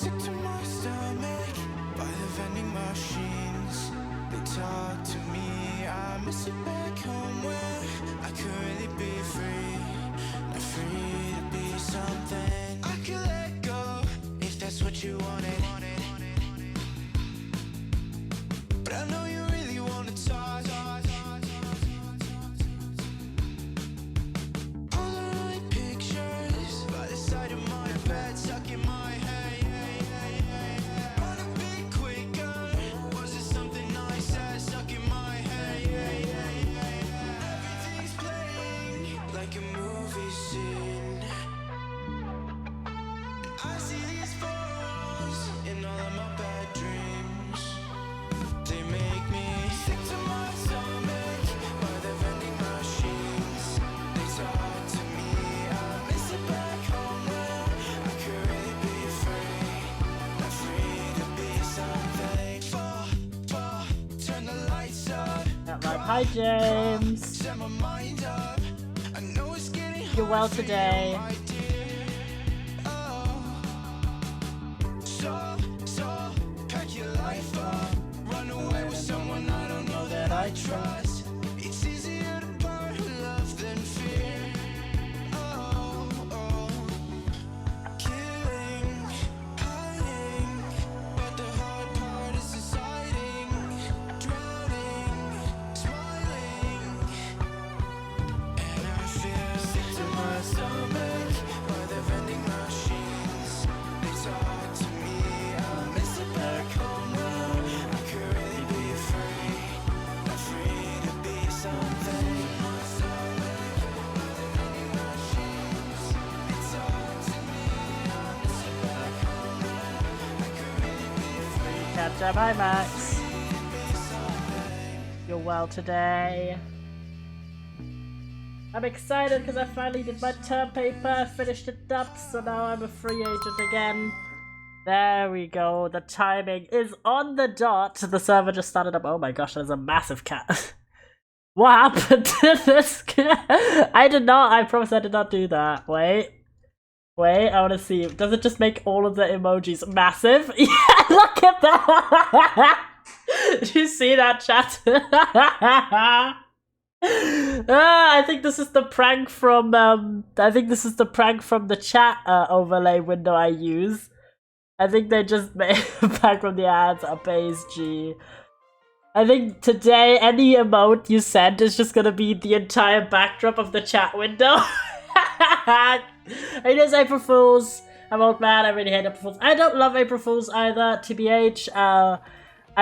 sick to my stomach by the vending machines. They talk to me, I miss it back home where I could really be free. Not free to be something I could let go if that's what you wanted. But I know you really wanna talk. Polaroid pictures by the side of my bed, stuck in my head. Run a bit quicker. Was it something I said? Stuck in my head. Everything's playing like a movie scene. I see these photos in all of my bad dreams. They make me sick to my stomach by the vending machines. They talk to me, I miss it back home where I could really be free. Not free to be something. Fall, turn the lights up. Hi James. Set my mind up. I know it's getting You're well today. So pack your life up. Run away with someone I don't know that I trust. It's easier to part love than fear. Killing, hiding, but the hard part is deciding. Drowning, smiling, and I feel sick to my stomach by the vending machines. They talk to me, I miss it back home where I could really be free. Not free to be something. My stomach by the vending machines. They talk to me, I miss it back home where I could really be free. Catch up. Hi Max. You're well today. I'm excited because I finally did my term paper, finished it up, so now I'm a free agent again. There we go, the timing is on the dot. The server just started up. Oh my gosh, there's a massive cat. What happened to this cat? I promise I did not do that. Wait, I want to see. Does it just make all of the emojis massive? Yeah, look at that! Did you see that, chat? I think this is the prank from the chat overlay window I use. I think they just made back from the ads a base G. I think today any emote you send is just gonna be the entire backdrop of the chat window. It is April Fools. I'm old man, I really hate April Fools. I don't love April Fools either, TBH. I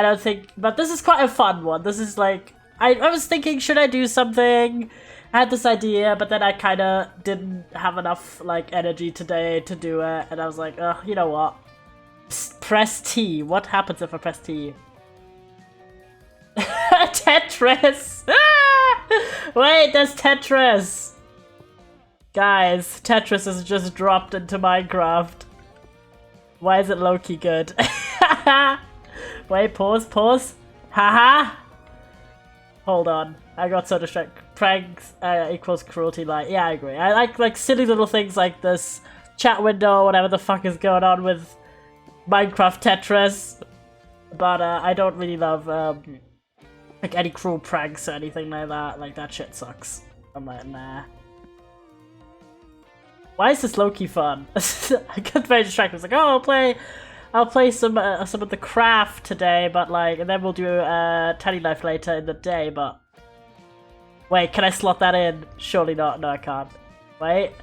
don't think, but this is quite a fun one. This is like, I was thinking, should I do something? I had this idea, but then I kind of didn't have enough like energy today to do it, and I was like, you know what? Press T. What happens if I press T? Tetris! Wait, there's Tetris! Guys, Tetris is just dropped into Minecraft. Why is it low-key good? Wait, pause. Haha! Hold on, I got so distracted. Pranks equals cruelty light. Yeah, I agree. I like silly little things like this chat window, whatever the fuck is going on with Minecraft Tetris. But I don't really love like any cruel pranks or anything like that. Like, that shit sucks. I'm like, nah. Why is this low-key fun? I got very distracted. I was like, oh, I'll play some of the craft today, but like, and then we'll do Tiny Life later in the day, but... Wait, can I slot that in? Surely not. No, I can't. Wait.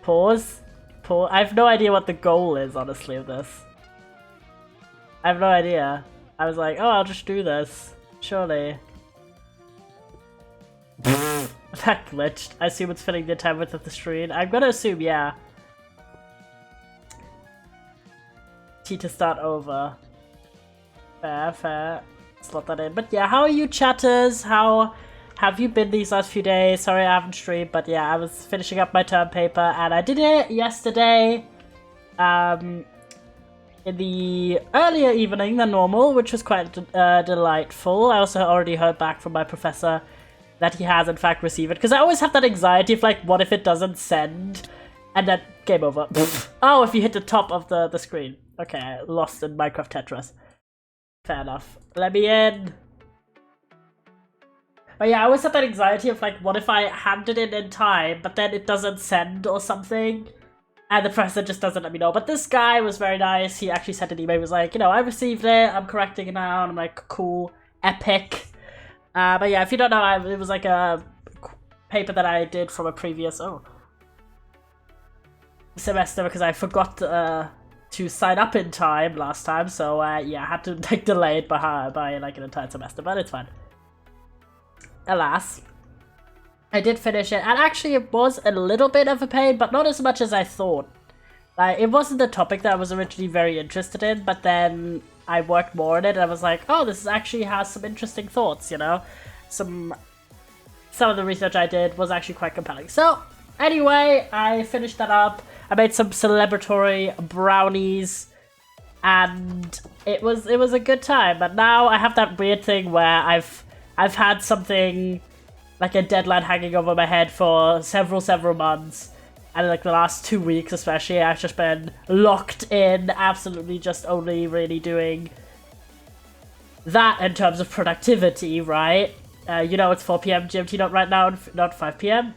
Pause. I have no idea what the goal is, honestly, of this. I have no idea. I was like, oh, I'll just do this. Surely. That glitched. I assume it's filling the time width of the screen. I'm gonna assume, yeah. T to start over. Fair. Slot that in. But yeah, how are you, chatters? How have you been these last few days? Sorry I haven't streamed, but yeah, I was finishing up my term paper and I did it yesterday. In the earlier evening than normal, which was quite delightful. I also already heard back from my professor that he has in fact received it, because I always have that anxiety of like, what if it doesn't send And then game over. Oh, if you hit the top of the screen. Okay, I lost in Minecraft Tetris. Fair enough. Let me in. But yeah, I always have that anxiety of like, what if I handed it in time, but then it doesn't send or something? And the professor just doesn't let me know. But this guy was very nice. He actually sent an email. He was like, you know, I received it. I'm correcting it now. And I'm like, cool. Epic. But yeah, if you don't know, it was like a paper that I did from a previous semester because I forgot to sign up in time last time. So yeah, I had to like delay it by like an entire semester. But it's fine. Alas. I did finish it, and actually it was a little bit of a pain, but not as much as I thought. Like, it wasn't the topic that I was originally very interested in, but then I worked more on it, and I was like, oh, this actually has some interesting thoughts, you know? Some of the research I did was actually quite compelling. So, anyway, I finished that up. I made some celebratory brownies, and it was a good time. But now I have that weird thing where I've had something like a deadline hanging over my head for several months, and like the last 2 weeks especially, I've just been locked in, absolutely just only really doing that in terms of productivity, right? You know, it's 4 p.m. GMT not right now, not 5 p.m.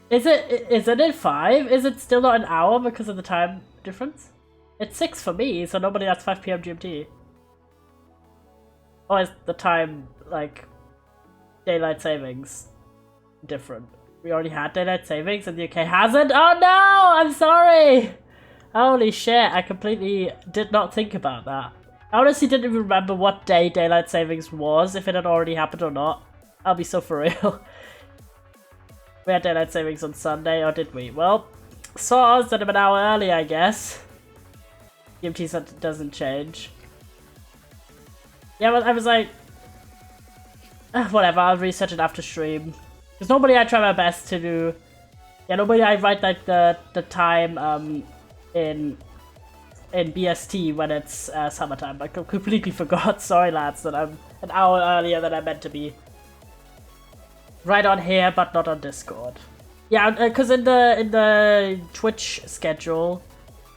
Isn't it 5? Is it still not an hour because of the time difference? It's 6 for me, so normally that's 5 p.m. GMT. Or is the time like daylight savings different? We already had daylight savings and the UK hasn't? Oh no! I'm sorry! Holy shit, I completely did not think about that. I honestly didn't even remember what day daylight savings was, if it had already happened or not. I'll be so for real. We had daylight savings on Sunday, or did we? Well, SARS did them an hour early, I guess. GMT doesn't change. Yeah, well, I was like, whatever, I'll research it after stream. Because normally I try my best to do... Yeah, normally I write like the time in BST when it's summertime. I completely forgot, sorry lads, that I'm an hour earlier than I meant to be. Right on here, but not on Discord. Yeah, because in the Twitch schedule,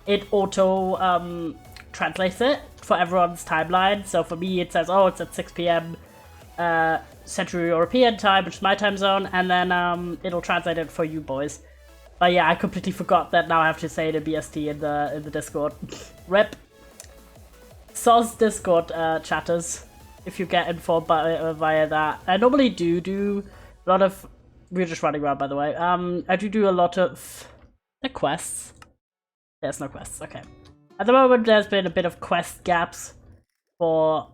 it auto translates it for everyone's timeline. So for me it says, oh, it's at 6 p.m. Central European time, which is my time zone, and then it'll translate it for you boys. But yeah, I completely forgot that now I have to say it in BST in the Discord. Rip. Soz Discord chatters, if you get informed via that. I normally do a lot of... We're just running around, by the way. I do a lot of quests. There's no quests, okay. At the moment, there's been a bit of quest gaps for...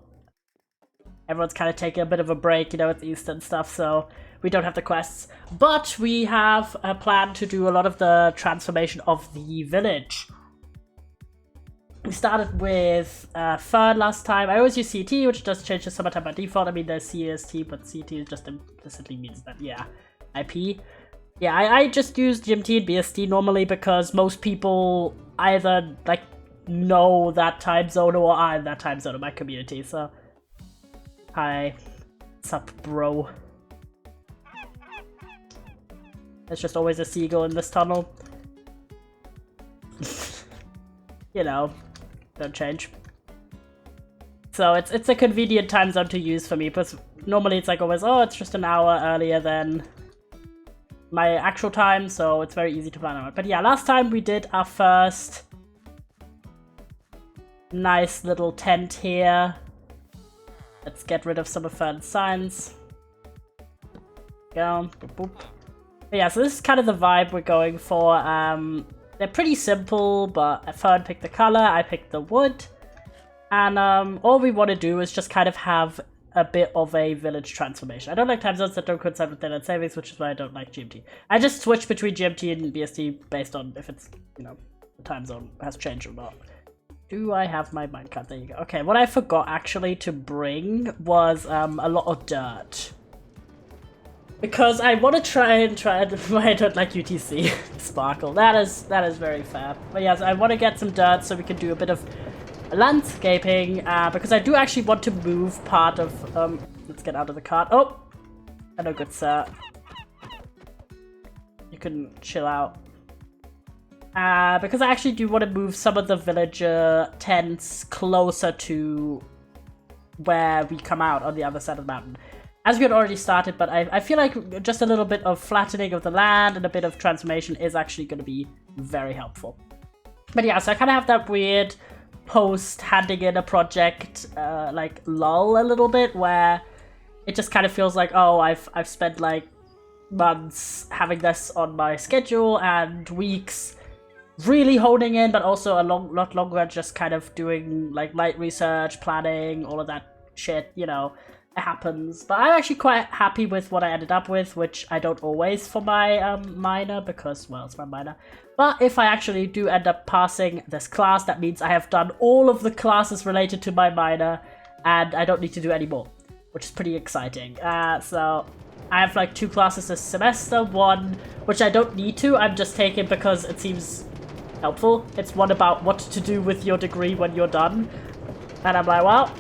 Everyone's kind of taking a bit of a break, you know, with Easter and stuff, so we don't have the quests. But we have a plan to do a lot of the transformation of the village. We started with Fern last time. I always use CT, which does change to summertime by default. I mean, there's CST, but CT just implicitly means that, yeah, IP. Yeah, I just use GMT and BST normally because most people either, like, know that time zone or are in that time zone in my community, so... Hi. What's up, bro? There's just always a seagull in this tunnel. You know, don't change. So it's a convenient time zone to use for me, because normally it's like always, oh, it's just an hour earlier than my actual time, so it's very easy to plan out. But yeah, last time we did our first nice little tent here. Let's get rid of some of Fern's signs. Go. Boop, boop. But yeah, so this is kind of the vibe we're going for. They're pretty simple, but Fern picked the color, I picked the wood. And all we want to do is just kind of have a bit of a village transformation. I don't like time zones that don't coincide with daylight savings, which is why I don't like GMT. I just switch between GMT and BST based on if it's, you know, the time zone has changed or not. Do I have my minecart? There you go. Okay, what I forgot actually to bring was a lot of dirt. Because I want to try and I don't like UTC Sparkle. That is very fair. But yes, I want to get some dirt so we can do a bit of landscaping. Because I do actually want to move part of let's get out of the cart. Oh, hello, good sir. You can chill out. because I actually do want to move some of the villager tents closer to where we come out on the other side of the mountain. As we had already started, but I feel like just a little bit of flattening of the land and a bit of transformation is actually going to be very helpful. But yeah, so I kind of have that weird post-handing in a project, like, lull a little bit, where it just kind of feels like, oh, I've spent, like, months having this on my schedule and weeks really honing in, but also a lot longer just kind of doing, like, light research, planning, all of that shit, you know. It happens, but I'm actually quite happy with what I ended up with, which I don't always for my minor, because, well, it's my minor. But if I actually do end up passing this class, that means I have done all of the classes related to my minor, and I don't need to do any more, which is pretty exciting. So I have like 2 classes this semester, one which I don't need to, I'm just taking because it seems helpful. It's one about what to do with your degree when you're done, and I'm like, well,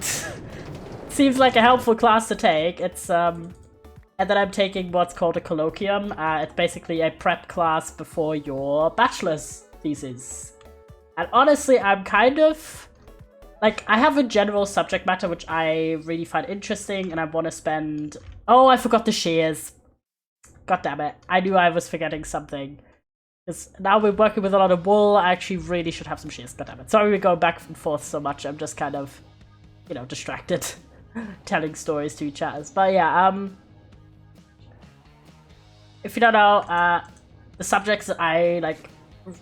seems like a helpful class to take. It's and then I'm taking what's called a colloquium. It's basically a prep class before your bachelor's thesis. And honestly, I'm kind of like, I have a general subject matter which I really find interesting, and I want to spend. Oh, I forgot the shears. God damn it! I knew I was forgetting something. Because now we're working with a lot of wool. I actually really should have some shears. God damn it! Sorry, we go back and forth so much. I'm just kind of, you know, distracted. Telling stories to each others. But yeah, if you don't know, the subjects that I like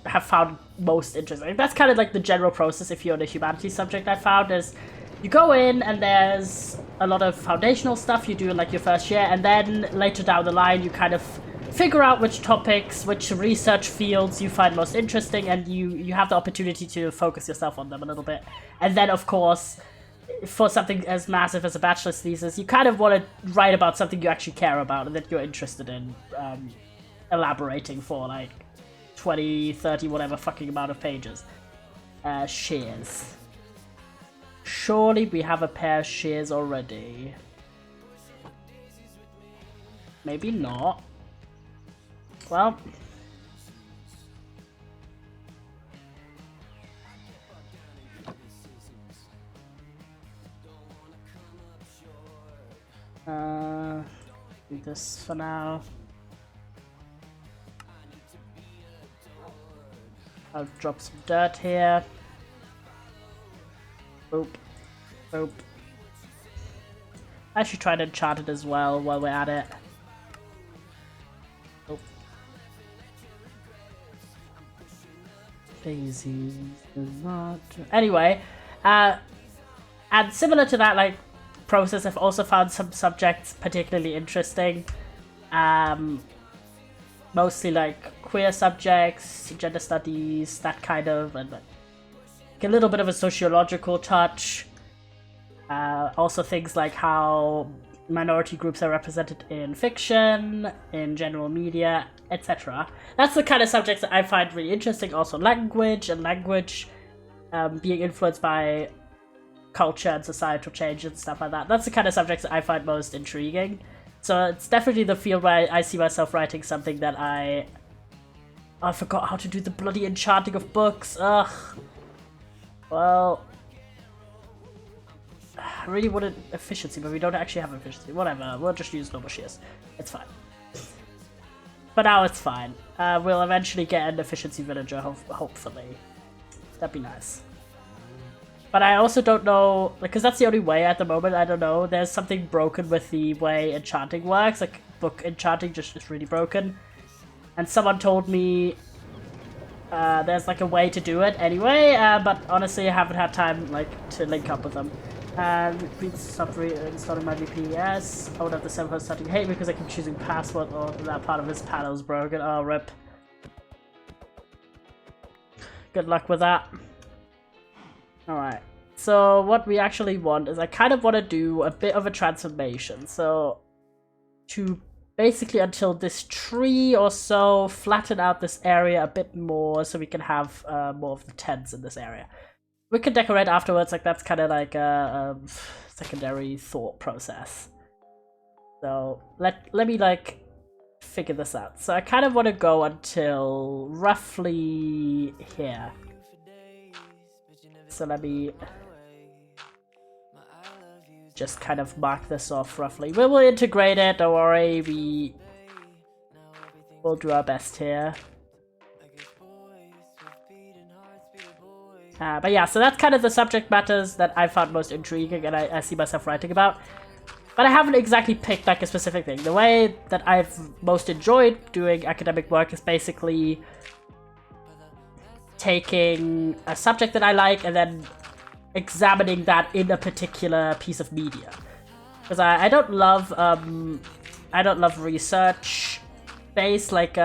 have found most interesting, that's kind of like the general process if you're in a humanities subject. I found is you go in and there's a lot of foundational stuff you do in like your first year, and then later down the line you kind of figure out which topics, which research fields you find most interesting, and you have the opportunity to focus yourself on them a little bit. And then of course, for something as massive as a bachelor's thesis, you kind of want to write about something you actually care about and that you're interested in elaborating for like 20, 30, whatever fucking amount of pages. Shears. Surely we have a pair of shears already. Maybe not. Well, do this for now. I'll drop some dirt here. Boop. Boop. I should try to enchant it as well while we're at it. Boop. Daisies does not. Anyway, and similar to that, like, process, I've also found some subjects particularly interesting. Mostly like queer subjects, gender studies, that kind of, and like a little bit of a sociological touch. Also things like how minority groups are represented in fiction, in general media, etc. That's the kind of subjects that I find really interesting. Also language, and language being influenced by culture and societal change and stuff like that. That's the kind of subjects that I find most intriguing. So it's definitely the field where I see myself writing something that I forgot how to do the bloody enchanting of books. Ugh. Well, I really wanted efficiency, but we don't actually have efficiency. Whatever, we'll just use normal shears. It's fine. But now it's fine. We'll eventually get an efficiency villager, hopefully. That'd be nice. But I also don't know, because that's the only way at the moment. I don't know. There's something broken with the way enchanting works. Like, book enchanting just is really broken. And someone told me there's like a way to do it anyway. But honestly, I haven't had time like to link up with them. Please stop installing my VPS. I would have the server starting to hate me because I keep choosing password, or that part of this panel is broken. Oh, rip. Good luck with that. Alright, so what we actually want is I kind of want to do a bit of a transformation. So to basically, until this tree or so, flatten out this area a bit more so we can have more of the tents in this area. We can decorate afterwards, like that's kind of like a secondary thought process. So let me like figure this out. So I kind of want to go until roughly here. So let me just kind of mark this off roughly. We will integrate it, don't worry, we'll do our best here. But yeah, so that's kind of the subject matters that I found most intriguing and I see myself writing about. But I haven't exactly picked like a specific thing. The way that I've most enjoyed doing academic work is basically taking a subject that I like and then examining that in a particular piece of media. Because I don't love research based, like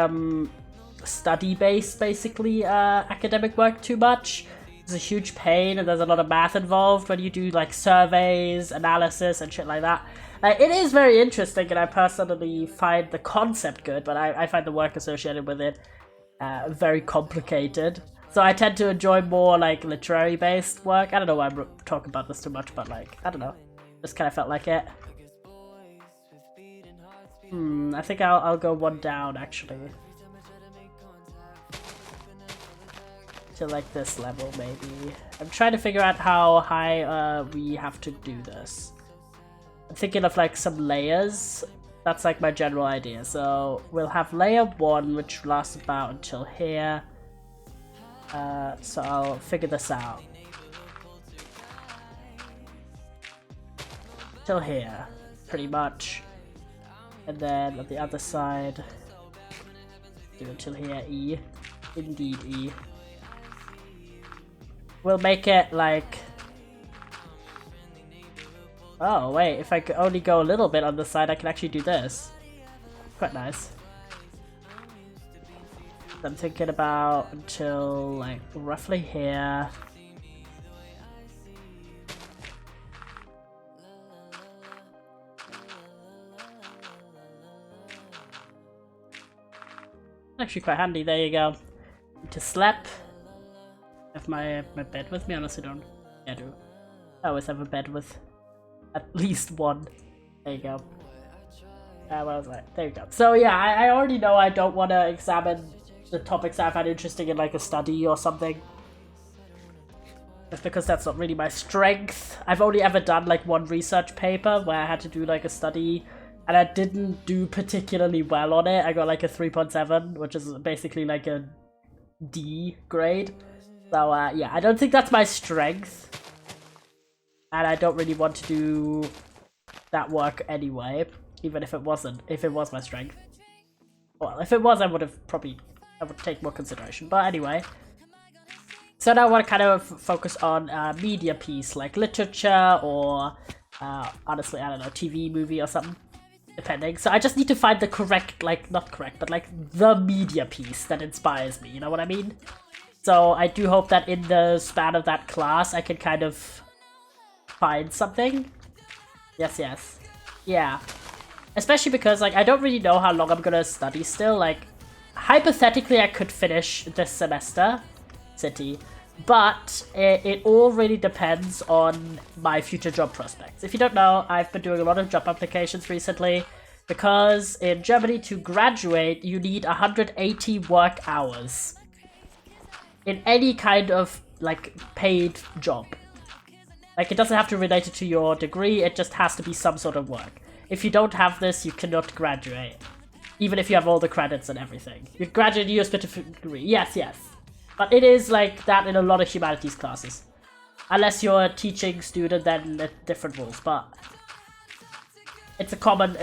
study based basically academic work too much. It's a huge pain and there's a lot of math involved when you do like surveys, analysis and shit like that. It is very interesting and I personally find the concept good, but I find the work associated with it very complicated. So I tend to enjoy more like literary based work. I don't know why I'm talking about this too much, but like, I don't know. Just kind of felt like it. I think I'll go one down actually. To like this level maybe. I'm trying to figure out how high we have to do this. I'm thinking of like some layers. That's like my general idea. So we'll have layer 1 which lasts about until here. So I'll figure this out. Till here, pretty much. And then on the other side, do it till here, E. Indeed, E. We'll make it like... Oh, wait, if I could only go a little bit on the side, I can actually do this. Quite nice. I'm thinking about until like roughly here. Actually quite handy, there you go. To slap. Have my bed with me? Honestly don't. Yeah, I do. I always have a bed with at least one. There you go. What was I? There you go. So yeah, I already know I don't want to examine the topics I find interesting in like a study or something. Just because that's not really my strength. I've only ever done like one research paper where I had to do like a study and I didn't do particularly well on it. I got like a 3.7, which is basically like a D grade. So yeah, I don't think that's my strength. And I don't really want to do that work anyway, even if it wasn't, if it was my strength. Well, if it was, I would take more consideration, but anyway. So now I want to kind of focus on media piece, like literature or, honestly, I don't know, TV, movie or something, depending. So I just need to find the correct, like, not correct, but like the media piece that inspires me, you know what I mean? So I do hope that in the span of that class, I can kind of find something. Yes, yes. Yeah. Especially because, like, I don't really know how long I'm gonna study still, like, hypothetically, I could finish this semester, City, but it all really depends on my future job prospects. If you don't know, I've been doing a lot of job applications recently because in Germany to graduate, you need 180 work hours in any kind of, like, paid job. Like, it doesn't have to relate it to your degree, it just has to be some sort of work. If you don't have this, you cannot graduate. Even if you have all the credits and everything. You graduate your specific degree. Yes, yes. But it is like that in a lot of humanities classes. Unless you're a teaching student, then different rules. But it's a common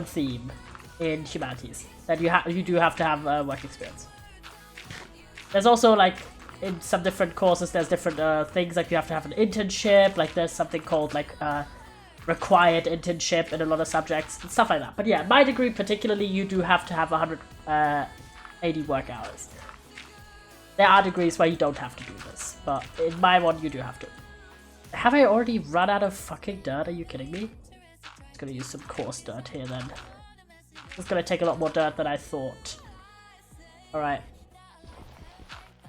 theme in humanities. That you do have to have work experience. There's also like in some different courses, there's different things, like you have to have an internship, like there's something called like required internship in a lot of subjects and stuff like that. But yeah, my degree particularly, you do have to have 180 work hours. There are degrees where you don't have to do this, but in my one you do have to. Have I already run out of fucking dirt? Are you kidding me? I'm just gonna use some coarse dirt here then. It's gonna take a lot more dirt than I thought. Alright.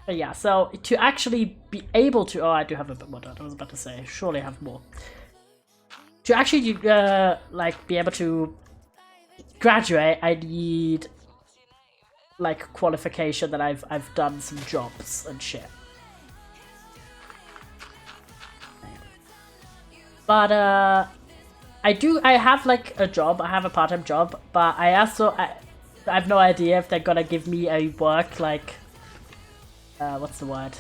But yeah, so to actually be able to... Oh, I do have a bit more dirt, I was about to say. Surely I have more. To actually, like, be able to graduate, I need like qualification that I've done some jobs and shit. But I have like a job, I have a part-time job, but I have no idea if they're gonna give me a work like what's the word?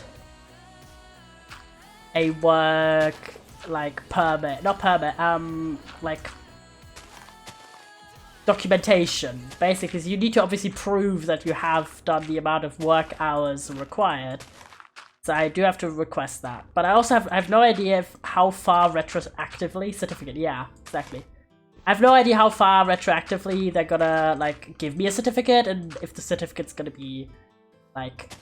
A work like permit, not permit, like documentation. Basically, so you need to obviously prove that you have done the amount of work hours required. So I do have to request that. But I also have no idea how far retroactively certificate. Yeah, exactly. I have no idea how far retroactively they're gonna like give me a certificate, and if the certificate's gonna be like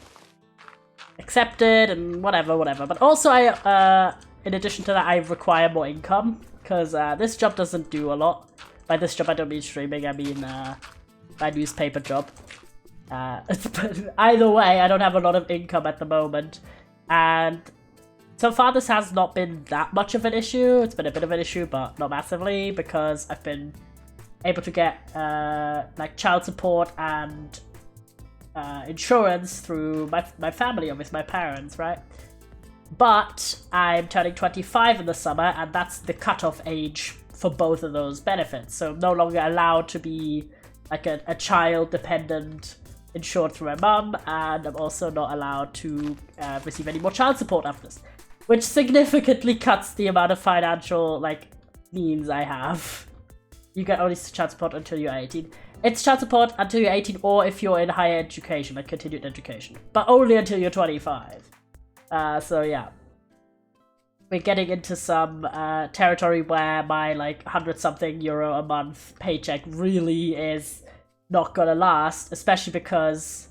accepted and whatever. But also I in addition to that, I require more income because this job doesn't do a lot. By this job, I don't mean streaming. I mean my newspaper job. But either way, I don't have a lot of income at the moment, and so far this has not been that much of an issue. It's been a bit of an issue, but not massively, because I've been able to get like child support and insurance through my family, obviously my parents, right? But I'm turning 25 in the summer, and that's the cutoff age for both of those benefits. So I'm no longer allowed to be like a child dependent insured through my mum, and I'm also not allowed to receive any more child support after this, which significantly cuts the amount of financial like means I have. You get only child support until you're 18. It's child support until you're 18, or if you're in higher education, like continued education, but only until you're 25. So yeah, we're getting into some territory where my like 100-something euro a month paycheck really is not gonna last, especially because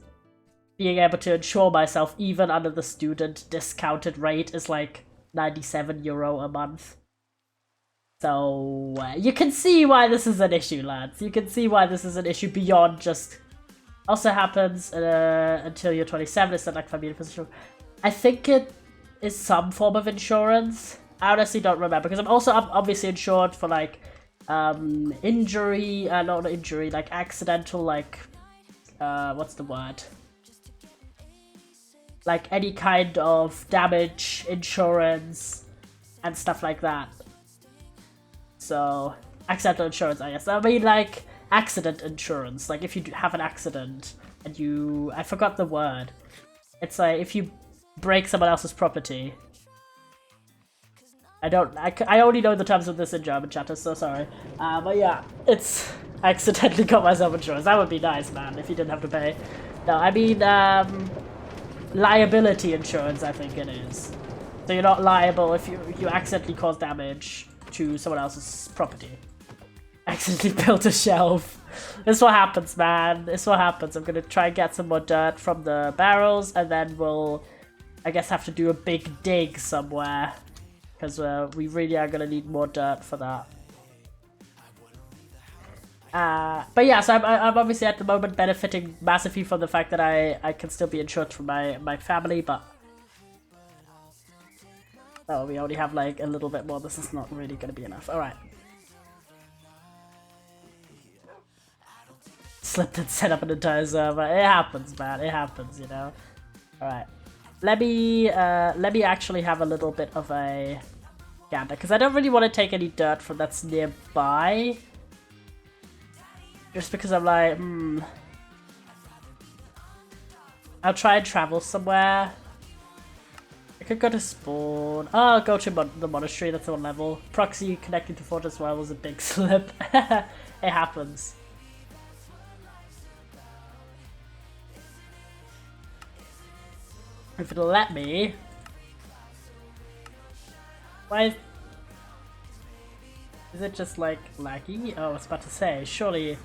being able to insure myself even under the student discounted rate is like 97 euro a month. So you can see why this is an issue, lads. You can see why this is an issue beyond just. Also happens until you're 27. It's not like family position. I think it is some form of insurance. I honestly don't remember, because I'm also obviously insured for like injury, not injury, like accidental, like what's the word? Like any kind of damage insurance and stuff like that. So accidental insurance, I guess. I mean, like accident insurance. Like if you have an accident and you, I forgot the word. It's like if you break someone else's property. I only know the terms of this in German, chatter, so sorry. But yeah, it's, I accidentally got myself insurance. That would be nice, man, if you didn't have to pay. No, I mean, liability insurance, I think it is. So you're not liable if you accidentally cause damage to someone else's property. Accidentally built a shelf. This is what happens, man. This is what happens. I'm gonna try and get some more dirt from the barrels, and then we'll, I guess, have to do a big dig somewhere, because we really are gonna need more dirt for that. But yeah, so I'm obviously at the moment benefiting massively from the fact that I can still be insured for my family, but oh, we only have like a little bit more. This is not really gonna be enough. All right. Slipped and set up an entire server. It happens, man. It happens, you know. All right. Let me actually have a little bit of a gander, because I don't really want to take any dirt from that's nearby. Just because I'm like, I'll try and travel somewhere. I could go to spawn. Oh, I'll go to the monastery. That's on level. Proxy connecting to Fortress Well was a big slip. It happens. If it'll let me. Why is it just like laggy? Oh, I was about to say, surely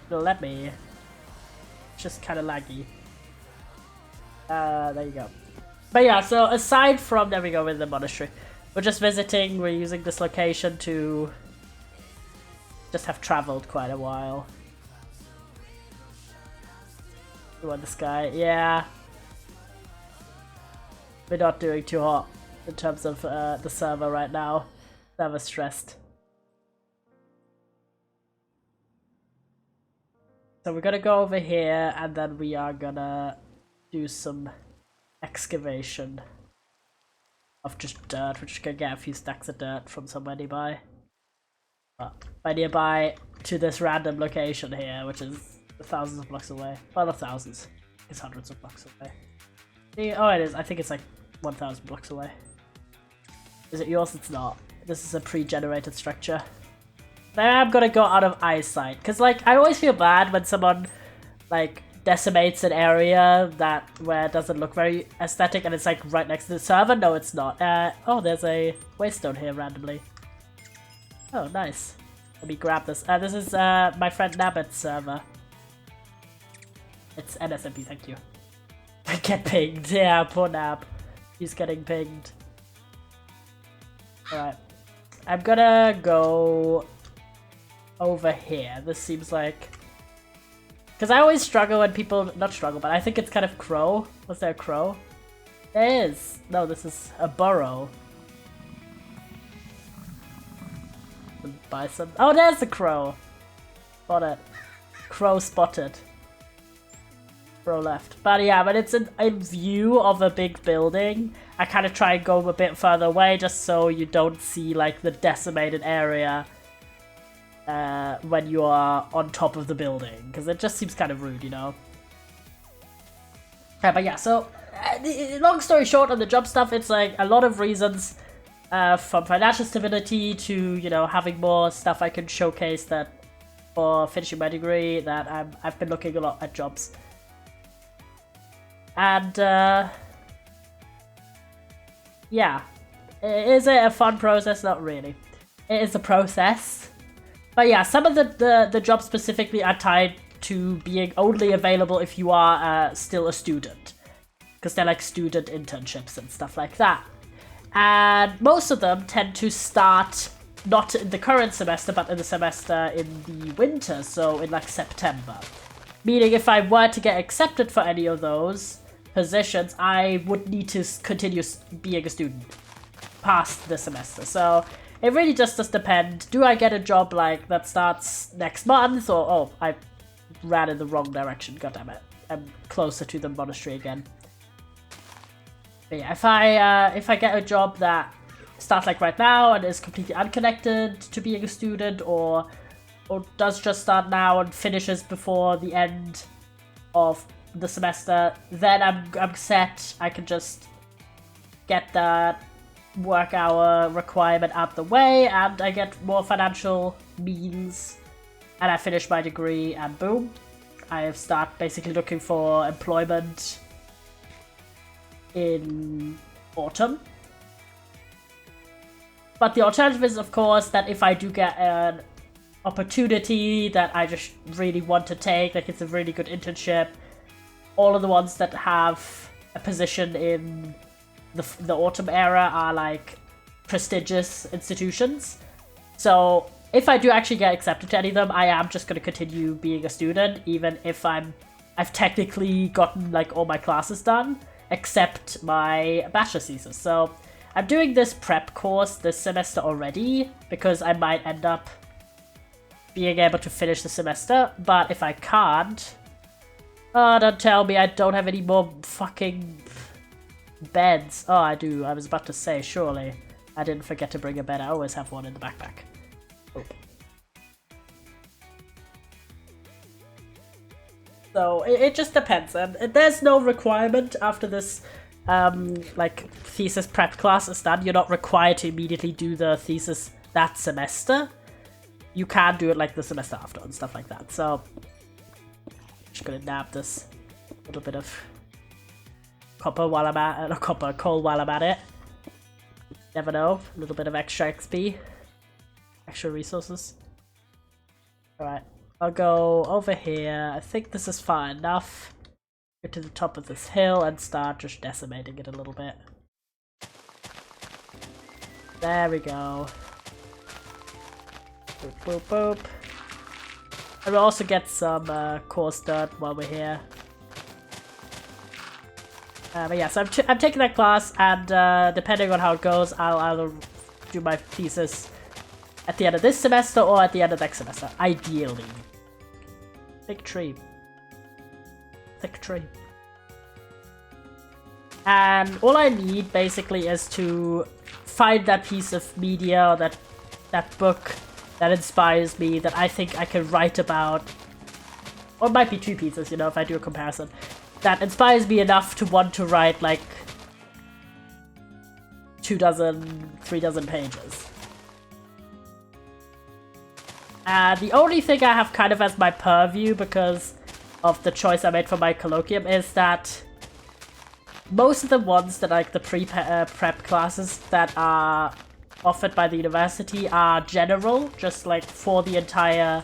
it'll let me. It's just kind of laggy. There you go. But yeah, so aside from, there we go with the monastery. We're just visiting, we're using this location to just have traveled quite a while. You want this guy? Yeah. We're not doing too hot in terms of the server right now. Never stressed. So we're gonna go over here, and then we are gonna do some excavation of just dirt. We're just gonna get a few stacks of dirt from somewhere nearby. By nearby to this random location here, which is thousands of blocks away. Well, not thousands. It's hundreds of blocks away. Oh, it is. I think it's like 1,000 blocks away. Is it yours? It's not. This is a pre-generated structure. Then I'm gonna go out of eyesight, because like I always feel bad when someone like decimates an area where it doesn't look very aesthetic and it's like right next to the server. No, it's not. Oh, there's a waystone here randomly. Oh, nice. Let me grab this. This is my friend Nabit's server. It's NSMP, thank you. Get pinged. Yeah, poor Nab. He's getting pinged. Alright. I'm gonna go over here. This seems like... Because I always struggle when people... Not struggle, but I think it's kind of crow. Was there a crow? There is. No, this is a burrow. Bison. Oh, there's a crow. Spot it. Crow spotted. Crow left. But yeah, when it's in view of a big building, I kind of try and go a bit further away just so you don't see like the decimated area when you are on top of the building, because it just seems kind of rude, you know. Okay, but yeah, so long story short on the job stuff, it's like a lot of reasons. From financial stability to, you know, having more stuff I can showcase that for finishing my degree, that I've been looking a lot at jobs. And, yeah. Is it a fun process? Not really. It is a process. But yeah, some of the jobs specifically are tied to being only available if you are still a student. Because they're like student internships and stuff like that. And most of them tend to start not in the current semester, but in the semester in the winter, so in like September. Meaning if I were to get accepted for any of those positions, I would need to continue being a student past the semester. So it really just does depend. Do I get a job like that starts next month, or oh, I ran in the wrong direction, goddammit. I'm closer to the monastery again. But yeah, if I get a job that starts like right now and is completely unconnected to being a student, or does just start now and finishes before the end of the semester, then I'm set. I can just get that work hour requirement out the way, and I get more financial means, and I finish my degree, and boom, I start basically looking for employment in autumn. But the alternative is, of course, that if I do get an opportunity that I just really want to take, like it's a really good internship, all of the ones that have a position in the autumn era are like prestigious institutions. So if I do actually get accepted to any of them, I am just going to continue being a student, even if I've technically gotten like all my classes done, except my bachelor's thesis. So I'm doing this prep course this semester already, because I might end up being able to finish the semester, but if I can't... Oh, don't tell me I don't have any more fucking beds. Oh, I do. I was about to say, surely. I didn't forget to bring a bed. I always have one in the backpack. Oh. So, it just depends. And there's no requirement after this, like, thesis prep class is done. You're not required to immediately do the thesis that semester. You can do it, like, the semester after and stuff like that. So... just gonna nab this little bit of copper while I'm at it, coal while I'm at it. Never know, a little bit of extra XP, extra resources. Alright, I'll go over here. I think this is far enough. Get to the top of this hill and start just decimating it a little bit. There we go. Boop, boop, boop. And we'll also get some coarse dirt while we're here. But yeah, so I'm taking that class, and depending on how it goes, I'll either do my thesis at the end of this semester or at the end of next semester, ideally. Big tree. Thick tree. And all I need basically is to find that piece of media or that book that inspires me that I think I can write about. Or it might be 2 pieces, you know, if I do a comparison. That inspires me enough to want to write like 3 dozen pages. The only thing I have kind of as my purview because of the choice I made for my colloquium is that most of the ones that like the prep classes that are offered by the university are general, just like for the entire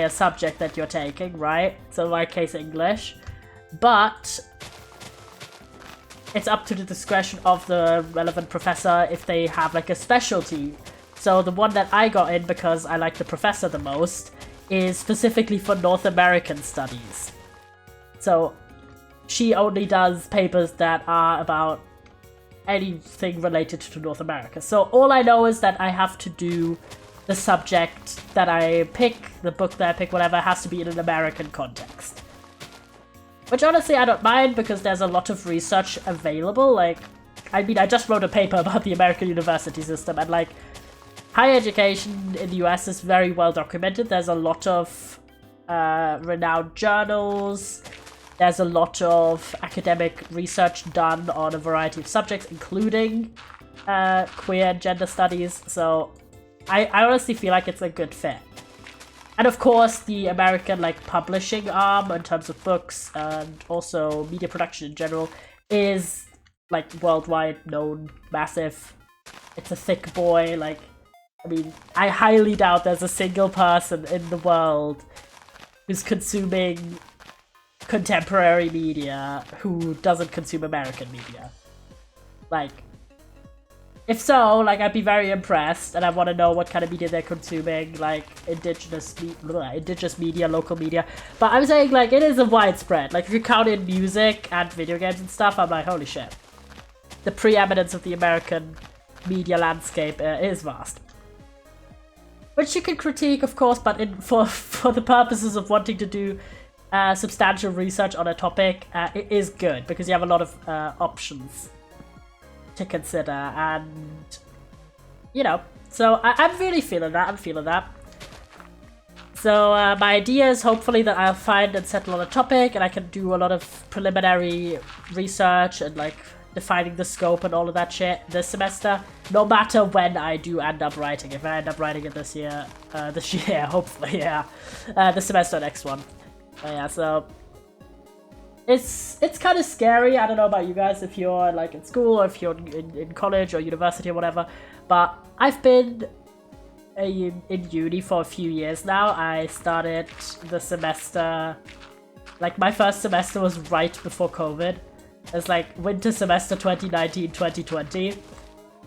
subject that you're taking, right? So in my case, English. But it's up to the discretion of the relevant professor if they have like a specialty. So the one that I got in because I like the professor the most is specifically for North American studies. So she only does papers that are about anything related to North America. So all I know is that I have to do the subject that I pick, the book that I pick, whatever, has to be in an American context. Which honestly I don't mind because there's a lot of research available. Like, I mean, I just wrote a paper about the American university system and like, higher education in the US is very well documented. There's a lot of renowned journals. There's a lot of academic research done on a variety of subjects, including queer and gender studies. So I honestly feel like it's a good fit. And of course, the American like publishing arm in terms of books and also media production in general is like worldwide known, massive. It's a thick boy. Like, I mean, I highly doubt there's a single person in the world who's consuming contemporary media who doesn't consume American media. Like, if so, like, I'd be very impressed, and I want to know what kind of media they're consuming, like, indigenous media, local media. But I'm saying, like, it is a widespread. Like, if you count in music and video games and stuff, I'm like, holy shit. The preeminence of the American media landscape is vast. Which you can critique, of course, but for the purposes of wanting to do substantial research on a topic, it is good, because you have a lot of options to consider, and you know, so I'm really feeling that. So my idea is hopefully that I'll find and settle on a topic, and I can do a lot of preliminary research and like defining the scope and all of that shit this semester, no matter when I do end up writing. If I end up writing it this year, hopefully, yeah, this semester, next one. Yeah, so it's kind of scary. I don't know about you guys if you're like in school or if you're in college or university or whatever, but I've been in uni for a few years now. I started the semester, like my first semester was right before COVID. It's like winter semester 2019-2020.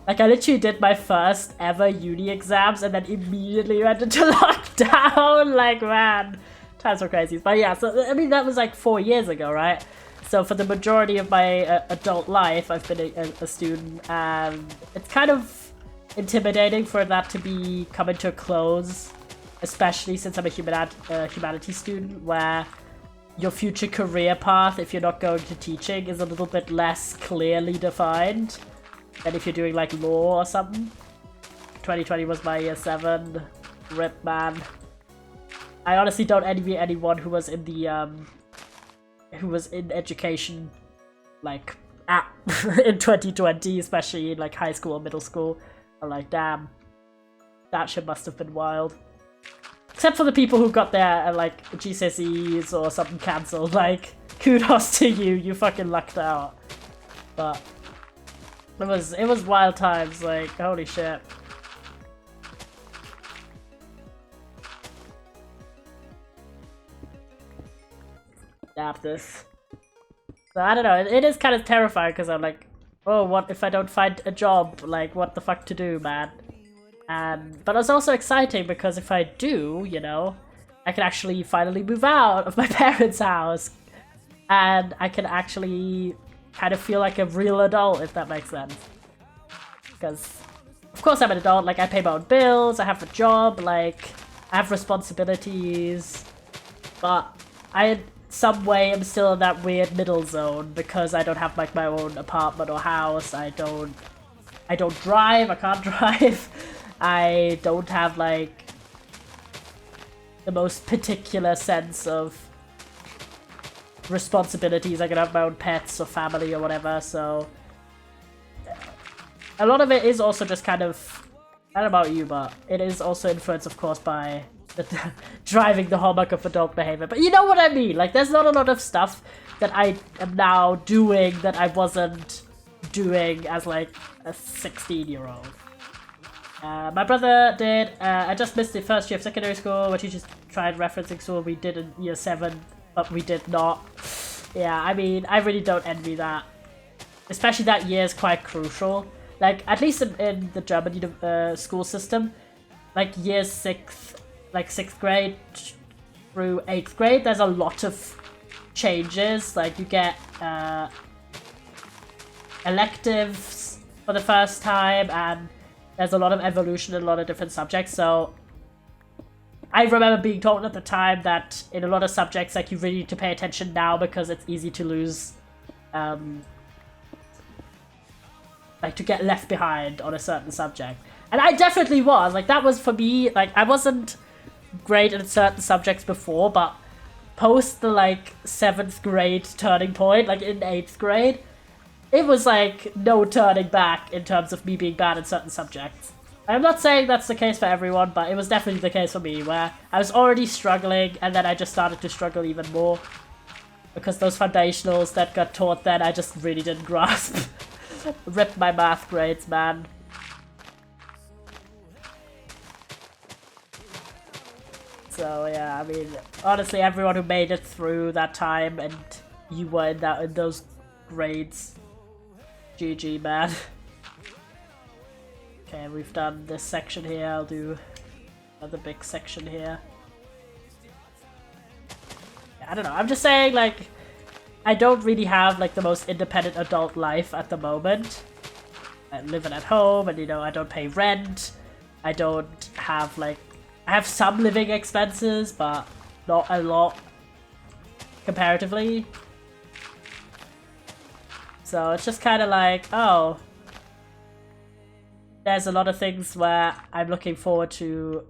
Like I literally did my first ever uni exams and then immediately went into lockdown. Like, man, times were crazy. But yeah, so I mean that was like 4 years ago, right? So for the majority of my adult life, I've been a student, and it's kind of intimidating for that to be coming to a close, especially since I'm a humanities student, where your future career path, if you're not going to teaching, is a little bit less clearly defined than if you're doing like law or something. 2020 was my year 7. Rip, man. I honestly don't envy anyone who was in the who was in education like in 2020, especially in like high school or middle school. I'm like, damn, that shit must have been wild. Except for the people who got their like GCSEs or something cancelled. Like, kudos to you, you fucking lucked out. But it was wild times. Like, holy shit. Adapt this. So I don't know. It is kind of terrifying because I'm like, oh, what if I don't find a job? Like, what the fuck to do, man? But it's also exciting because if I do, you know, I can actually finally move out of my parents' house, and I can actually kind of feel like a real adult, if that makes sense. Because, of course, I'm an adult. Like, I pay my own bills. I have a job. Like, I have responsibilities, but I in some way am still in that weird middle zone because I don't have like my own apartment or house. I don't drive, I can't drive. I don't have like the most particular sense of responsibilities. I can have my own pets or family or whatever, so a lot of it is also just kind of, I don't know about you, but it is also influenced, of course, by driving the hallmark of adult behavior. But you know what I mean? Like, there's not a lot of stuff that I am now doing that I wasn't doing as, like, a 16-year-old. My brother did. I just missed the first year of secondary school. My teachers tried referencing school. We did in year 7, but we did not. Yeah, I mean, I really don't envy that. Especially that year is quite crucial. Like, at least in the German school system, like year 6th, like 6th grade through 8th grade, there's a lot of changes. Like, you get electives for the first time, and there's a lot of evolution in a lot of different subjects. So I remember being told at the time that in a lot of subjects, like, you really need to pay attention now because it's easy to lose, like, to get left behind on a certain subject. And I definitely was. Like, that was for me, like, I wasn't great in certain subjects before, but post the, like, 7th grade turning point, like, in 8th grade, it was, like, no turning back in terms of me being bad in certain subjects. I'm not saying that's the case for everyone, but it was definitely the case for me, where I was already struggling, and then I just started to struggle even more. Because those foundationals that got taught then, I just really didn't grasp. Ripped my math grades, man. So, yeah, I mean, honestly, everyone who made it through that time, and you were in those grades, GG, man. Okay, we've done this section here. I'll do another big section here. I don't know. I'm just saying, like, I don't really have, like, the most independent adult life at the moment. I'm living at home, and, you know, I don't pay rent. I don't have, like, I have some living expenses, but not a lot comparatively. So it's just kind of like, oh, there's a lot of things where I'm looking forward to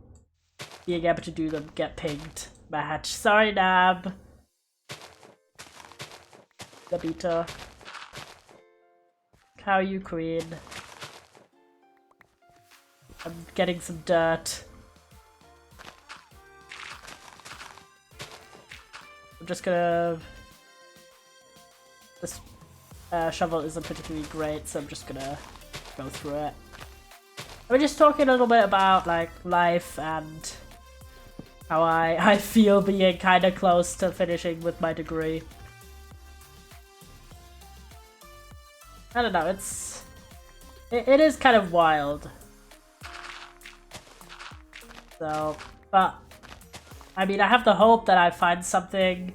being able to do them get pinged match. Sorry, Nab. Nabita. How are you, Queen? I'm getting some dirt. I'm just gonna... This shovel isn't particularly great, so I'm just gonna go through it. We're just talking a little bit about, like, life and how I feel being kind of close to finishing with my degree. I don't know, it is kind of wild. So, but, I mean, I have the hope that I find something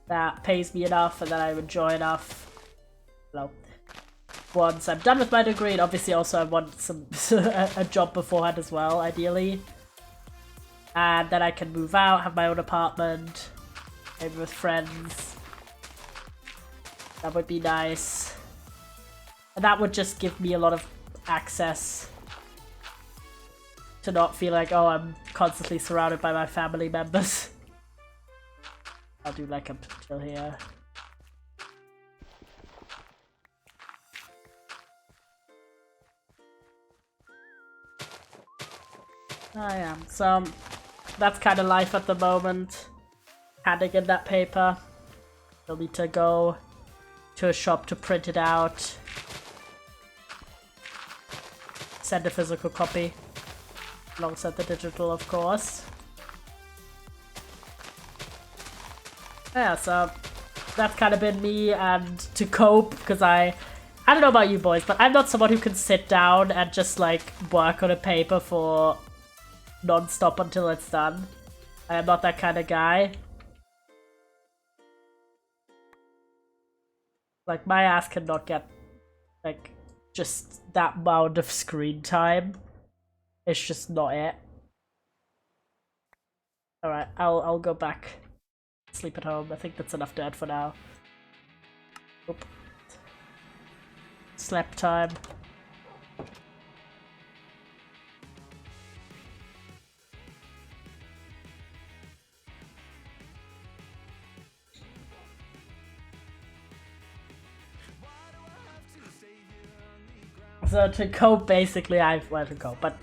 that pays me enough and that I enjoy enough. Well, once I'm done with my degree, and obviously also I want some a job beforehand as well, ideally. And then I can move out, have my own apartment, maybe with friends. That would be nice. And that would just give me a lot of access to not feel like, oh, I'm constantly surrounded by my family members. I'll do like up till here. Oh yeah, so that's kind of life at the moment. Handing in that paper. You'll need to go to a shop to print it out. Send a physical copy. Alongside the digital, of course. Yeah, so that's kind of been me, and to cope, because I don't know about you boys, but I'm not someone who can sit down and just like work on a paper for non-stop until it's done. I am not that kind of guy. Like, my ass cannot get like just that amount of screen time. It's just not it. Alright, I'll go back. Sleep at home. I think that's enough dirt for now. Oop. Sleep time. So to cope, basically, but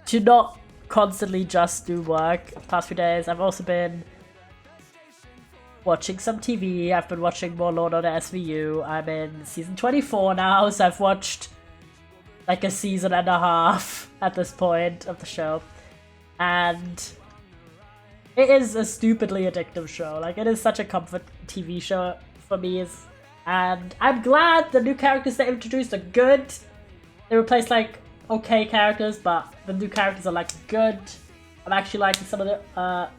to not constantly just do work the past few days, I've also been watching some TV. I've been watching more Lord of the SVU. I'm in season 24 now, so I've watched like a season and a half at this point of the show. And it is a stupidly addictive show. Like, it is such a comfort TV show for me. And I'm glad the new characters they introduced are good. They replaced like okay characters, but the new characters are like good. I'm actually liking some of the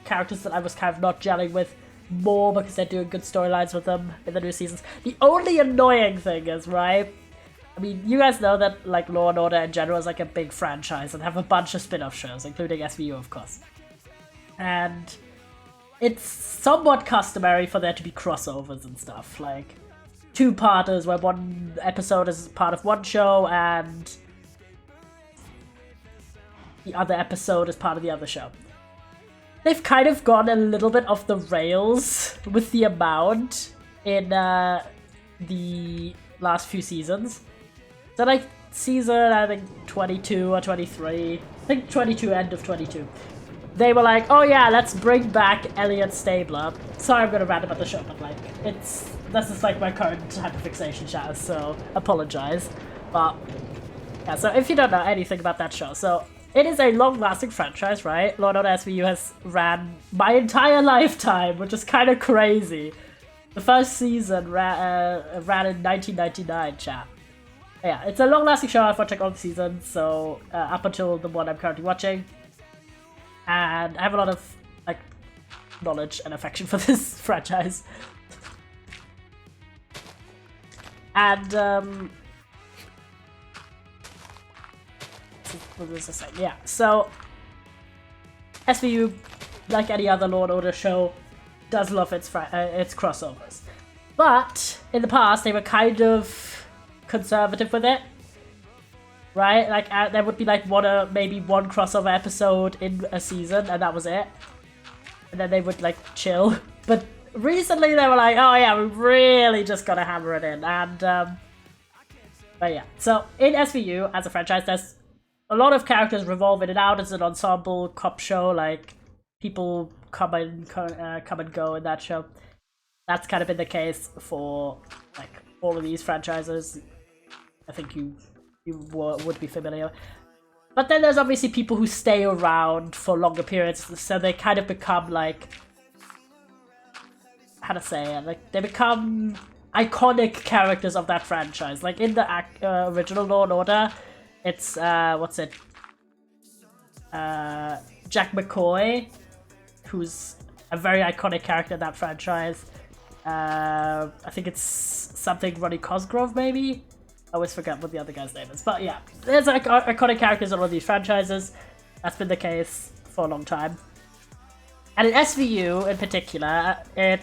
characters that I was kind of not gelling with more because they're doing good storylines with them in the new seasons. The only annoying thing is, right, I mean, you guys know that like Law and Order in general is like a big franchise and have a bunch of spin-off shows, including SVU, of course. And it's somewhat customary for there to be crossovers and stuff, like two-parters where one episode is part of one show and the other episode is part of the other show. They've kind of gone a little bit off the rails with the amount in the last few seasons. So like season, I think 22 or 23, I think 22, end of 22. They were like, oh yeah, let's bring back Elliot Stabler. Sorry I'm gonna rant about the show, but like, this is like my current hyperfixation chat, so apologize. But yeah, so if you don't know anything about that show, so it is a long-lasting franchise, right? Lord of the SVU has ran my entire lifetime, which is kind of crazy. The first season ran in 1999, chat. Yeah, it's a long-lasting show. I've watched like all the seasons, so up until the one I'm currently watching. And I have a lot of like knowledge and affection for this franchise. And what was I saying? Yeah, so SVU, like any other Law and Order show, does love its crossovers. But in the past, they were kind of conservative with it, right? Like there would be like maybe one crossover episode in a season, and that was it. And then they would like chill. But recently, they were like, "Oh yeah, we really just gotta hammer it in." And but yeah, so in SVU as a franchise, there's a lot of characters revolve in and out. It's an ensemble cop show, like people come and go in that show. That's kind of been the case for like all of these franchises. I think you would be familiar. But then there's obviously people who stay around for longer periods, so they kind of become like, how to say it, like they become iconic characters of that franchise. Like in the original Law and Order, it's Jack McCoy, who's a very iconic character in that franchise. I think it's something Ronnie Cosgrove, maybe? I always forget what the other guy's name is. But yeah, there's like iconic characters in all these franchises. That's been the case for a long time. And in SVU in particular, the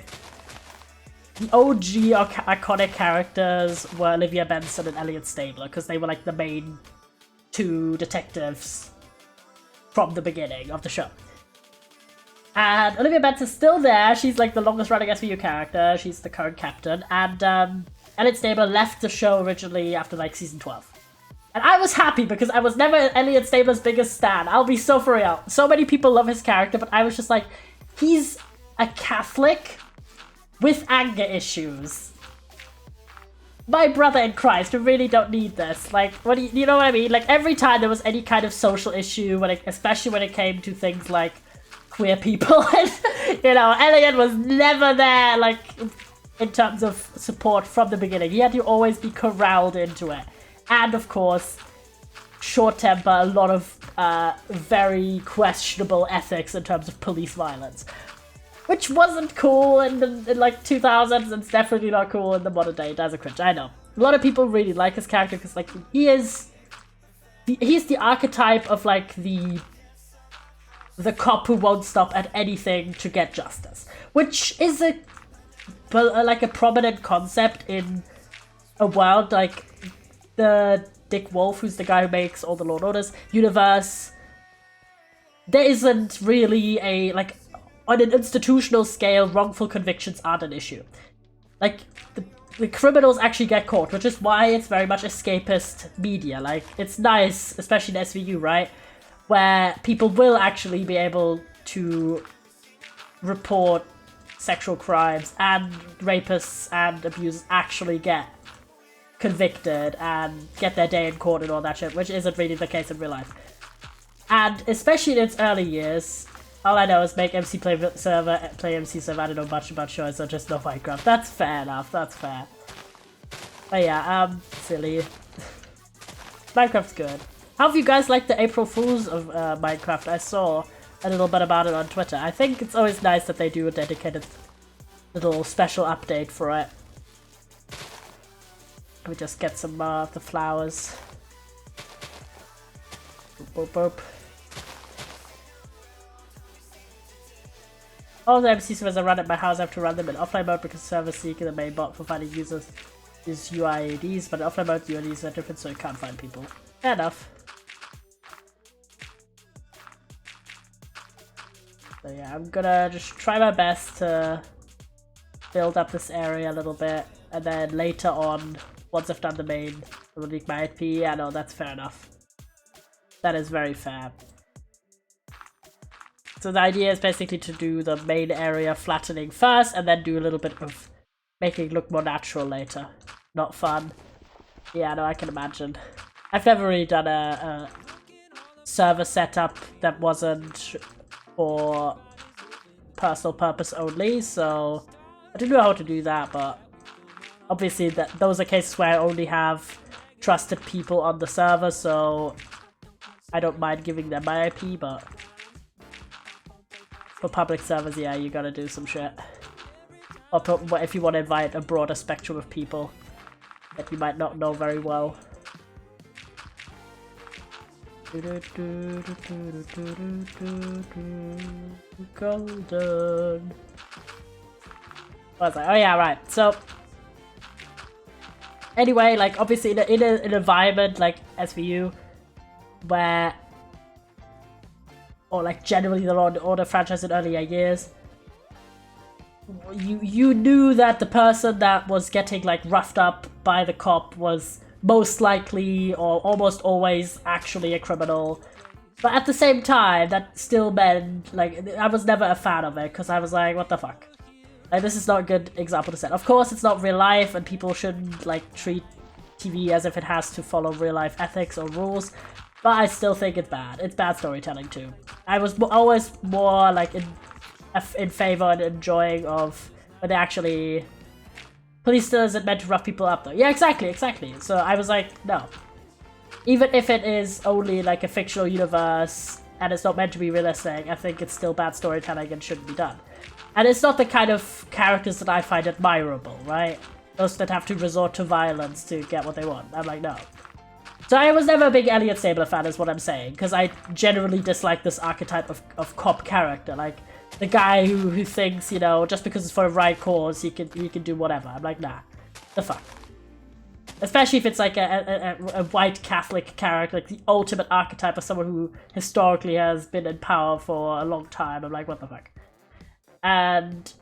OG iconic characters were Olivia Benson and Elliot Stabler, because they were like the main two detectives from the beginning of the show. And Olivia Benson's still there. She's like the longest running SVU character. She's the current captain. And Elliot Stabler left the show originally after like season 12. And I was happy because I was never Elliot Stabler's biggest stan. I'll be so for real. So many people love his character, but I was just like, he's a Catholic with anger issues. My brother in Christ, we really don't need this. Like, what do you know what I mean? Like, every time there was any kind of social issue, especially when it came to things like queer people, and, you know, Elliot was never there, like, in terms of support from the beginning. He had to always be corralled into it. And, of course, short temper, a lot of very questionable ethics in terms of police violence. Which wasn't cool in like 2000s, and it's definitely not cool in the modern day. It does a cringe, I know. A lot of people really like his character because like he's the archetype of like the the cop who won't stop at anything to get justice, which is a prominent concept in a world like the Dick Wolf, who's the guy who makes all the Law and Orders universe. There isn't really a, like, on an institutional scale, wrongful convictions aren't an issue. Like, the criminals actually get caught, which is why it's very much escapist media. Like, it's nice, especially in SVU, right? Where people will actually be able to report sexual crimes, and rapists and abusers actually get convicted and get their day in court and all that shit, which isn't really the case in real life. And especially in its early years, all I know is make MC play MC server. I don't know much about shows, so just no Minecraft. That's fair enough, that's fair. But yeah, silly. Minecraft's good. How have you guys liked the April Fools of Minecraft? I saw a little bit about it on Twitter. I think it's always nice that they do a dedicated little special update for it. We just get some of the flowers. Boop, boop, boop. All the MC servers I run at my house, I have to run them in offline mode because servers seeking the main bot for finding users is UIDs, but in offline mode UIDs are different, so you can't find people. Fair enough. So yeah, I'm gonna just try my best to build up this area a little bit, and then later on, once I've done the main, I'll leak my IP. Yeah, no, that's fair enough. That is very fair. So the idea is basically to do the main area flattening first, and then do a little bit of making it look more natural later. Not fun. Yeah, no, I can imagine. I've never really done a server setup that wasn't for personal purpose only, so I don't know how to do that, but obviously those are cases where I only have trusted people on the server, so I don't mind giving them my IP, but for public servers, yeah, you gotta do some shit. Or if you want to invite a broader spectrum of people that you might not know very well. Golden. I was like, oh yeah, right. So anyway, like obviously in an environment like SVU, where, or like generally the Law and Order franchise in earlier years, you knew that the person that was getting like roughed up by the cop was most likely or almost always actually a criminal. But at the same time, that still meant, like, I was never a fan of it, because I was like, what the fuck? Like, this is not a good example to set. Of course, it's not real life, and people shouldn't, like, treat TV as if it has to follow real life ethics or rules, but I still think it's bad. It's bad storytelling, too. I was always more, like, in favor and enjoying of when they actually... Police isn't meant to rough people up, though. Yeah, exactly. So I was like, no. Even if it is only like a fictional universe and it's not meant to be realistic, I think it's still bad storytelling and shouldn't be done. And it's not the kind of characters that I find admirable, right? Those that have to resort to violence to get what they want. I'm like, no. So I was never a big Elliot Stabler fan, is what I'm saying, because I generally dislike this archetype of cop character, like the guy who thinks, you know, just because it's for a right cause, he can do whatever. I'm like, nah, the fuck. Especially if it's like a white Catholic character, like the ultimate archetype of someone who historically has been in power for a long time. I'm like, what the fuck? And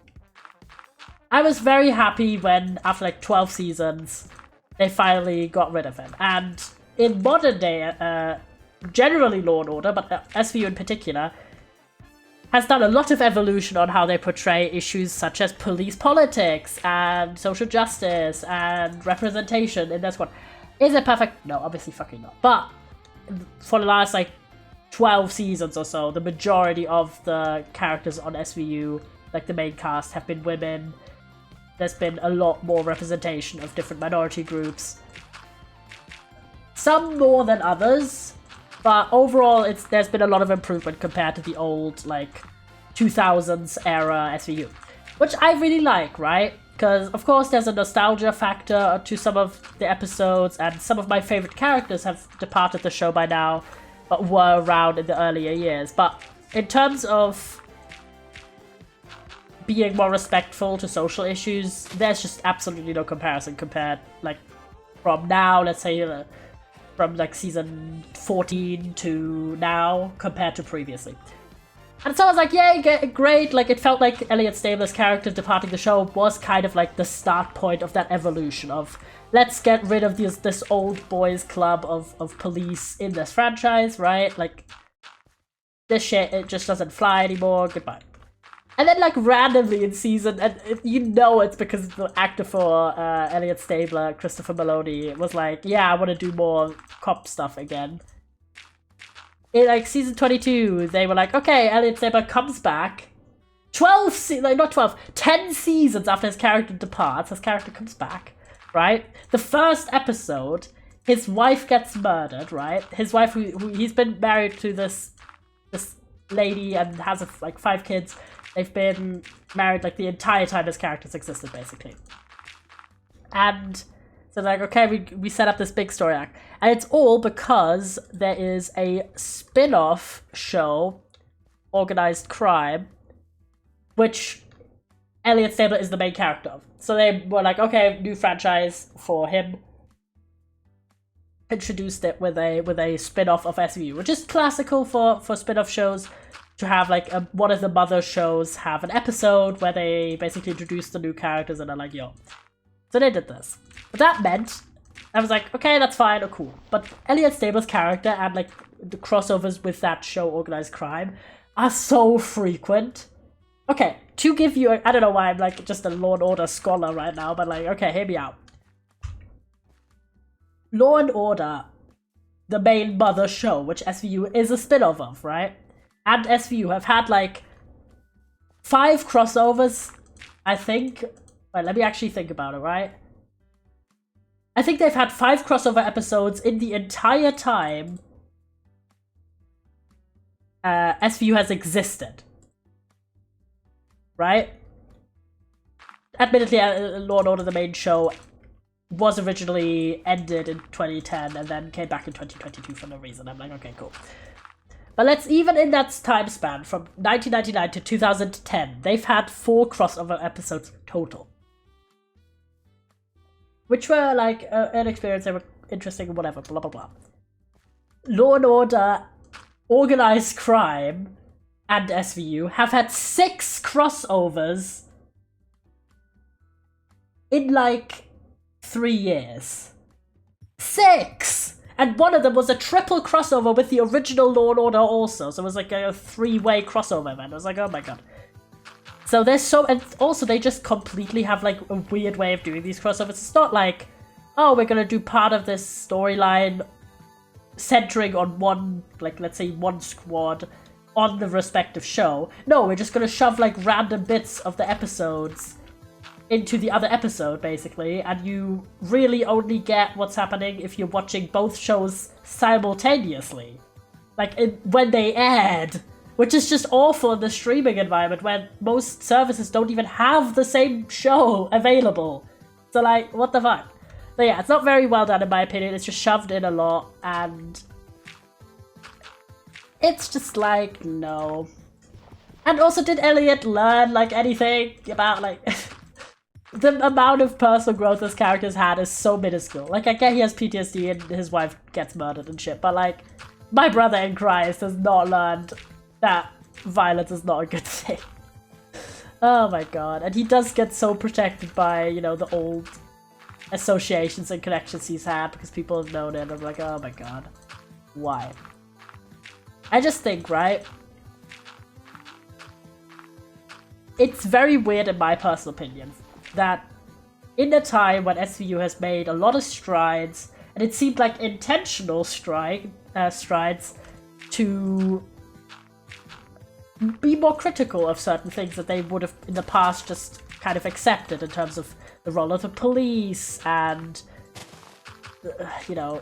I was very happy when, after like 12 seasons, they finally got rid of him. And in modern day, generally Law and Order, but SVU in particular, has done a lot of evolution on how they portray issues such as police politics and social justice and representation in this one. Is it perfect? No, obviously fucking not. But for the last like 12 seasons or so, the majority of the characters on SVU, like the main cast, have been women. There's been a lot more representation of different minority groups. Some more than others. But overall, there's been a lot of improvement compared to the old, like, 2000s era SVU. Which I really like, right? Because, of course, there's a nostalgia factor to some of the episodes, and some of my favorite characters have departed the show by now, but were around in the earlier years. But in terms of being more respectful to social issues, there's just absolutely no comparison compared, like, from now, let's say, from, like, season 14 to now, compared to previously. And so I was like, yay, great, like, it felt like Elliot Stabler's character departing the show was kind of, like, the start point of that evolution of, let's get rid of this old boys club of police in this franchise, right? Like, this shit, it just doesn't fly anymore, goodbye. And then, like, randomly in season, and you know it's because the actor for Elliot Stabler, Christopher Maloney, was like, yeah, I want to do more cop stuff again. In, like, season 22, they were like, okay, Elliot Stabler comes back. 10 seasons after his character departs, his character comes back, right? The first episode, his wife gets murdered, right? His wife, who he's been married to this lady and has, like, 5 kids. They've been married, like, the entire time his characters existed, basically. And so they're like, okay, we set up this big story arc. And it's all because there is a spin-off show, Organized Crime, which Elliot Stabler is the main character of. So they were like, okay, new franchise for him. Introduced it with a spin-off of SVU, which is classical for spin-off shows. To have, like, one of the mother shows have an episode where they basically introduce the new characters and are like, yo. So they did this. But that meant, I was like, okay, that's fine, or cool. But Elliot Stabler's character and, like, the crossovers with that show, Organized Crime, are so frequent. Okay, to give you, I don't know why I'm, like, just a Law & Order scholar right now, but, like, okay, hear me out. Law & Order, the main mother show, which SVU is a spin-off of, right? And SVU have had, like, 5 crossovers, I think. Wait, let me actually think about it, right? I think they've had 5 crossover episodes in the entire time SVU has existed. Right? Admittedly, Law & Order, the main show, was originally ended in 2010 and then came back in 2022 for no reason. I'm like, okay, cool. But let's, even in that time span, from 1999 to 2010, they've had 4 crossover episodes total. Which were, like, an experience, they were interesting, whatever, blah, blah, blah. Law & Order, Organized Crime, and SVU have had 6 crossovers in, like, 3 years. 6! And one of them was a triple crossover with the original Law & Order also. So it was like a 3-way crossover event. I was like, oh my god. So there's so... And also they just completely have, like, a weird way of doing these crossovers. It's not like, oh, we're gonna do part of this storyline centering on one, like, let's say one squad on the respective show. No, we're just gonna shove, like, random bits of the episodes into the other episode, basically, and you really only get what's happening if you're watching both shows simultaneously. Like, when they aired, which is just awful in the streaming environment where most services don't even have the same show available. So, like, what the fuck? But yeah, it's not very well done in my opinion, it's just shoved in a lot, and it's just like, no. And also, did Elliot learn, like, anything about, like... The amount of personal growth this character's had is so minuscule. Like, I get he has PTSD and his wife gets murdered and shit, but, like, my brother in Christ has not learned that violence is not a good thing. Oh my god. And he does get so protected by, you know, the old associations and connections he's had because people have known him. I'm like, oh my god. Why? I just think, right? It's very weird in my personal opinion that in a time when SVU has made a lot of strides, and it seemed like intentional strides to be more critical of certain things that they would have in the past just kind of accepted in terms of the role of the police and, you know,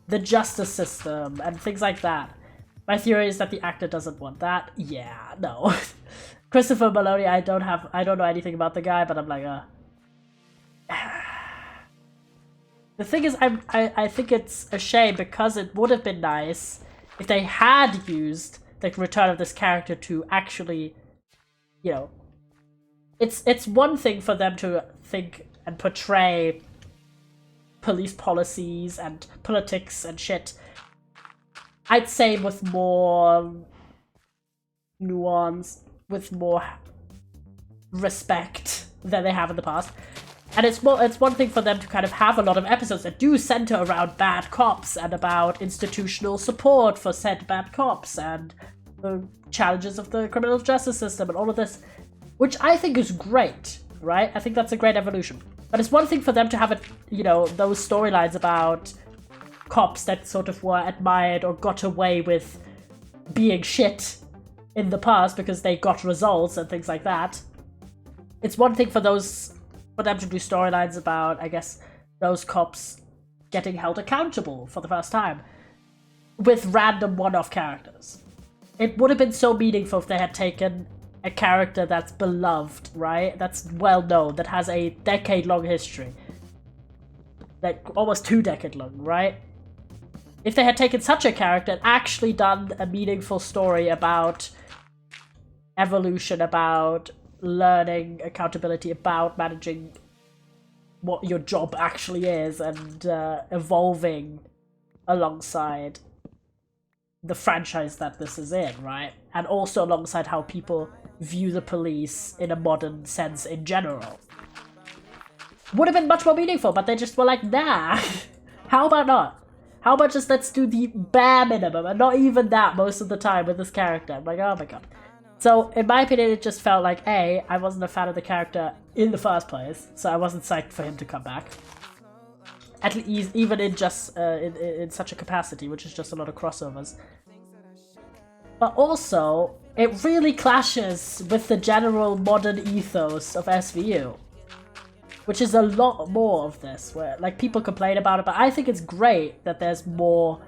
the justice system and things like that. My theory is that the actor doesn't want that. Yeah, no. Christopher Maloney, I don't know anything about the guy, but I'm like, The thing is, I think it's a shame because it would have been nice if they had used the return of this character to actually, you know, it's one thing for them to think and portray police policies and politics and shit, I'd say with more nuance, with more respect than they have in the past. And it's one thing for them to kind of have a lot of episodes that do center around bad cops and about institutional support for said bad cops and the challenges of the criminal justice system and all of this, which I think is great, right? I think that's a great evolution. But it's one thing for them to have, you know, those storylines about cops that sort of were admired or got away with being shit in the past because they got results and things like that. It's one thing for them to do storylines about, I guess, those cops getting held accountable for the first time with random one-off characters. It would have been so meaningful if they had taken a character that's beloved, right? That's well known, that has a decade-long history. Like, almost 2 decades long, right? If they had taken such a character and actually done a meaningful story about evolution, about learning, accountability, about managing what your job actually is and evolving alongside the franchise that this is in, right? And also alongside how people view the police in a modern sense in general. Would have been much more meaningful, but they just were like, nah, how about not? How about just let's do the bare minimum, and not even that most of the time with this character. I'm like, oh my god. So, in my opinion, it just felt like, A, I wasn't a fan of the character in the first place, so I wasn't psyched for him to come back. At least, even in just, in such a capacity, which is just a lot of crossovers. But also, it really clashes with the general modern ethos of SVU. Which is a lot more of this, where, like, people complain about it, but I think it's great that there's more,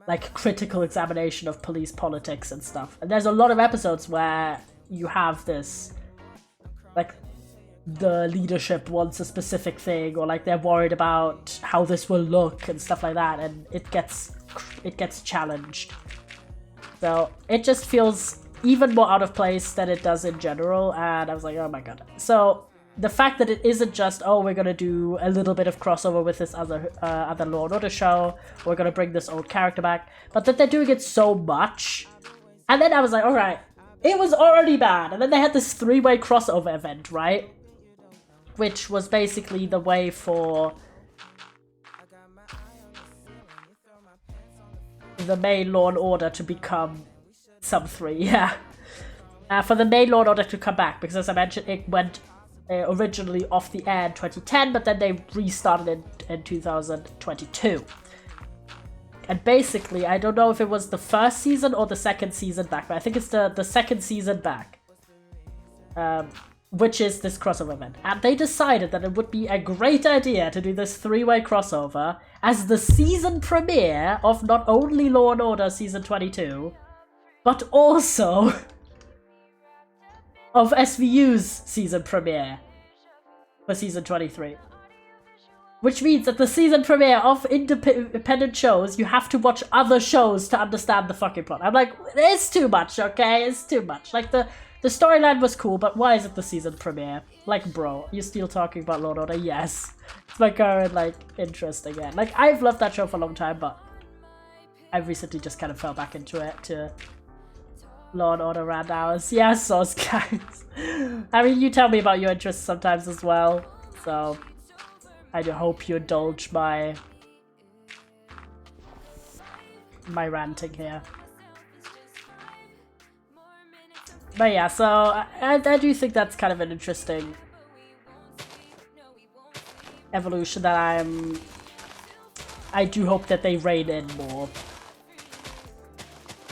like, critical examination of police politics and stuff. And there's a lot of episodes where you have this, like, the leadership wants a specific thing, or like they're worried about how this will look and stuff like that, and it gets challenged. So it just feels even more out of place than it does in general, and I was like, oh my god. So the fact that it isn't just, oh, we're gonna do a little bit of crossover with this other Law and Order show, we're gonna bring this old character back, but that they're doing it so much, and then I was like, alright, it was already bad, and then they had this 3-way crossover event, right? Which was basically the way for the main Law and Order to become sub 3, yeah. For the main Law and Order to come back, because as I mentioned, it went originally off the air in 2010, but then they restarted in 2022. And basically, I don't know if it was the first season or the second season back, but I think it's the second season back. Which is this crossover event. And they decided that it would be a great idea to do this 3-way crossover as the season premiere of not only Law & Order Season 22, but also of SVU's season premiere for Season 23. Which means that the season premiere of independent shows, you have to watch other shows to understand the fucking plot. I'm like, it's too much, okay? It's too much. Like, the storyline was cool, but why is it the season premiere? Like, bro, you still talking about Law & Order? Yes. It's my current, like, interest again. Like, I've loved that show for a long time, but I recently just kind of fell back into it, to Law & Order Round Hours. Yes, those guys. I mean, you tell me about your interests sometimes as well, so I do hope you indulge my ranting here. But yeah, so I do think that's kind of an interesting evolution that I do hope that they rein in more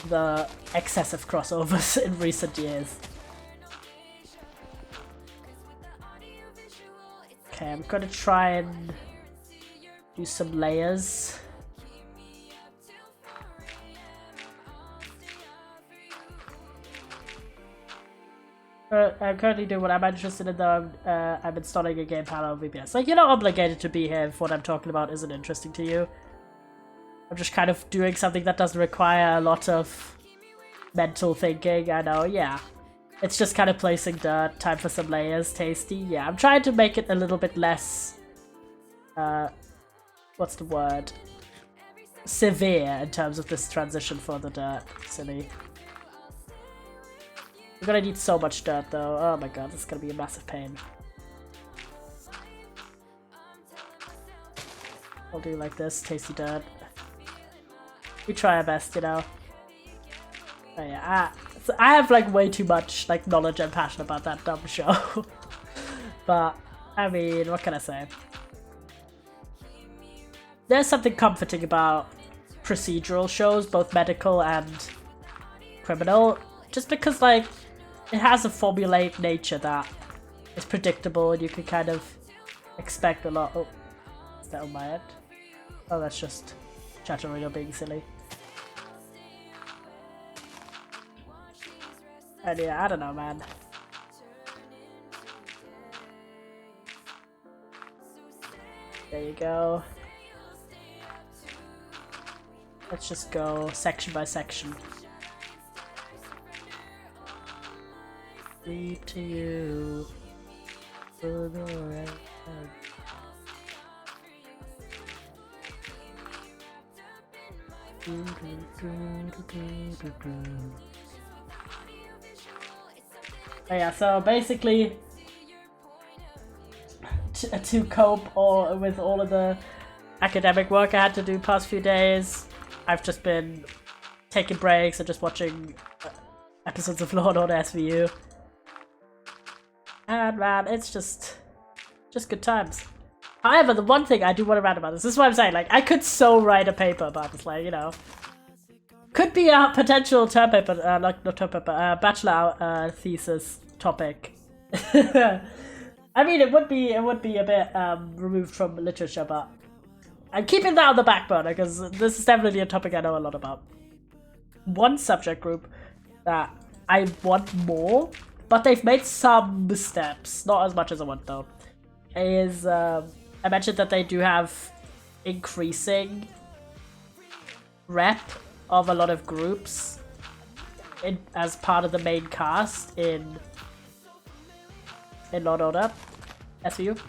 the excessive crossovers in recent years. Okay, I'm gonna try and do some layers. I'm currently doing what I'm interested in, though. I'm installing a game panel on VPS. Like, you're not obligated to be here if what I'm talking about isn't interesting to you. I'm just kind of doing something that doesn't require a lot of mental thinking. I know, yeah. It's just kind of placing dirt, time for some layers, tasty. Yeah, I'm trying to make it a little bit less, what's the word? Severe in terms of this transition for the dirt. Silly. We're gonna need so much dirt though. Oh my god, this is gonna be a massive pain. I'll do like this, tasty dirt. We try our best, you know. Oh yeah, so I have like way too much like knowledge and passion about that dumb show. But, I mean, what can I say? There's something comforting about procedural shows, both medical and criminal, just because like it has a formulaic nature that is predictable and you can kind of expect a lot. Oh, is that on my end? Oh, that's just Chatterino being silly. And yeah, I don't know, man. There you go. Let's just go section by section. Lead to you. For the right time. Oh yeah, so basically to cope with all of the academic work I had to do past few days, I've just been taking breaks and just watching episodes of Lord on SVU. And man, it's just good times. However, the one thing I do want to rant about this is what I'm saying, like, I could so write a paper about this, like, you know. Could be a potential term paper, not term paper, bachelor thesis topic. I mean, it would be a bit removed from literature, but I'm keeping that on the back burner because this is definitely a topic I know a lot about. One subject group that I want more, but they've made some steps, not as much as I want though, is I mentioned that they do have increasing rep of a lot of groups as part of the main cast in Law & Order SVU,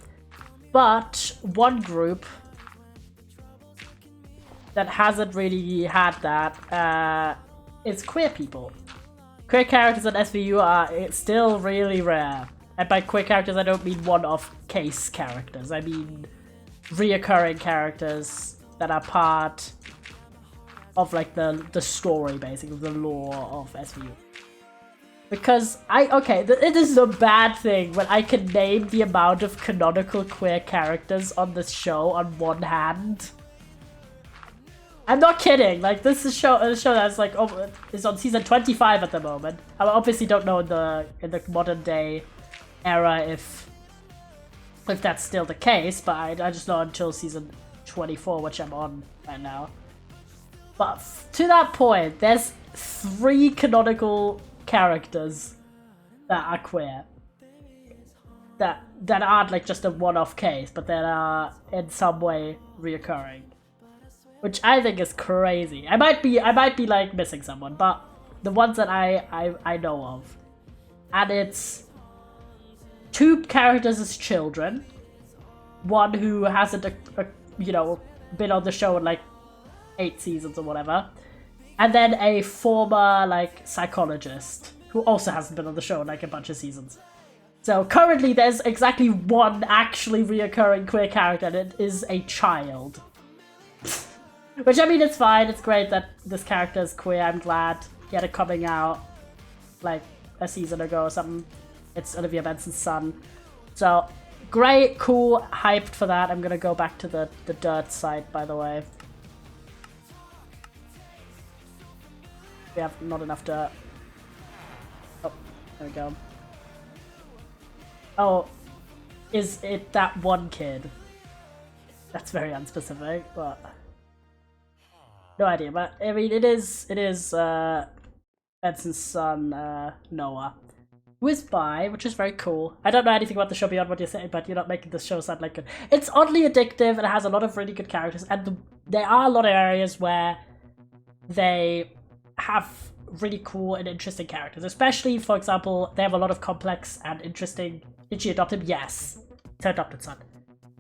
but one group that hasn't really had that is queer people. Queer characters in SVU are still really rare. And by queer characters, I don't mean one-off case characters. I mean reoccurring characters that are part of like the story, basically, the lore of SVU. Because it is a bad thing when I can name the amount of canonical queer characters on this show on one hand. I'm not kidding. Like, this is a show that's like is on season 25 at the moment. I obviously don't know in the modern day era if that's still the case, but I just know until season 24, which I'm on right now. But to that point, there's 3 canonical characters that are queer. That aren't like just a one-off case, but that are in some way reoccurring. Which I think is crazy. I might be like missing someone, but the ones that I know of. And it's 2 characters as children, one who hasn't been on the show in like 8 seasons or whatever, and then a former like psychologist who also hasn't been on the show in like a bunch of seasons. So currently there's exactly 1 actually reoccurring queer character, and it is a child. Which, I mean, it's fine, it's great that this character is queer. I'm glad he had a coming out like a season ago or something. It's Olivia Benson's son. So, great, cool, hyped for that. I'm gonna go back to the dirt site, by the way. We have not enough dirt. Oh, there we go. Oh, is it that one kid? That's very unspecific, but no idea. But I mean, it is Benson's son, Noah. who is bi, which is very cool. I don't know anything about the show beyond what you're saying, but you're not making the show sound like good. It's oddly addictive and it has a lot of really good characters, and there are a lot of areas where they have really cool and interesting characters. Especially, for example, they have a lot of complex and interesting... Did she adopt him? Yes. It's her adopted son.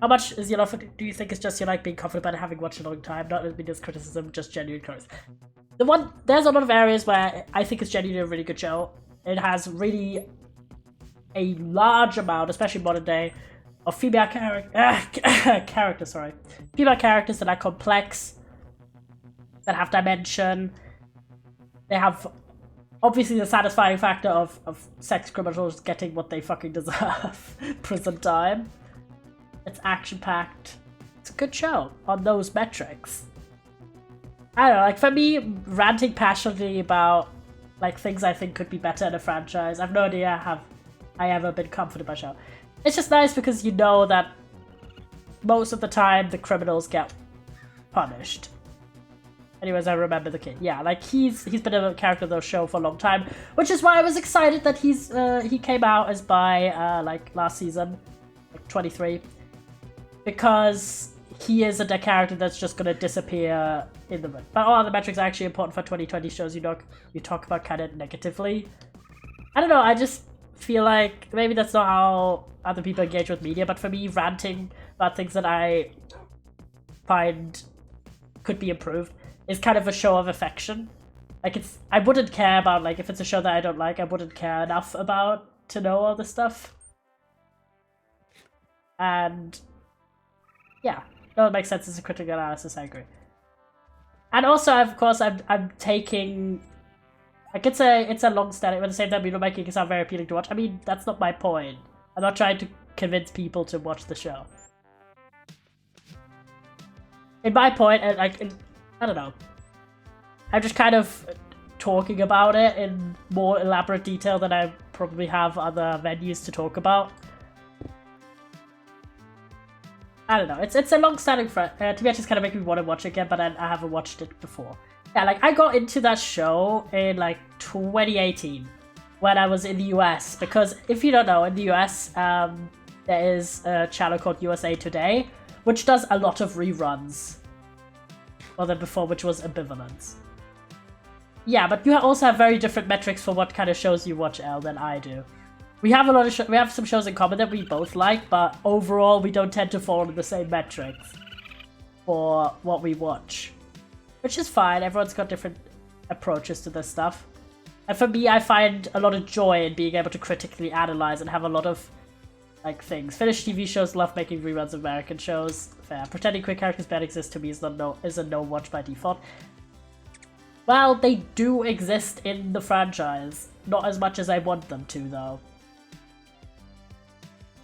How much is your love for... Do you think it's just you like being confident about having watched a long time? Not as mean as criticism, just genuine curious. There's a lot of areas where I think it's genuinely a really good show. It has really a large amount, especially modern day, of female characters, sorry. Female characters that are complex, that have dimension. They have, obviously, the satisfying factor of sex criminals getting what they fucking deserve. Prison time. It's action-packed. It's a good show on those metrics. I don't know, like, for me, ranting passionately about, like, things I think could be better in a franchise, I've no idea have I ever been comforted by a show. It's just nice because you know that most of the time the criminals get punished. Anyways, I remember the kid. Yeah, like, he's been a character of the show for a long time, which is why I was excited that he came out as bi, like, last season, like, 23. Because he is a character that's just gonna disappear in the room. But all the metrics are actually important for 2020 shows you talk about kind of negatively. I don't know, I just feel like maybe that's not how other people engage with media, but for me, ranting about things that I find could be improved is kind of a show of affection. Like, I wouldn't care about, like, if it's a show that I don't like, I wouldn't care enough about to know all this stuff. And yeah, no, it makes sense as a critical analysis, I agree. And also, of course, I'm taking... Like, it's a long-standing... At the same time, you're making it sound very appealing to watch. I mean, that's not my point. I'm not trying to convince people to watch the show. In my point, like, I don't know. I'm just kind of talking about it in more elaborate detail than I probably have other venues to talk about. I don't know, it's a long-standing friend. To be honest, it's kind of making me want to watch it again, but I haven't watched it before. Yeah, like, I got into that show in, like, 2018, when I was in the US, because, if you don't know, in the US, there is a channel called USA Today, which does a lot of reruns. Or than before, which was Ambivalence. Yeah, but you also have very different metrics for what kind of shows you watch, Elle, than I do. We have a lot of we have some shows in common that we both like, but overall we don't tend to follow the same metrics for what we watch. Which is fine, everyone's got different approaches to this stuff. And for me, I find a lot of joy in being able to critically analyze and have a lot of, like, things. Finnish TV shows love making reruns of American shows. Fair. Pretending queer characters don't exist to me is a no watch by default. Well, they do exist in the franchise. Not as much as I want them to, though.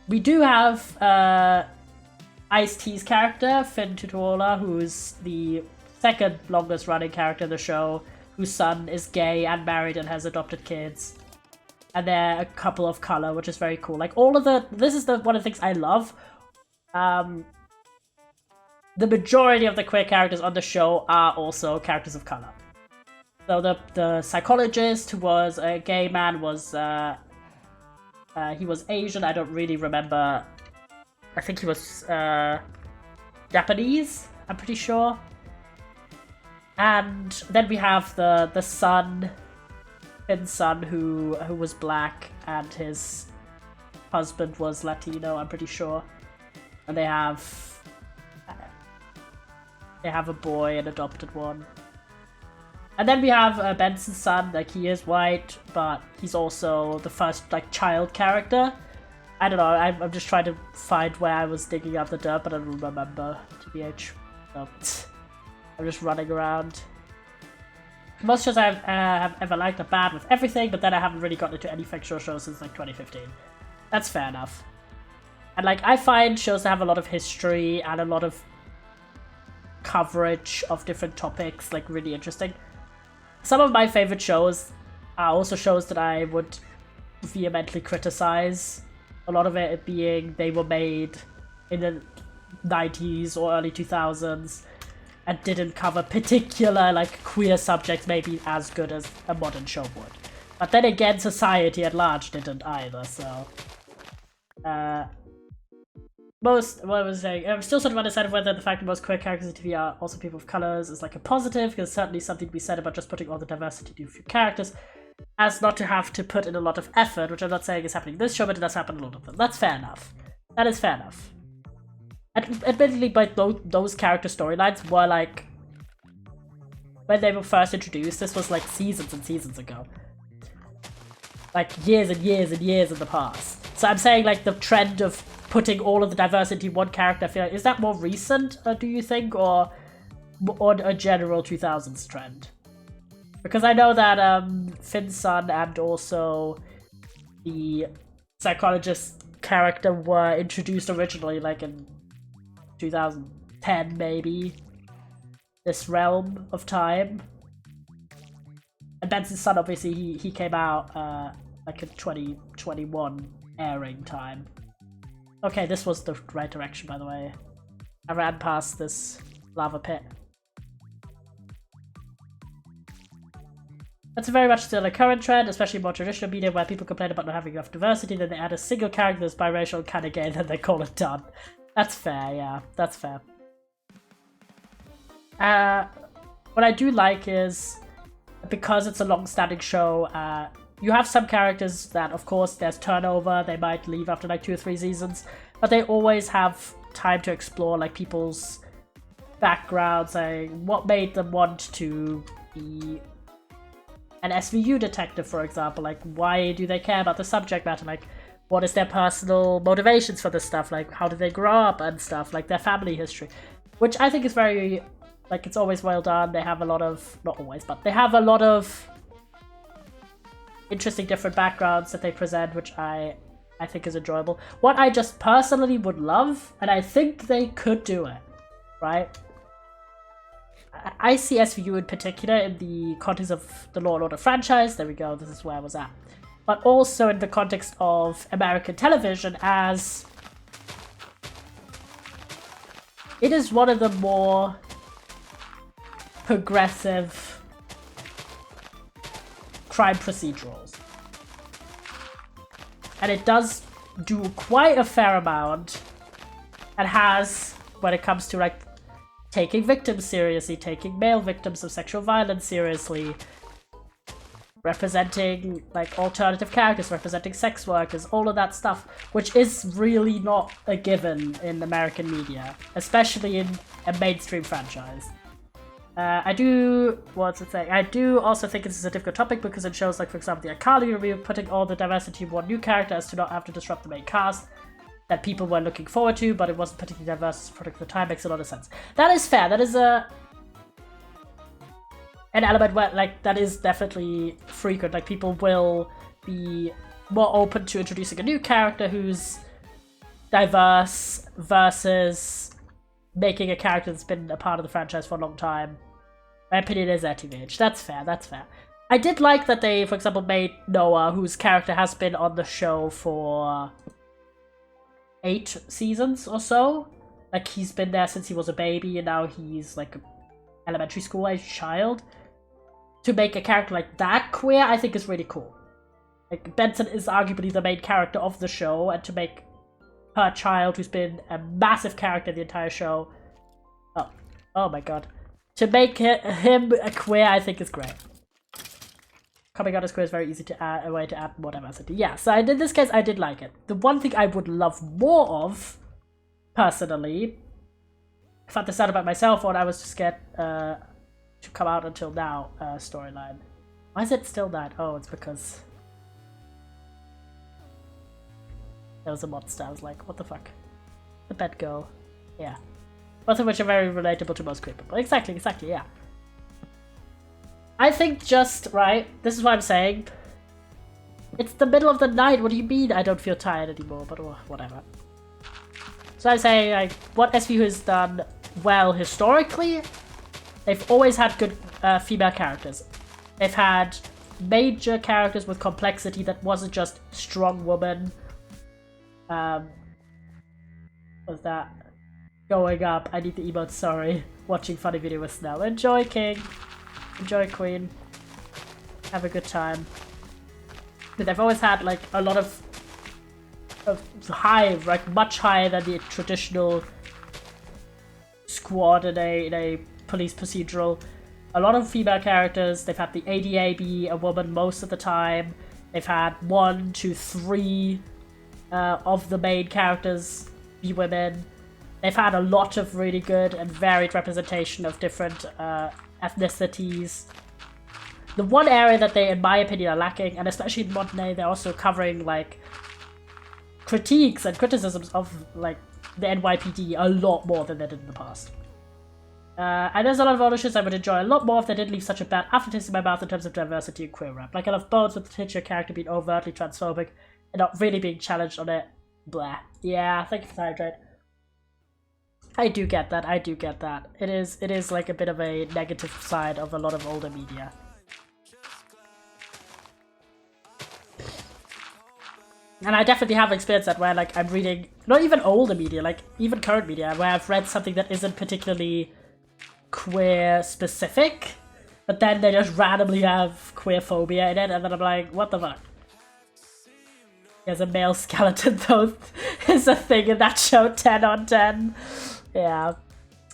We do have Ice-T's character, Finn Tutuola, who's the second longest running character in the show, whose son is gay and married and has adopted kids. And they're a couple of color, which is very cool. Like, all of this is one of the things I love. The majority of the queer characters on the show are also characters of color. So the psychologist, who was a gay man, was he was Asian. I don't really remember. I think he was Japanese, I'm pretty sure. And then we have the son, Finn's son, who was black, and his husband was Latino, I'm pretty sure. And they have a boy, an adopted one. And then we have Benson's son. Like, he is white, but he's also the first, like, child character. I don't know, I'm just trying to find where I was digging up the dirt, but I don't remember, TBH. So, I'm just running around. Most shows I have ever liked are bad with everything, but then I haven't really gotten into any fictional shows since, like, 2015. That's fair enough. And, like, I find shows that have a lot of history and a lot of coverage of different topics, like, really interesting. Some of my favorite shows are also shows that I would vehemently criticize. A lot of it being they were made in the 90s or early 2000s and didn't cover particular, like, queer subjects maybe as good as a modern show would. But then again, society at large didn't either, so... what I was saying, I'm still sort of undecided whether the fact that most queer characters in TV are also people of colours is like a positive, because certainly something to be said about just putting all the diversity to a few characters, as not to have to put in a lot of effort, which I'm not saying is happening in this show, but it does happen a lot of them. That's fair enough. That is fair enough. Admittedly, but those character storylines were like... When they were first introduced, this was like seasons and seasons ago. Like years and years and years in the past. So I'm saying like the trend of putting all of the diversity in one character, I feel like, is that more recent, do you think, or a general 2000s trend? Because I know that Finn's son and also the psychologist character were introduced originally like in 2010 maybe, this realm of time. And Benson's son, obviously, he came out like in 2021 airing time. Okay, this was the right direction, by the way. I ran past this lava pit. That's very much still a current trend, especially in more traditional media where people complain about not having enough diversity, then they add a single character that's biracial and kinda gay, and then they call it done. That's fair, yeah, that's fair. What I do like is, because it's a long-standing show, you have some characters that, of course, there's turnover, they might leave after like 2 or 3 seasons, but they always have time to explore like people's backgrounds, like what made them want to be an SVU detective, for example. Like, why do they care about the subject matter? Like, what is their personal motivations for this stuff? Like, how did they grow up and stuff? Like, their family history. Which I think is very, like, it's always well done. They have a lot of, not always, but they have a lot of interesting different backgrounds that they present, which I think is enjoyable. What I just personally would love, and I think they could do it, right? I see SVU in particular in the context of the Law and Order franchise. There we go, this is where I was at. But also in the context of American television, as it is one of the more progressive crime procedurals. And it does do quite a fair amount, and has, when it comes to like taking victims seriously, taking male victims of sexual violence seriously, representing like alternative characters, representing sex workers, all of that stuff, which is really not a given in American media, especially in a mainstream franchise. I do also think this is a difficult topic because it shows, like, for example, the iCarly review, putting all the diversity in one new character as to not have to disrupt the main cast that people were looking forward to, but it wasn't particularly diverse as a product of the time. Makes a lot of sense. That is fair. That is an element where, like, that is definitely frequent. Like, people will be more open to introducing a new character who's diverse versus making a character that's been a part of the franchise for a long time. My opinion is TVH. That's fair, that's fair. I did like that they, for example, made Noah, whose character has been on the show for 8 seasons or so. Like, he's been there since he was a baby, and now he's like an elementary school age child. To make a character like that queer, I think is really cool. Like, Benson is arguably the main character of the show, and to make her child, who's been a massive character the entire show, oh my god, to make him a queer, I think is great. Coming out as queer is very easy to add, a way to add more diversity. Yeah, so in this case, I did like it. The one thing I would love more of, personally, I found this out about myself when I was to get to come out until now storyline. Why is it still that? Oh, it's because there was a monster. I was like, what the fuck? The bed girl. Yeah. Both of which are very relatable to most queer people. Exactly, yeah. I think just, right, this is what I'm saying. It's the middle of the night, what do you mean I don't feel tired anymore? But whatever. So I'm saying, like, what SVU has done well historically, they've always had good female characters. They've had major characters with complexity that wasn't just strong woman. Was that going up? I need the emotes, sorry. Watching funny video with Snell. Enjoy, King. Enjoy, Queen. Have a good time. But they've always had like a lot of high, like much higher than the traditional squad in a police procedural. A lot of female characters. They've had the ADA be a woman most of the time. They've had 1, 2, 3 of the main characters be women. They've had a lot of really good and varied representation of different ethnicities. The one area that they, in my opinion, are lacking, and especially in modern day, they're also covering like critiques and criticisms of like the NYPD a lot more than they did in the past. And there's a lot of other shits I would enjoy a lot more if they didn't leave such a bad aftertaste in my mouth in terms of diversity and queer rap. Like I love Bones with the titular character being overtly transphobic and not really being challenged on it. Blah. Yeah, thank you for hydrate. I do get that. I do get that. It is like a bit of a negative side of a lot of older media. And I definitely have experienced that where like I'm reading not even older media, like even current media, where I've read something that isn't particularly queer specific, but then they just randomly have queer phobia in it, and then I'm like, what the fuck? There's a male skeleton though is a thing in that show, 10 on 10. Yeah,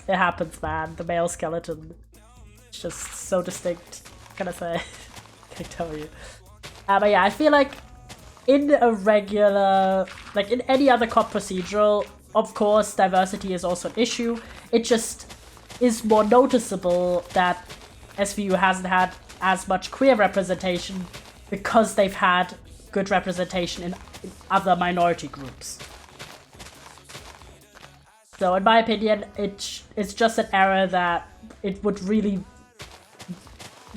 it happens, man. The male skeleton. It's just so distinct. What can I say? I can tell you. But yeah, I feel like in a regular, like in any other cop procedural, of course, diversity is also an issue. It just is more noticeable that SVU hasn't had as much queer representation because they've had good representation in other minority groups. So in my opinion, it's just an error that it would really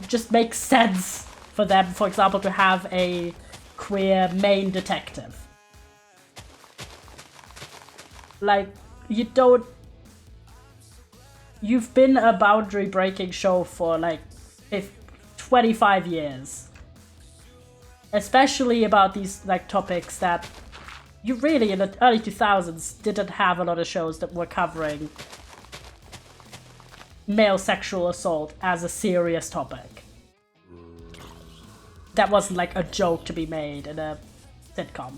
just make sense for them, for example, to have a queer main detective. Like, you've been a boundary breaking show for like 25 years. Especially about these like topics that you really in the early 2000s didn't have a lot of shows that were covering male sexual assault as a serious topic. That wasn't like a joke to be made in a sitcom.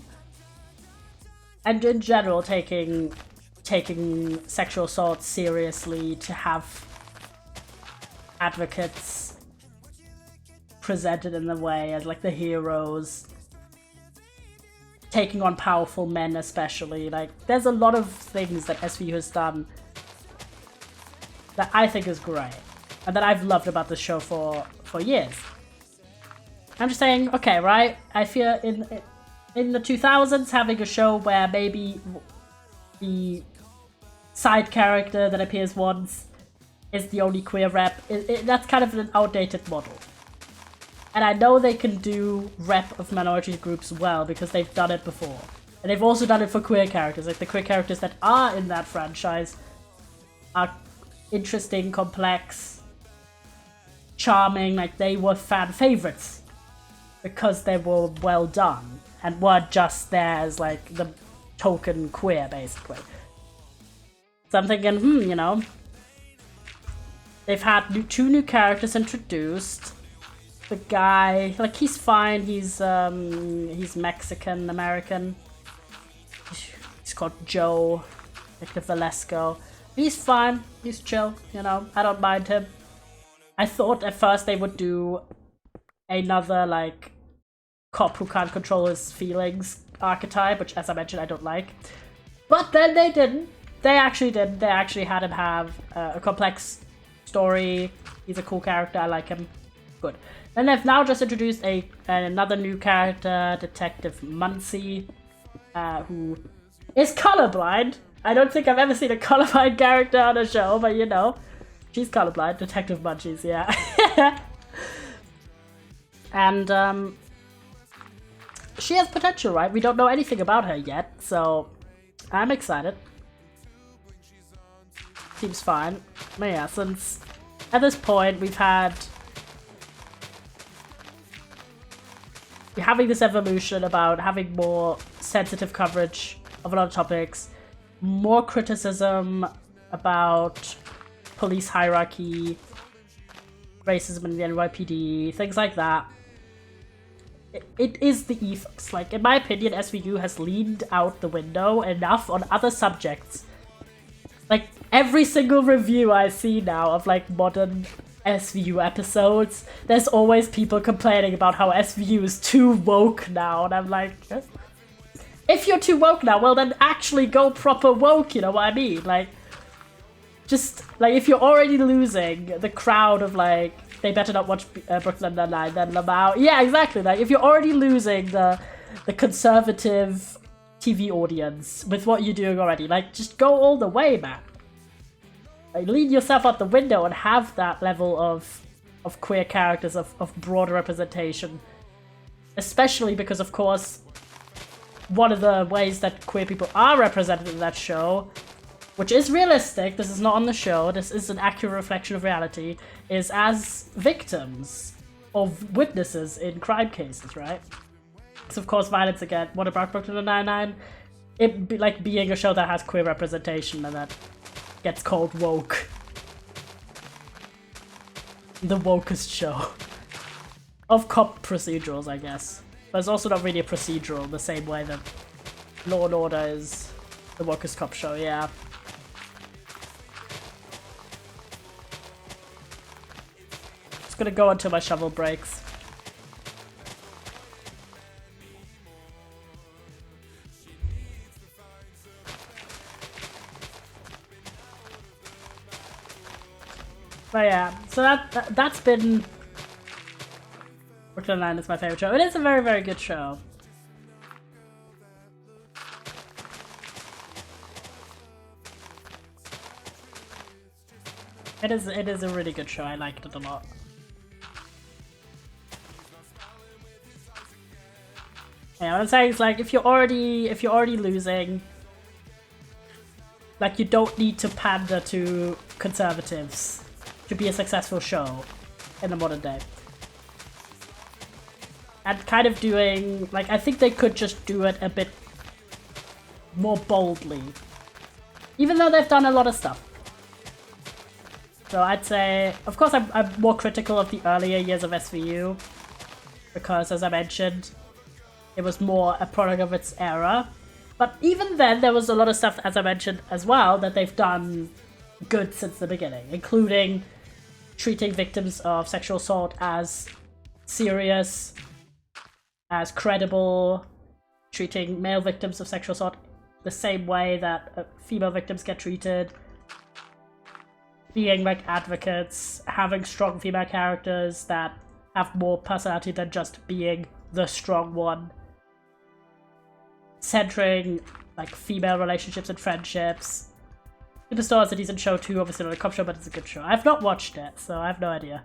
And in general, taking sexual assault seriously, to have advocates presented in the way as like the heroes, taking on powerful men especially. Like, there's a lot of things that SVU has done that I think is great, and that I've loved about the show for years. I'm just saying, okay, right? I feel in the 2000s, having a show where maybe the side character that appears once is the only queer rep, that's kind of an outdated model. And I know they can do rep of minority groups well because they've done it before. And they've also done it for queer characters. Like, the queer characters that are in that franchise are interesting, complex, charming. Like, they were fan favorites because they were well done and weren't just there as like the token queer, basically. So I'm thinking, you know, they've had two new characters introduced. The guy, like, he's fine. He's Mexican American. He's called Joe, like the Valesco. He's fine. He's chill. You know, I don't mind him. I thought at first they would do another like cop who can't control his feelings archetype, which, as I mentioned, I don't like. But then they didn't. They actually did. They actually had him have a complex story. He's a cool character. I like him. Good. And they've now just introduced another new character, Detective Muncie, who is colorblind. I don't think I've ever seen a colorblind character on a show, but you know, she's colorblind. Detective Munchies, yeah. And she has potential, right? We don't know anything about her yet, so I'm excited. Seems fine. But yeah, since at this point we're having this evolution about having more sensitive coverage of a lot of topics, more criticism about police hierarchy, racism in the NYPD, things like that. it is the ethos. Like, in my opinion, SVU has leaned out the window enough on other subjects. Like, every single review I see now of, like, modern SVU episodes, there's always people complaining about how SVU is too woke now, and I'm like, if you're too woke now, well then actually go proper woke, you know what I mean? Like, just, like, if you're already losing the crowd of, like, they better not watch Brooklyn Nine-Nine, then Lamau. Yeah, exactly. Like, if you're already losing the conservative TV audience with what you're doing already, like, just go all the way, man. Like, lean yourself out the window and have that level of queer characters, of broader representation. Especially because, of course, one of the ways that queer people are represented in that show, which is realistic, this is not on the show, this is an accurate reflection of reality, is as victims of witnesses in crime cases, right? So of course, violence again, what about Brooklyn Nine-Nine? It be like being a show that has queer representation and that gets called woke. The wokest show. Of cop procedurals, I guess. But it's also not really a procedural the same way that Law and Order is the wokest cop show, yeah. Just gonna go until my shovel breaks. But yeah, so that's been Brooklyn Nine-Nine is my favorite show. It is a very, very good show. It is a really good show. I liked it a lot. Yeah, what I'm saying is, like, if you're already losing, like, you don't need to pander to conservatives to be a successful show in the modern day. And kind of doing, like, I think they could just do it a bit more boldly. Even though they've done a lot of stuff. So I'd say, of course I'm more critical of the earlier years of SVU. Because, as I mentioned, it was more a product of its era. But even then, there was a lot of stuff, as I mentioned as well, that they've done good since the beginning. Including treating victims of sexual assault as serious, as credible, treating male victims of sexual assault the same way that female victims get treated, being like advocates, having strong female characters that have more personality than just being the strong one, centering like female relationships and friendships. Superstore is a decent show too, obviously not a cop show, but it's a good show. I've not watched it, so I have no idea.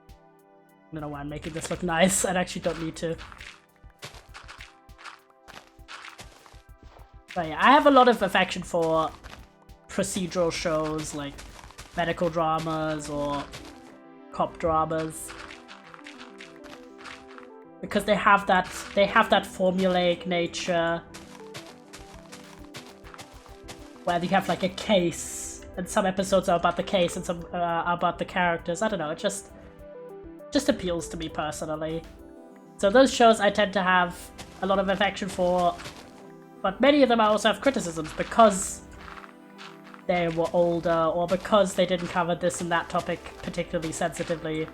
I don't know why I'm making this look nice. I actually don't need to. But yeah, I have a lot of affection for procedural shows like medical dramas or cop dramas. Because they have that formulaic nature where you have like a case, and some episodes are about the case and some are about the characters. I don't know, it just appeals to me personally. So those shows I tend to have a lot of affection for, but many of them I also have criticisms because they were older or because they didn't cover this and that topic particularly sensitively.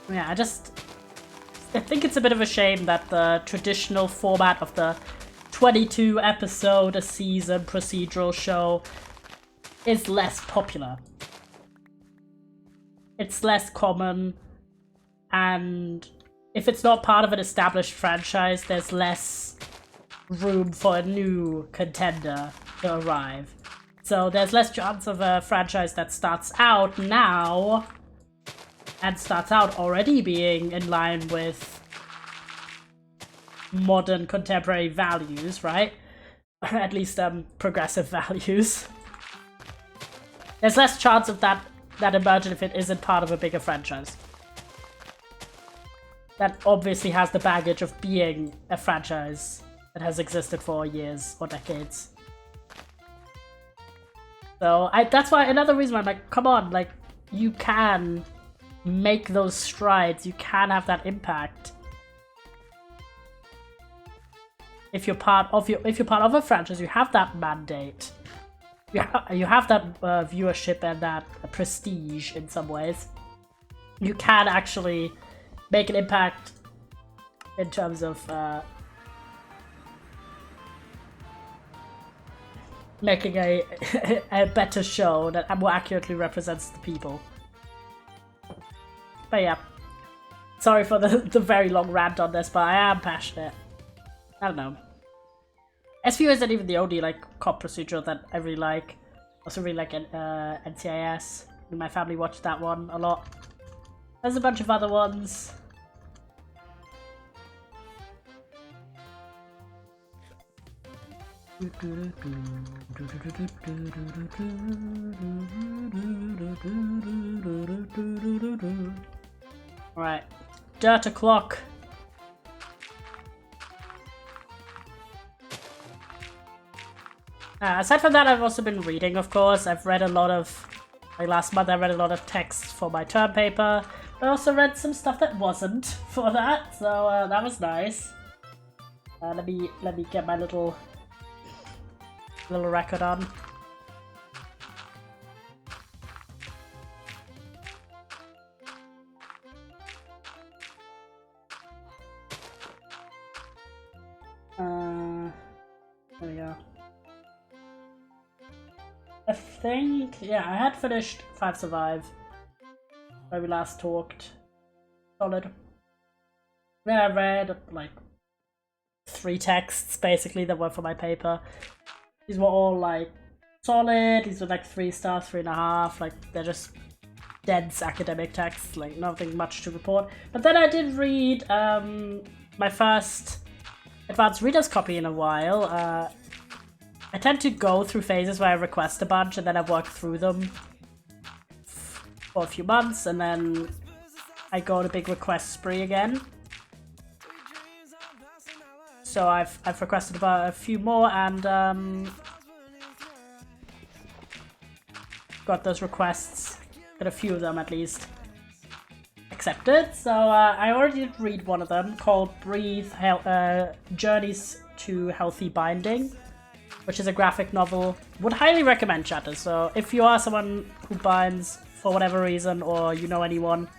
Yeah, I think it's a bit of a shame that the traditional format of the 22 episode a season procedural show is less popular. It's less common, and if it's not part of an established franchise, there's less room for a new contender to arrive. So there's less chance of a franchise that starts out now and starts out already being in line with modern contemporary values, right? At least progressive values. There's less chance of that emerging if it isn't part of a bigger franchise. That obviously has the baggage of being a franchise that has existed for years or decades. So that's why another reason why I'm like, come on, like, you can make those strides, you can have that impact if you're part of a franchise, you have that mandate. You have that viewership and that prestige in some ways. You can actually make an impact in terms of making a better show that more accurately represents the people. But yeah, sorry for the very long rant on this, but I am passionate. I don't know. SVU isn't even the only like cop procedural that I really like. Also really like NCIS. My family watched that one a lot. There's a bunch of other ones. Alright, Dirt O'Clock. Aside from that, I've also been reading, of course. I've read a lot of, like last month I read a lot of text for my term paper. I also read some stuff that wasn't for that, so that was nice. Let me get my little record on. There we go. I think, yeah, I had finished 5 Survive where we last talked. Solid. Then I read like 3 texts basically that were for my paper. These were all like solid, these were like 3 stars, 3.5, like they're just dense academic texts, like nothing much to report. But then I did read my first advanced reader's copy in a while. I tend to go through phases where I request a bunch and then I work through them for a few months and then I go on a big request spree again. So I've requested about a few more and got those requests, got a few of them at least, accepted. So I already did read one of them called Breathe, Journeys to Healthy Binding, which is a graphic novel. Would highly recommend, chatters. So if you are someone who binds for whatever reason or you know anyone,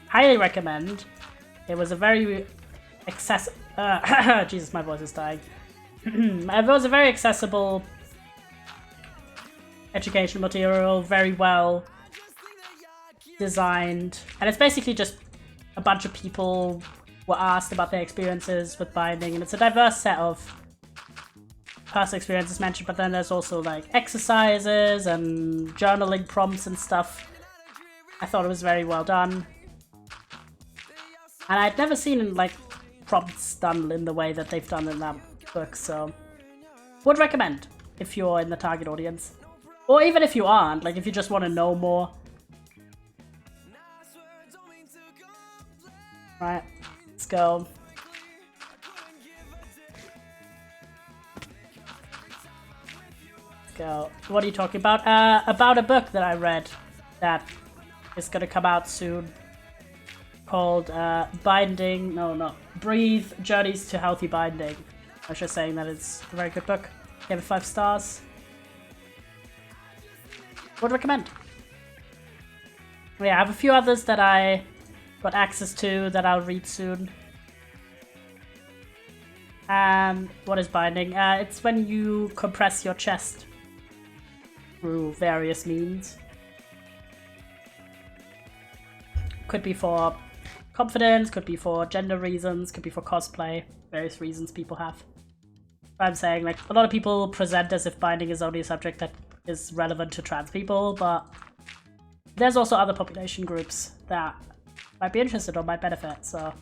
highly recommend. It was a very Jesus, my voice is dying. It was a very accessible educational material, very well designed, and it's basically just a bunch of people were asked about their experiences with binding, and it's a diverse set of personal experiences mentioned, but then there's also like exercises and journaling prompts and stuff. I thought it was very well done, and I'd never seen like prompts done in the way that they've done in that book, so would recommend if you're in the target audience, or even if you aren't, like if you just want to know more. Right, let's go. Go. What are you talking about? About a book that I read that is gonna come out soon called Breathe, Journeys to Healthy Binding. I was just saying that it's a very good book. Gave it 5 stars. Would recommend. Yeah, I have a few others that I got access to that I'll read soon. And what is binding? It's when you compress your chest through various means. Could be for confidence, could be for gender reasons, could be for cosplay, various reasons people have. I'm saying, like, a lot of people present as if binding is only a subject that is relevant to trans people, but there's also other population groups that might be interested or might benefit, so.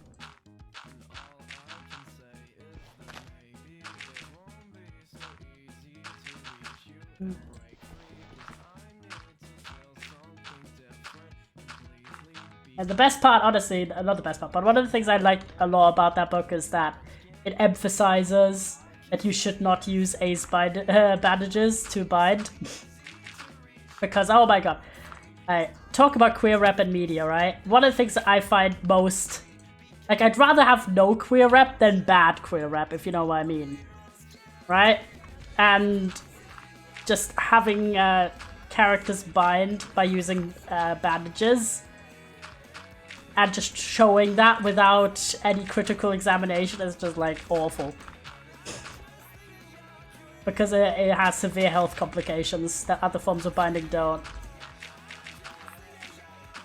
And the best part, honestly, not the best part, but one of the things I like a lot about that book is that it emphasizes that you should not use ace bandages to bind. Because, oh my god. I talk about queer rep and media, right? One of the things that I find most... Like, I'd rather have no queer rep than bad queer rep, if you know what I mean. right? And just having characters bind by using bandages and just showing that without any critical examination is just like awful. Because it has severe health complications that other forms of binding don't.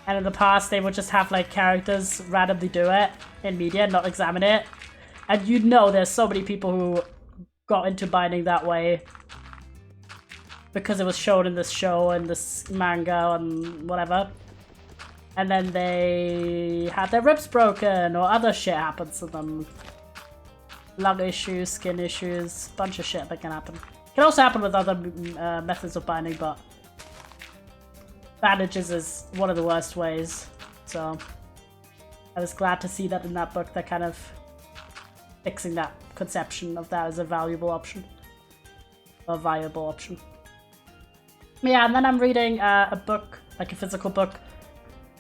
And in the past, they would just have like characters randomly do it in media and not examine it. And you know there's so many people who got into binding that way because it was shown in this show and this manga and whatever. And then they had their ribs broken or other shit happens to them. Lung issues, skin issues, bunch of shit that can happen. It can also happen with other methods of binding, but bandages is one of the worst ways. So I was glad to see that in that book. They're kind of fixing that conception of that as a valuable option. Or viable option. Yeah, and then I'm reading a book, like a physical book,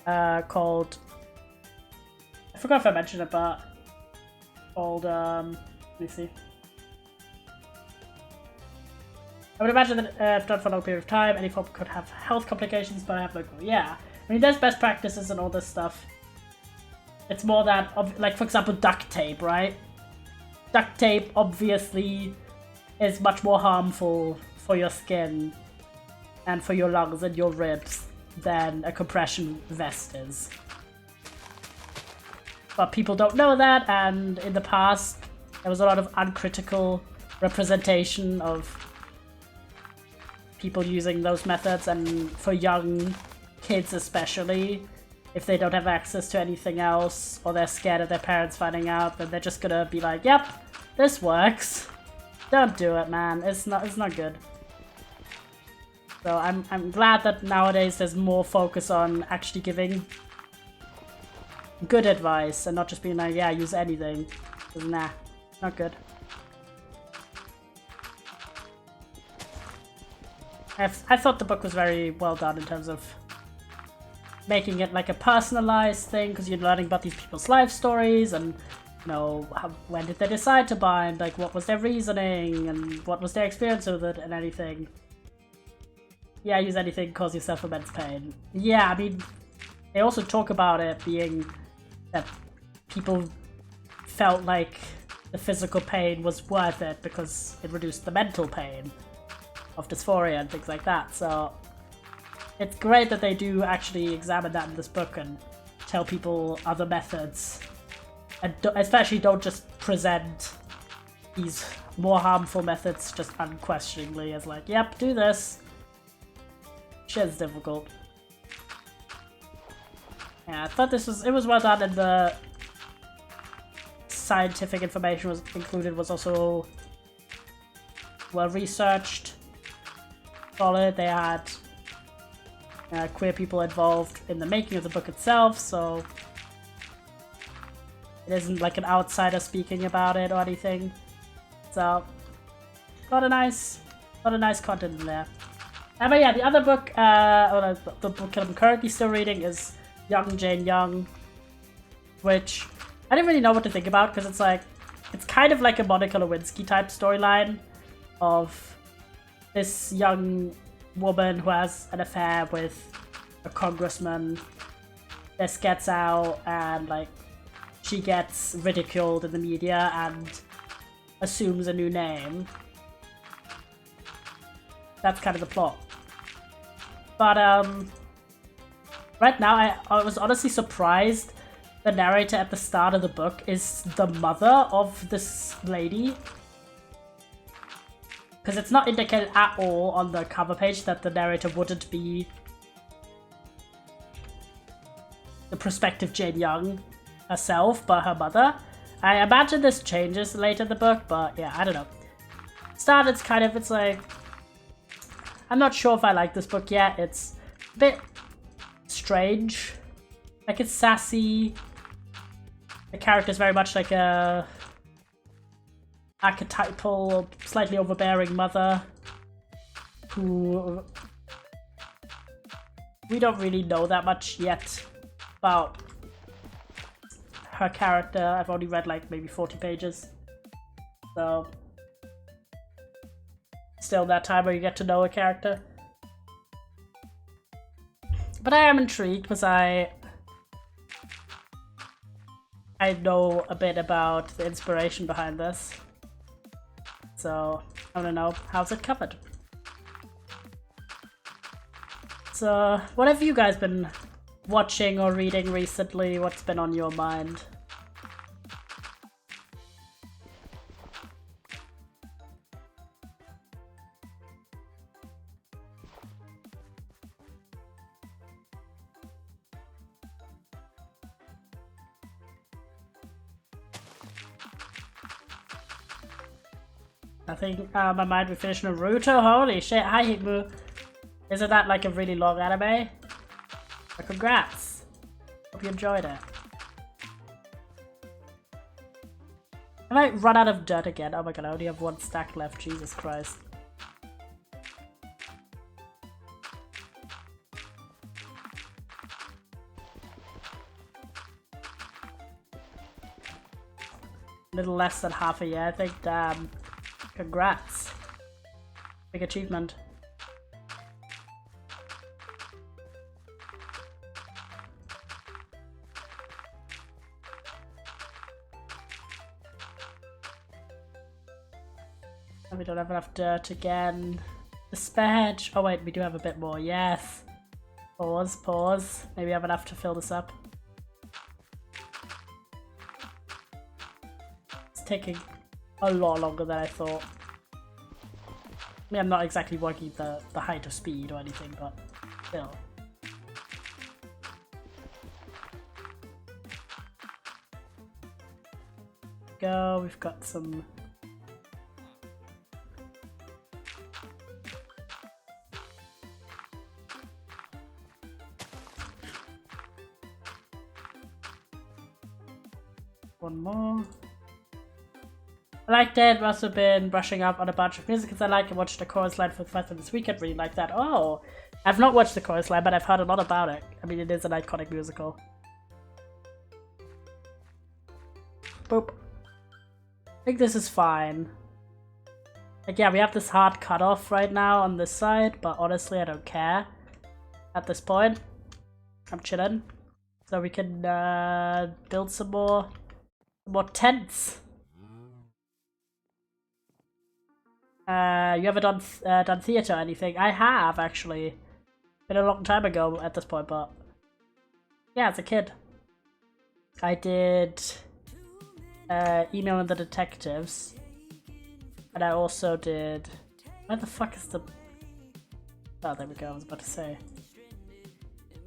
called... I forgot if I mentioned it, but... called, let me see. I would imagine that if done for a long period of time, any form could have health complications, but I have no clue. Yeah, I mean, there's best practices and all this stuff. It's more that, like, for example, duct tape, right? Duct tape, obviously, is much more harmful for your skin and for your lungs and your ribs than a compression vest is. But people don't know that, and in the past, there was a lot of uncritical representation of people using those methods, and for young kids especially, if they don't have access to anything else, or they're scared of their parents finding out, then they're just gonna be like, yep, this works. Don't do it, man. It's not good. So I'm glad that nowadays there's more focus on actually giving good advice and not just being like, yeah, use anything. Nah, not good. I thought the book was very well done in terms of making it like a personalized thing, because you're learning about these people's life stories and, you know, when did they decide to bind, like what was their reasoning and what was their experience with it and anything. Yeah, use anything, cause yourself immense pain. Yeah, I mean, they also talk about it being that people felt like the physical pain was worth it because it reduced the mental pain of dysphoria and things like that. So it's great that they do actually examine that in this book and tell people other methods, and especially don't just present these more harmful methods just unquestioningly as like, yep, do this. Shit's difficult. Yeah, I thought it was well done, and the scientific information was included was also well researched, solid. They had queer people involved in the making of the book itself, so it isn't like an outsider speaking about it or anything. So, got a nice content in there. But yeah, the other book, the book I'm currently still reading is Young Jane Young, which I didn't really know what to think about, because it's kind of like a Monica Lewinsky type storyline of this young woman who has an affair with a congressman. This gets out and like she gets ridiculed in the media and assumes a new name. That's kind of the plot. But right now I was honestly surprised the narrator at the start of the book is the mother of this lady. Because it's not indicated at all on the cover page that the narrator wouldn't be the prospective Jane Young herself, but her mother. I imagine this changes later in the book, but yeah, I don't know. Start, it's like, I'm not sure if I like this book yet. It's a bit strange. Like, it's sassy. The character's very much like a archetypal, slightly overbearing mother who we don't really know that much yet about her character. I've only read like maybe 40 pages. So still that time where you get to know a character. But I am intrigued because I know a bit about the inspiration behind this. So I want to know, how's it covered? So what have you guys been watching or reading recently? What's been on your mind? I think I might be finishing Naruto. Holy shit, hi Hikmu. Isn't that like a really long anime? But congrats. Hope you enjoyed it. I might run out of dirt again. Oh my god, I only have one stack left. Jesus Christ. A little less than half a year, I think. Damn. Congrats. Big achievement. And we don't have enough dirt again. Dispatch. Oh wait, we do have a bit more. Yes. Pause, pause. Maybe I have enough to fill this up. It's taking a lot longer than I thought. I mean, I'm not exactly working the height of speed or anything, but still. Go, we've got some. One more. I liked it. Must have been brushing up on a bunch of music because I like to watch the chorus line for the first time this weekend. Really like that. Oh, I've not watched the chorus line, but I've heard a lot about it. I mean, it is an iconic musical. Boop. I think this is fine. Like, yeah, we have this hard cutoff right now on this side, but honestly, I don't care. At this point, I'm chilling. So we can build some more tents. You ever done theatre or anything? I have, actually. Been a long time ago at this point, but yeah, as a kid. I did Emailing the Detectives. And I also did... Where the fuck is the... Oh, there we go, I was about to say.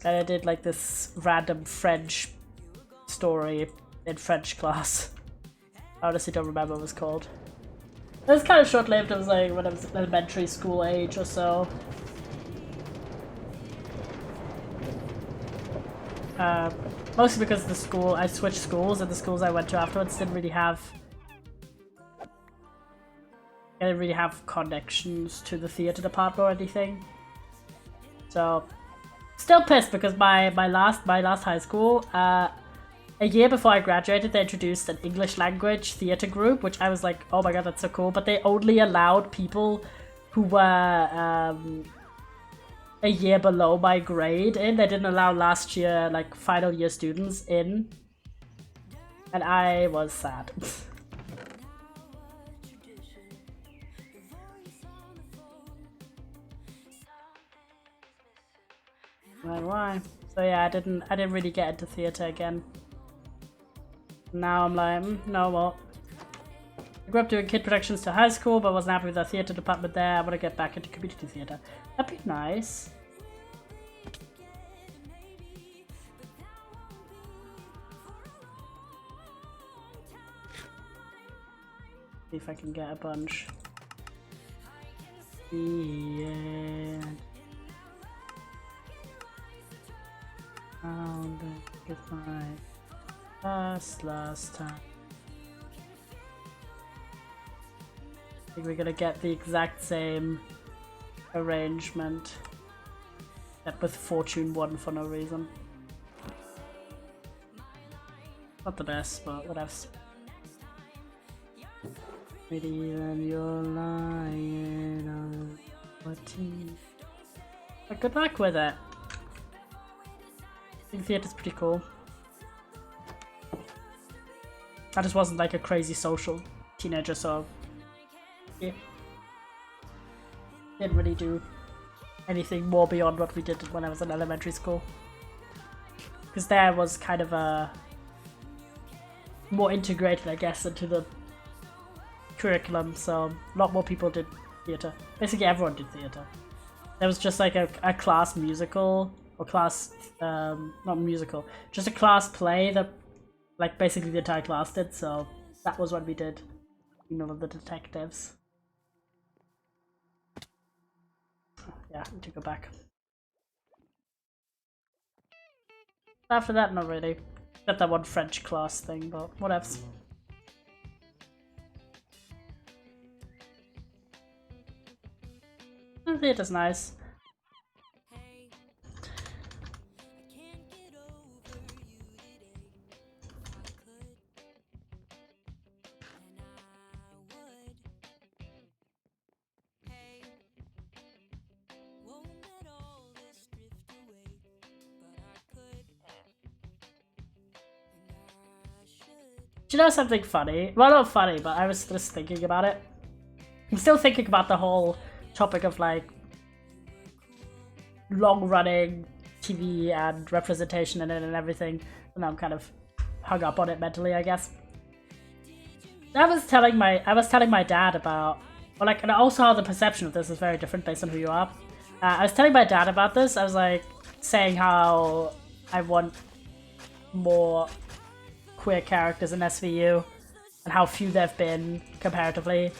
And I did like this random French story in French class. I honestly don't remember what it was called. It was kind of short-lived. It was like when I was elementary school age or so. Mostly because the school, I switched schools, and the schools I went to afterwards didn't really have connections to the theatre department or anything. So, still pissed because my last high school, a year before I graduated, they introduced an English language theatre group, which I was like, oh my god, that's so cool. But they only allowed people who were a year below my grade in. They didn't allow last year, like, final year students in. And I was sad. Why? So yeah, I didn't really get into theatre again. Now I'm like, no more. I grew up doing kid productions to high school, but wasn't happy with the theatre department there. I want to get back into community theatre. That'd be nice. See if I can get a bunch. Yeah. I'll get my last time. I think we're gonna get the exact same arrangement, except with Fortune 1 for no reason. Not the best, but whatever. Maybe when you're lying on a team. But good luck with it. I think theatre's pretty cool. I just wasn't like a crazy social teenager, so yeah. Didn't really do anything more beyond what we did when I was in elementary school. Because there was kind of a more integrated, I guess, into the curriculum, so a lot more people did theatre. Basically everyone did theatre. There was just like a class musical, or class, not musical, just a class play that like basically the entire class did, so that was what we did. You know, the detectives. Yeah, I need to go back. After that, not really. Except that one French class thing, but whatevs. The theatre's nice. Do you know something funny? Well, not funny, but I was just thinking about it. I'm still thinking about the whole topic of like long-running TV and representation in it and everything, and I'm kind of hung up on it mentally, I guess. I was telling my dad about, or like, and also how the perception of this is very different based on who you are. I was telling my dad about this. I was like saying how I want more queer characters in SVU and how few there've been comparatively.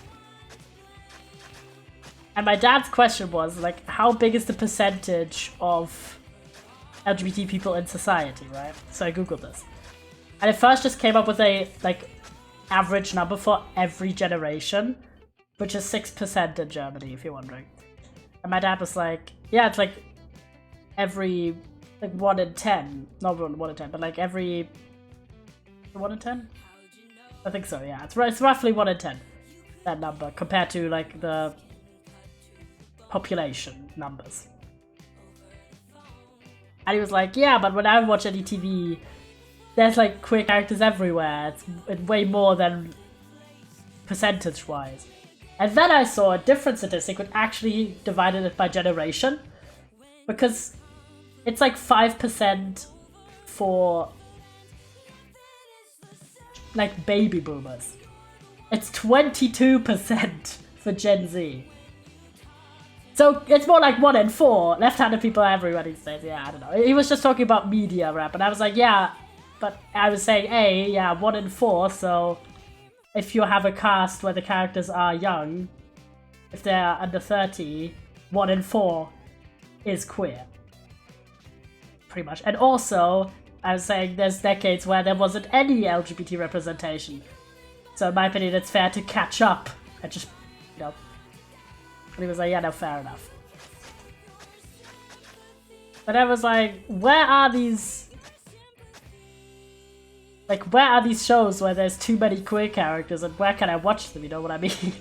And my dad's question was like, how big is the percentage of LGBT people in society, right? So I googled this. And it first just came up with a like average number for every generation, which is 6% in Germany, if you're wondering. And my dad was like, yeah, it's like every like 1 in 10. Not 1 in 10, but like every 1 in 10? I think so, yeah. It's roughly 1 in 10, that number, compared to like the population numbers. And he was like, yeah, but when I watch any TV, there's like queer characters everywhere. It's way more than percentage-wise. And then I saw a different statistic which actually divided it by generation. Because it's like 5% for like baby boomers. It's 22% for Gen Z. So it's more like 1 in 4. Left-handed people are everywhere these days. Yeah, I don't know. He was just talking about media rap, and I was like, yeah, but I was saying, yeah, 1 in 4. So if you have a cast where the characters are young, if they're under 30, 1 in 4 is queer. Pretty much. And also, I was saying there's decades where there wasn't any LGBT representation. So in my opinion, it's fair to catch up and just, you know. And he was like, yeah, no, fair enough. But I was like, where are these... Like, where are these shows where there's too many queer characters and where can I watch them, you know what I mean?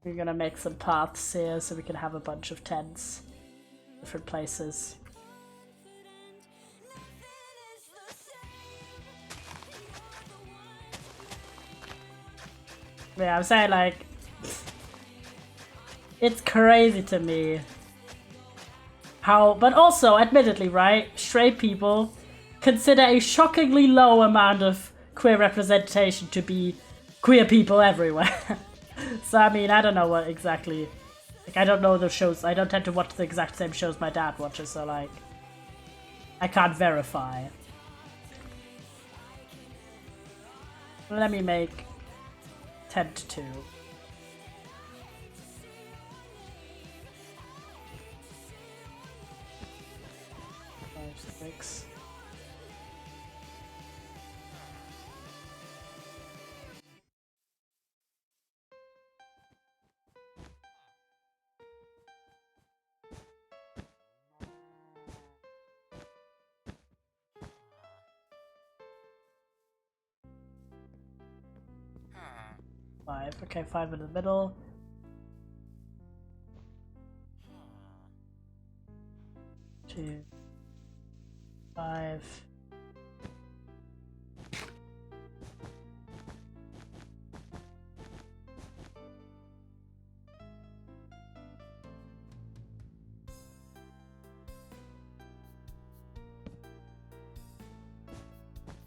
We're gonna make some paths here so we can have a bunch of tents. Different places. Yeah, I'm saying like... It's crazy to me how, but also, admittedly, right, straight people consider a shockingly low amount of queer representation to be queer people everywhere. So, I mean, I don't know what exactly, like, I don't know the shows, I don't tend to watch the exact same shows my dad watches, so, like, I can't verify. Let me make 10 to 2. 6. 5. Okay, 5 in the middle. Two, 5.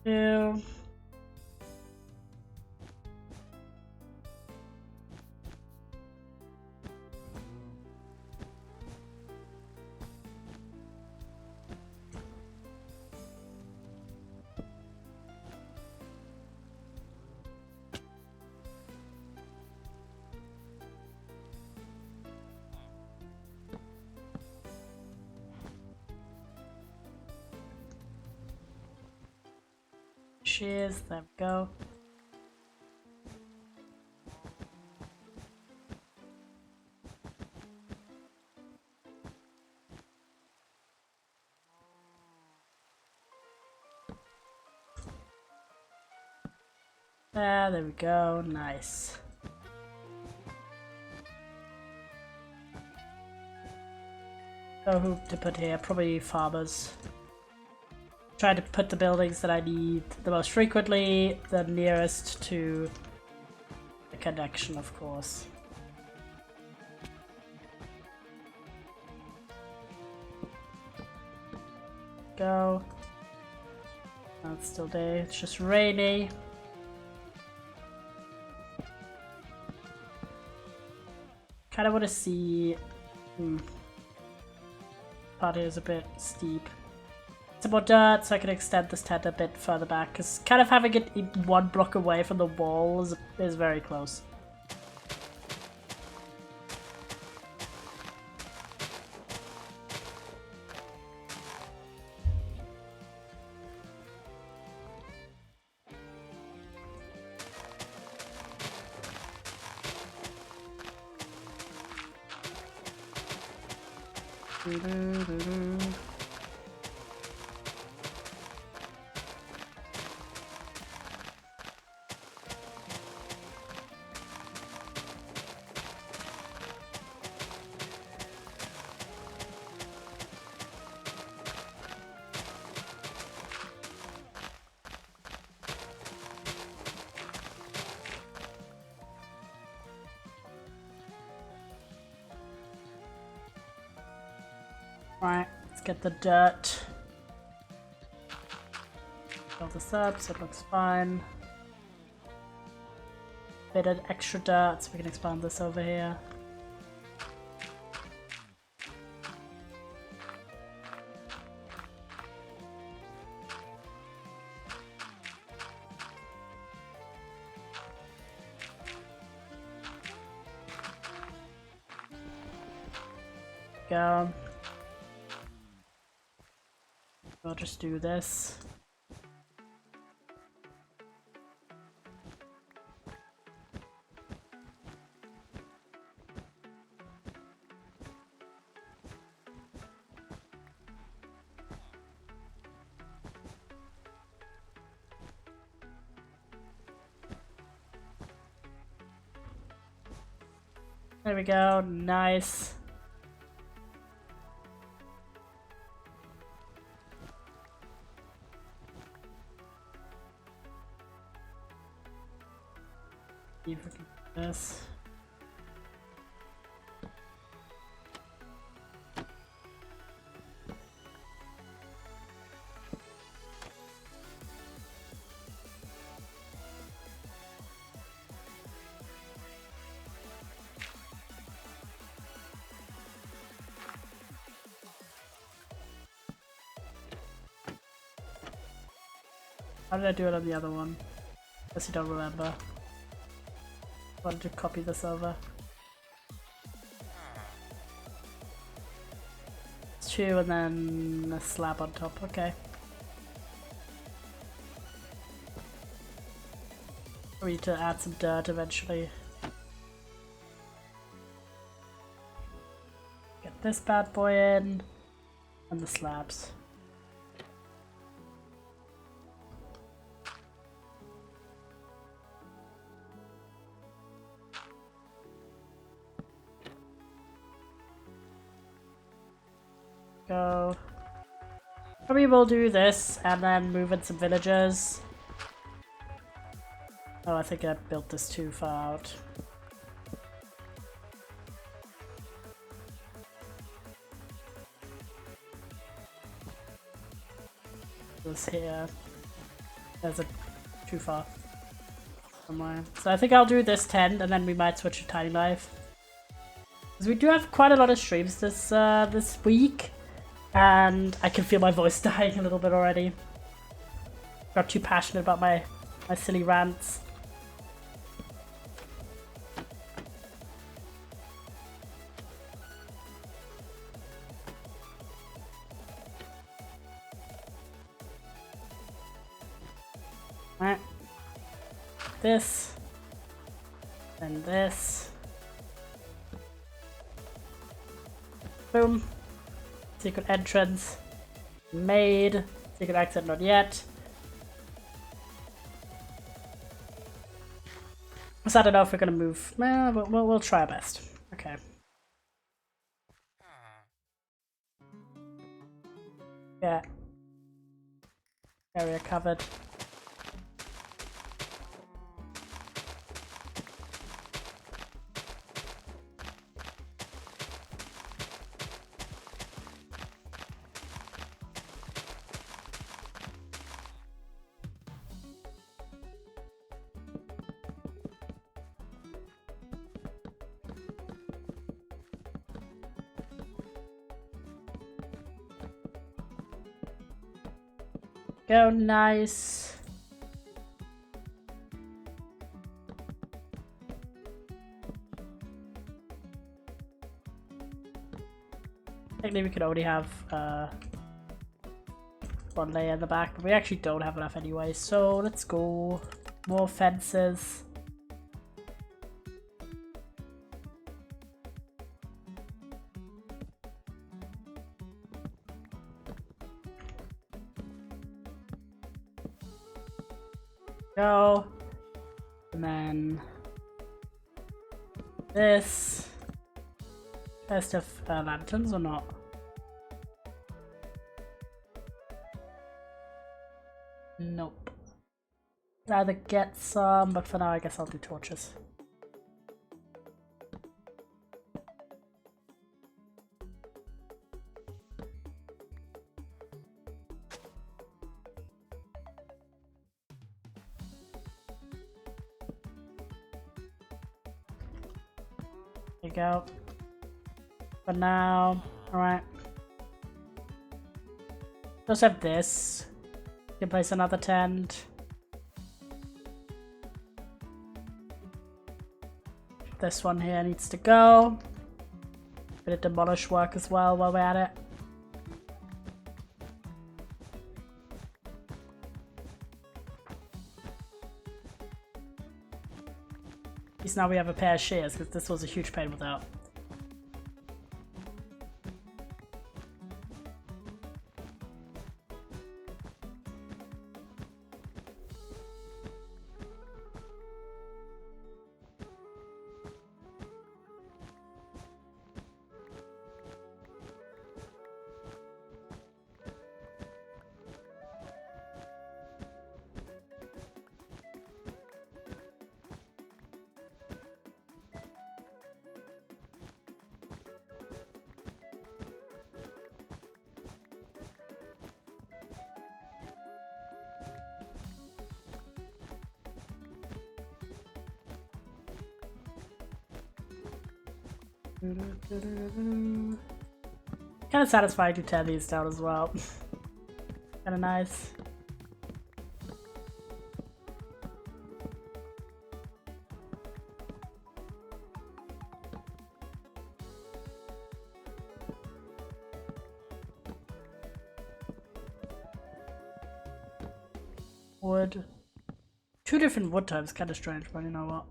Two. Shears, there we go. There we go, nice. So who to put here? Probably farmers. Try to put the buildings that I need the most frequently, the nearest to the connection, of course. Go. Oh, it's still day, it's just rainy. Kind of want to see. Part here is a bit steep. Some more dirt so I can extend this tent a bit further back, because kind of having it 1 block away from the wall is very close. Right, let's get the dirt. Fill this up so it looks fine. Bit of extra dirt so we can expand this over here. Go. I'll just do this. There we go, nice. See if we can do this. How did I do it on the other one? Guess you don't remember. I wanted to copy this over. It's 2 and then a slab on top, okay. We need to add some dirt eventually. Get this bad boy in, and the slabs. go. Probably we'll do this and then move in some villagers. Oh, I think I built this too far out. This here. There's a too far somewhere. So I think I'll do this tent and then we might switch to tiny life. Because we do have quite a lot of streams this week. And I can feel my voice dying a little bit already. Got too passionate about my silly rants. Alright. This. And this. Boom. Secret entrance. Made. Secret exit not yet. So I don't know if we're gonna move. Well, we'll try our best. Okay. Yeah. Area covered. Go, nice. Technically we could already have one layer in the back, but we actually don't have enough anyway, so let's go. More fences. Go. And then this. Best of lanterns or not? Nope. I'd either get some, but for now I guess I'll do torches. There you go. For now, alright. Just have this. You can place another tent. This one here needs to go. Bit of demolish work as well while we're at it. At least now we have a pair of shears, because this was a huge pain without. Kind of satisfying to tear these down as well. Kind of nice. Wood. 2 different wood types, kind of strange, but you know what.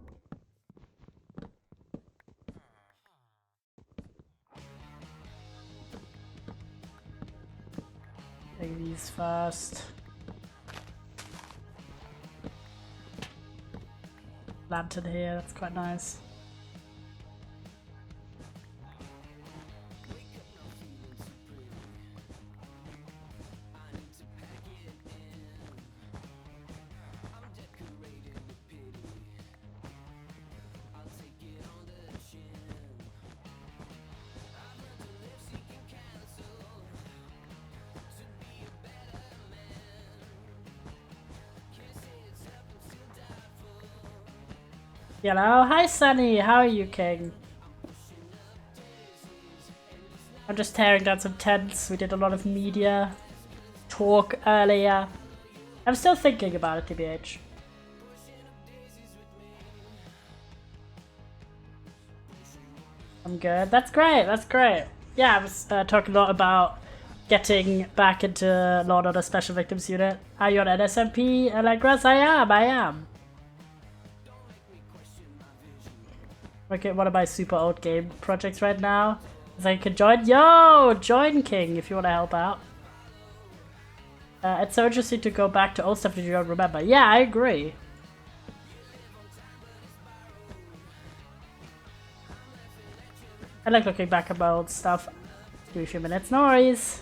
Take these first. Lantern here, that's quite nice. Hello, hi Sunny, how are you, King? I'm just tearing down some tents. We did a lot of media talk earlier. I'm still thinking about it, TBH. I'm good. That's great. That's great. Yeah, I was talking a lot about getting back into Law and Order Special Victims Unit. Are you on NSMP, Allegras? I am. Okay, one of my super old game projects right now. So you can join. Yo, join King if you want to help out. It's so interesting to go back to old stuff that you don't remember. Yeah, I agree. I like looking back at my old stuff. Do a few minutes. No worries.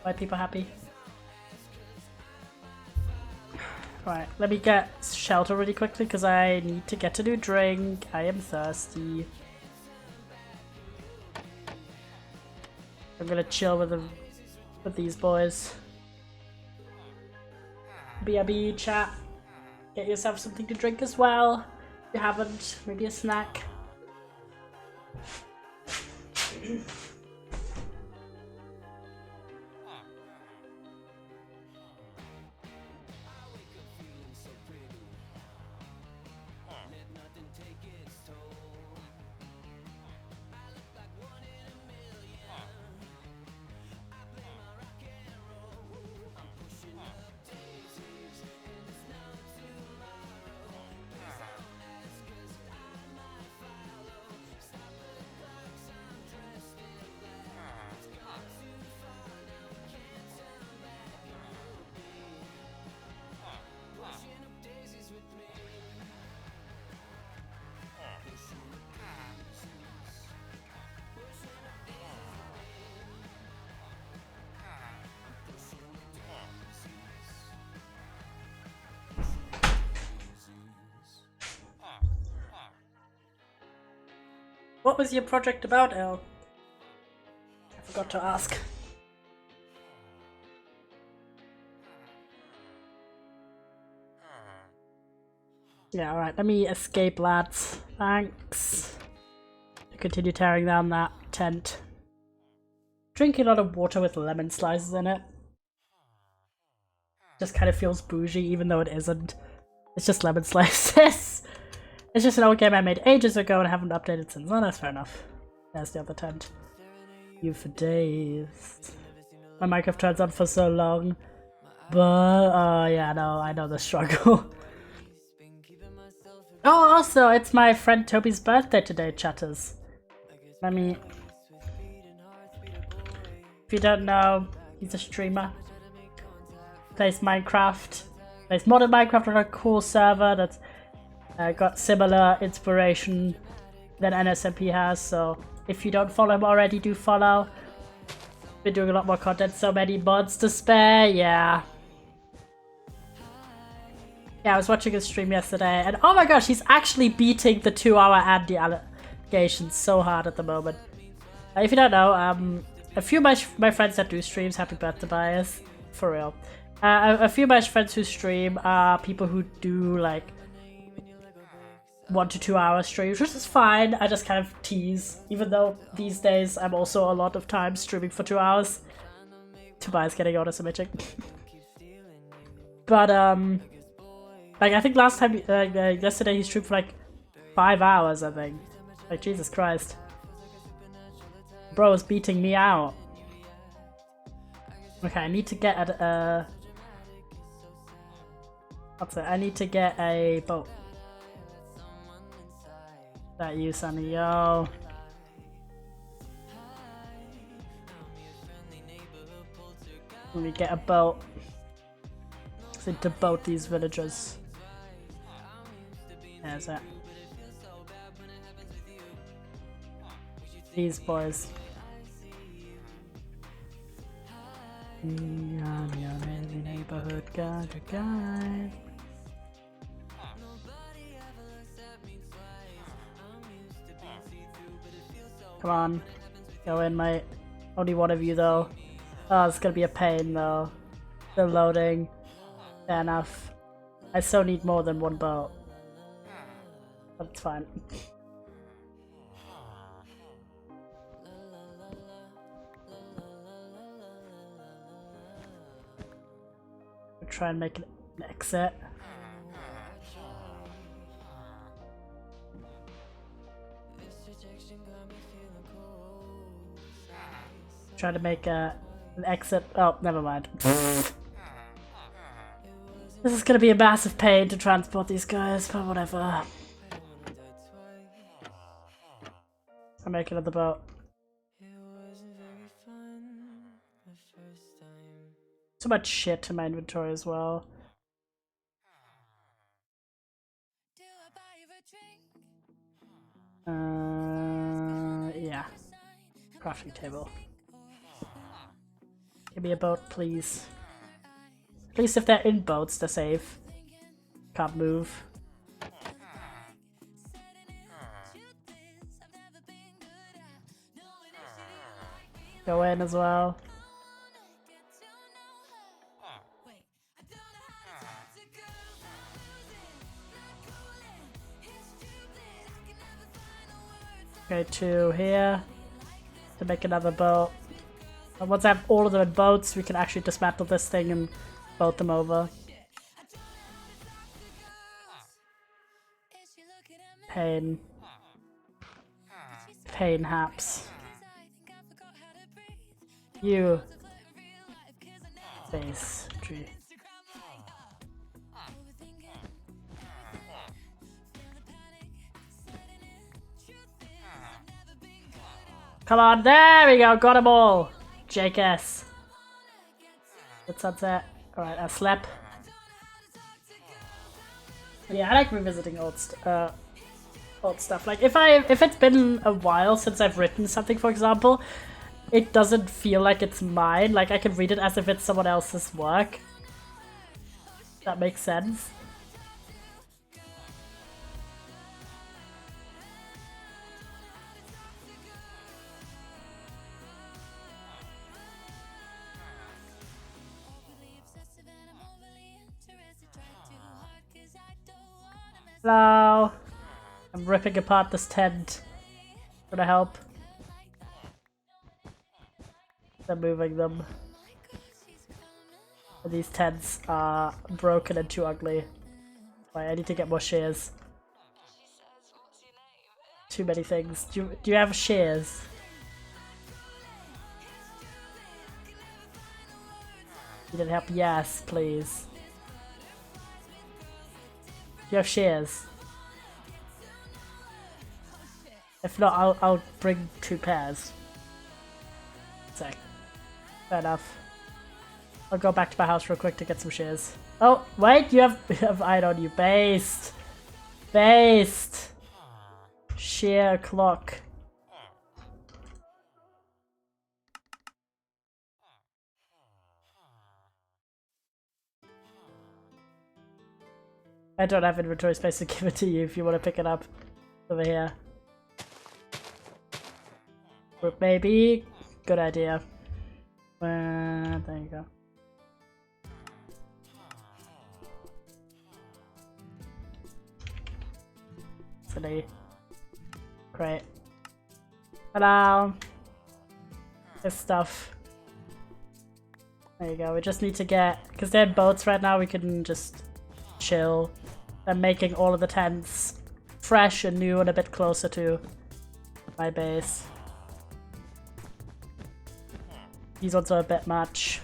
White people happy. Right, let me get shelter really quickly because I need to get a new drink. I am thirsty. I'm gonna chill with these boys. BRB chat. Get yourself something to drink as well. If you haven't, maybe a snack. What was your project about, El? I forgot to ask. Yeah, alright, let me escape, lads. Thanks. Continue tearing down that tent. Drinking a lot of water with lemon slices in it. Just kind of feels bougie, even though it isn't. It's just lemon slices. It's just an old game I made ages ago and I haven't updated since. Oh, that's fair enough. There's the other tent. You for days. My Minecraft turns on for so long. But, yeah, no, I know the struggle. Oh, also, it's my friend Toby's birthday today, chatters. Let me... If you don't know, he's a streamer. Plays Minecraft. Plays modern Minecraft on a cool server that's got similar inspiration than NSMP has, so if you don't follow him already, do follow. Been doing a lot more content, so many mods to spare, yeah. Yeah, I was watching his stream yesterday, and oh my gosh, he's actually beating the 2-hour Andy allegations so hard at the moment. If you don't know, a few of my friends that do streams, happy birthday bias, for real. A few of my friends who stream are people who do like 1 to 2 hour streams, which is fine. I just kind of tease, even though these days I'm also a lot of time streaming for 2 hours. Tobias getting honest imaging. But like I think last time, yesterday he streamed for like 5 hours, I think. Like Jesus Christ. Bro is beating me out. Okay, I need to get at what's it? I need to get a boat. That you, Sunny, yo. Let me get a boat. I need to boat these villagers. There's it. These boys. Neighborhood guy. Come on, go in, mate. Only one of you though. Oh, it's gonna be a pain though. Still loading. Fair enough. I still need more than one boat. That's fine. We'll try and make an exit. Try to make an exit. Oh, never mind. This is gonna be a massive pain to transport these guys, but whatever. I'm making another boat. So much shit in my inventory as well. Yeah. Crafting table. Give me a boat, please. At least if they're in boats, they're safe. Can't move. Go in as well. Okay, 2 here to make another boat. And once I have all of them in boats, we can actually dismantle this thing and boat them over. Pain. Pain haps. You. Base tree. Come on, there we go, got them all. JKS. Good sunset. Alright, I slept. Yeah, I like revisiting old stuff. Like if it's been a while since I've written something, for example, it doesn't feel like it's mine. Like I can read it as if it's someone else's work. That makes sense. Hello. I'm ripping apart this tent. Gonna help. They're moving them. And these tents are broken and too ugly. Right, I need to get more shears. Too many things. Do you have shears? You need help? Yes, please. Do you have shears? If not, I'll bring 2 pairs. Sick. Fair enough. I'll go back to my house real quick to get some shears. Oh, wait, you have iron on you. Based. Based. Shear clock. I don't have inventory space to give it to you if you want to pick it up. Over here. Maybe. Good idea. There you go. Silly. Great. Hello. This stuff. There you go. We just need to get, because they're in boats right now, we can just chill. I'm making all of the tents fresh and new and a bit closer to my base. These ones are a bit much.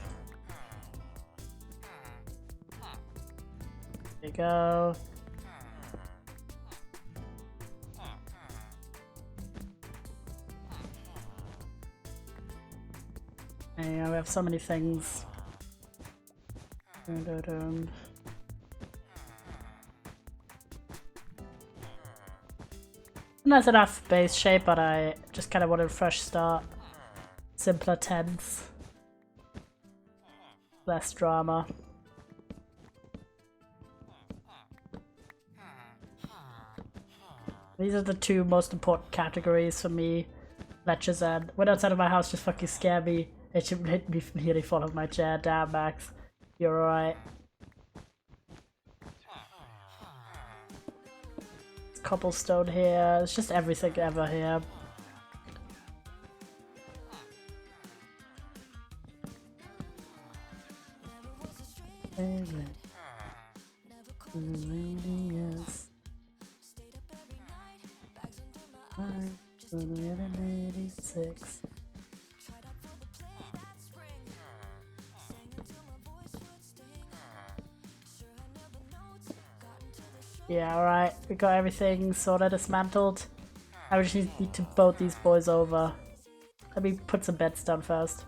There you go. Yeah, we have so many things. That's enough base shape, but I just kind of wanted a fresh start. Simpler tents. Less drama. These are the 2 most important categories for me. Lectures and when outside of my house just fucking scare me. It should hit me nearly fall off my chair. Damn, Max. You're alright. It's cobblestone here. It's just everything ever here. Yeah, alright. We got everything sort of dismantled. I just need to boat these boys over. Let me put some beds down first.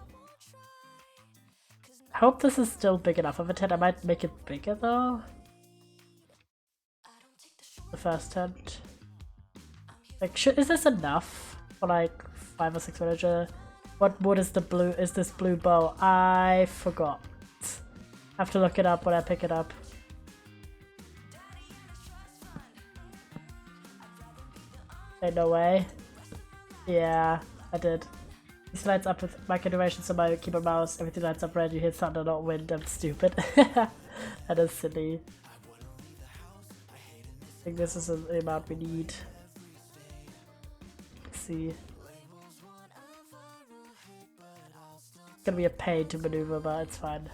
I hope this is still big enough of a tent. I might make it bigger though. The first tent. Like, is this enough for like 5 or 6 villager? What wood is the blue? Is this blue bow? I forgot. I have to look it up when I pick it up. Ain't no way. Yeah, I did. This lights up with my animation, so my keyboard mouse, everything lights up red. You hear thunder, not wind. I'm stupid. That is silly. I think this is the amount we need. Let's see. It's gonna be a pain to maneuver, but it's fine.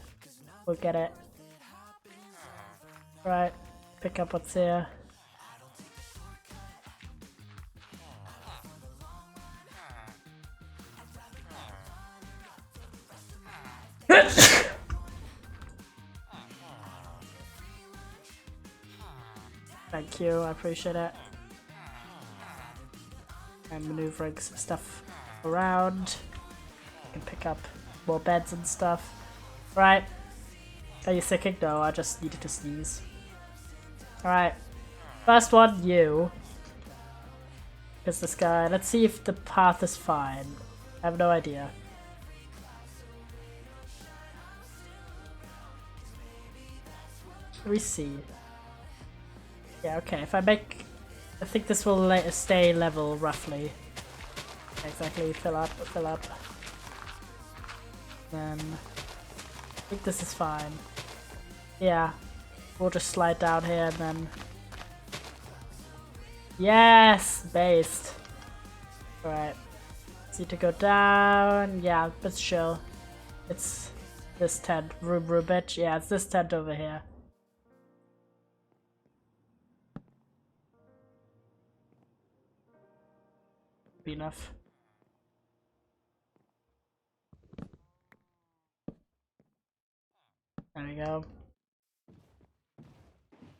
We'll get it. Right, pick up what's here. Thank you, I appreciate it. And maneuvering some stuff around. I can pick up more beds and stuff. Right. Are you sicking? No, I just needed to sneeze. Alright. First one, you. Is this guy. Let's see if the path is fine. I have no idea. Let me see. Yeah, okay, if I make... I think this will stay level, roughly. Exactly, fill up, fill up. Then... I think this is fine. Yeah. We'll just slide down here and then... Yes! Based. Alright. Need to go down. Yeah, let's chill. It's this tent. Room, bitch. Yeah, it's this tent over here. Be enough. There we go.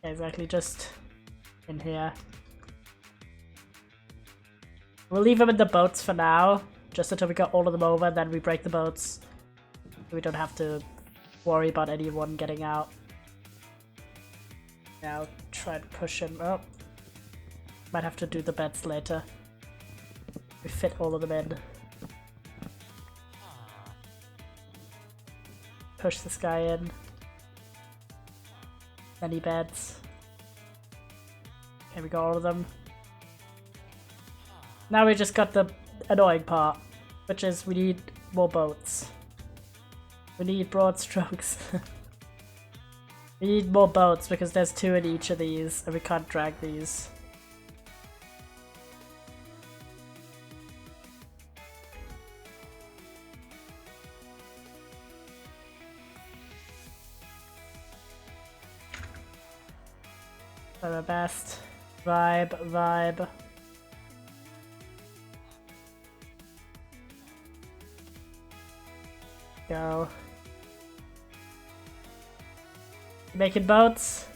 Yeah, exactly, just in here. We'll leave them in the boats for now, just until we got all of them over, and then we break the boats. We don't have to worry about anyone getting out. Now try to push him up. Might have to do the beds later. We fit all of them in. Push this guy in. Many beds. Okay, we got all of them. Now we just got the annoying part, which is we need more boats. We need broad strokes. We need more boats because there's 2 in each of these and we can't drag these. Try my best. Vibe. Go. Making boats.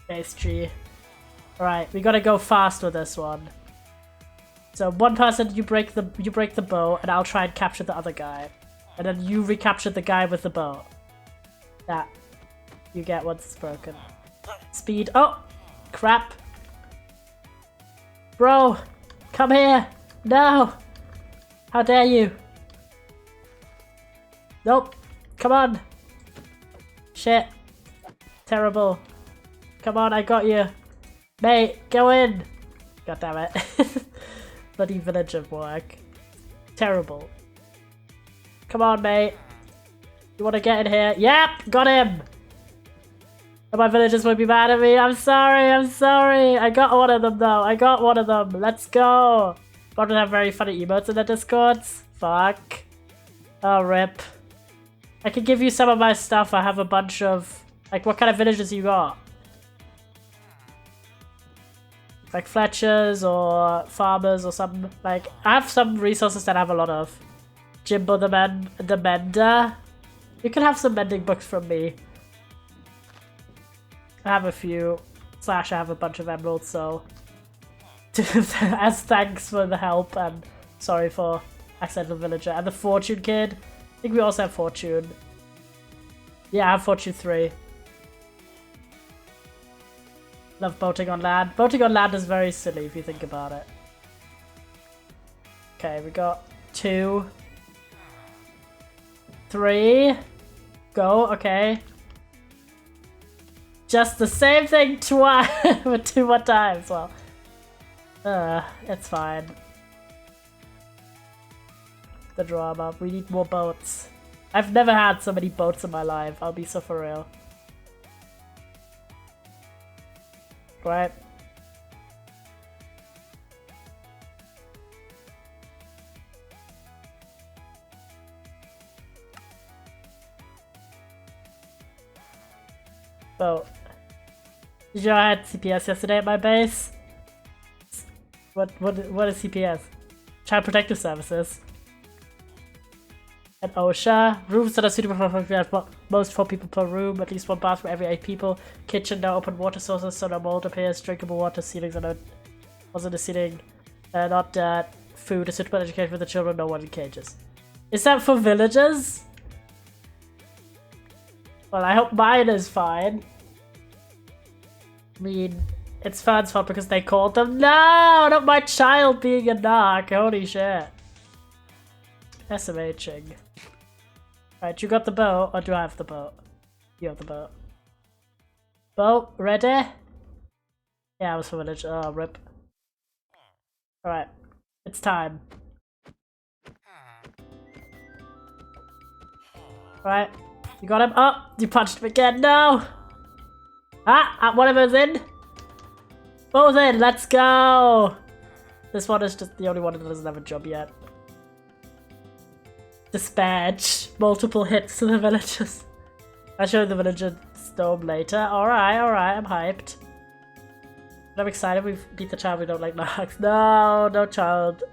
Base tree. Alright, we gotta go fast with this one. So one person, you break the bow, and I'll try and capture the other guy. And then you recapture the guy with the bow. That. You get once it's broken. Speed. Oh! Crap. Bro! Come here! No! How dare you? Nope. Come on. Shit. Terrible. Come on, I got you. Mate, go in. God damn it. Bloody village of work. Terrible. Come on, mate. You want to get in here? Yep, got him. My villagers would be mad at me. I'm sorry, I'm sorry. I got one of them though. I got one of them. Let's go. Probably have very funny emotes in the Discords. Fuck. Oh, rip. I can give you some of my stuff. I have a bunch of... Like, what kind of villagers you got? Like Fletchers or farmers or something. Like, I have some resources that I have a lot of. Jimbo the Mender. You can have some mending books from me. I have a few. Slash, I have a bunch of emeralds, so... As thanks for the help and sorry for accidental villager. And the Fortune Kid. I think we also have Fortune. Yeah, I have Fortune 3. Love boating on land. Boating on land is very silly if you think about it. Okay, we got 2. 3. Go, okay. Just the same thing twice, 2 more times. Well, it's fine. The drama. We need more boats. I've never had so many boats in my life. I'll be so for real. Right. Boat. Did you know I had CPS yesterday at my base? What is CPS? Child Protective Services. And OSHA. Rooms that are suitable for most 4 people per room. At least 1 bath for every 8 people. Kitchen, no open water sources, so no mold appears. Drinkable water, ceilings are not... Also the ceiling. Not dirt. Food, a suitable education for the children, no one in cages. Is that for villagers? Well, I hope mine is fine. I mean, it's Fern's fault because they called them. No, not my child being a narc. Holy shit. SMHing. Right, you got the boat, or do I have the boat? You have the boat. Boat, ready? Yeah, I was for village. Oh, rip. Alright, it's time. Right, you got him. Oh, you punched him again. No! Ah, one of them's in. Both in, let's go! This one is just the only one that doesn't have a job yet. Dispatch. Multiple hits to the villagers. I'll show the villager storm later. Alright, I'm hyped. But I'm excited we've beat the child we don't like narcs. No, no child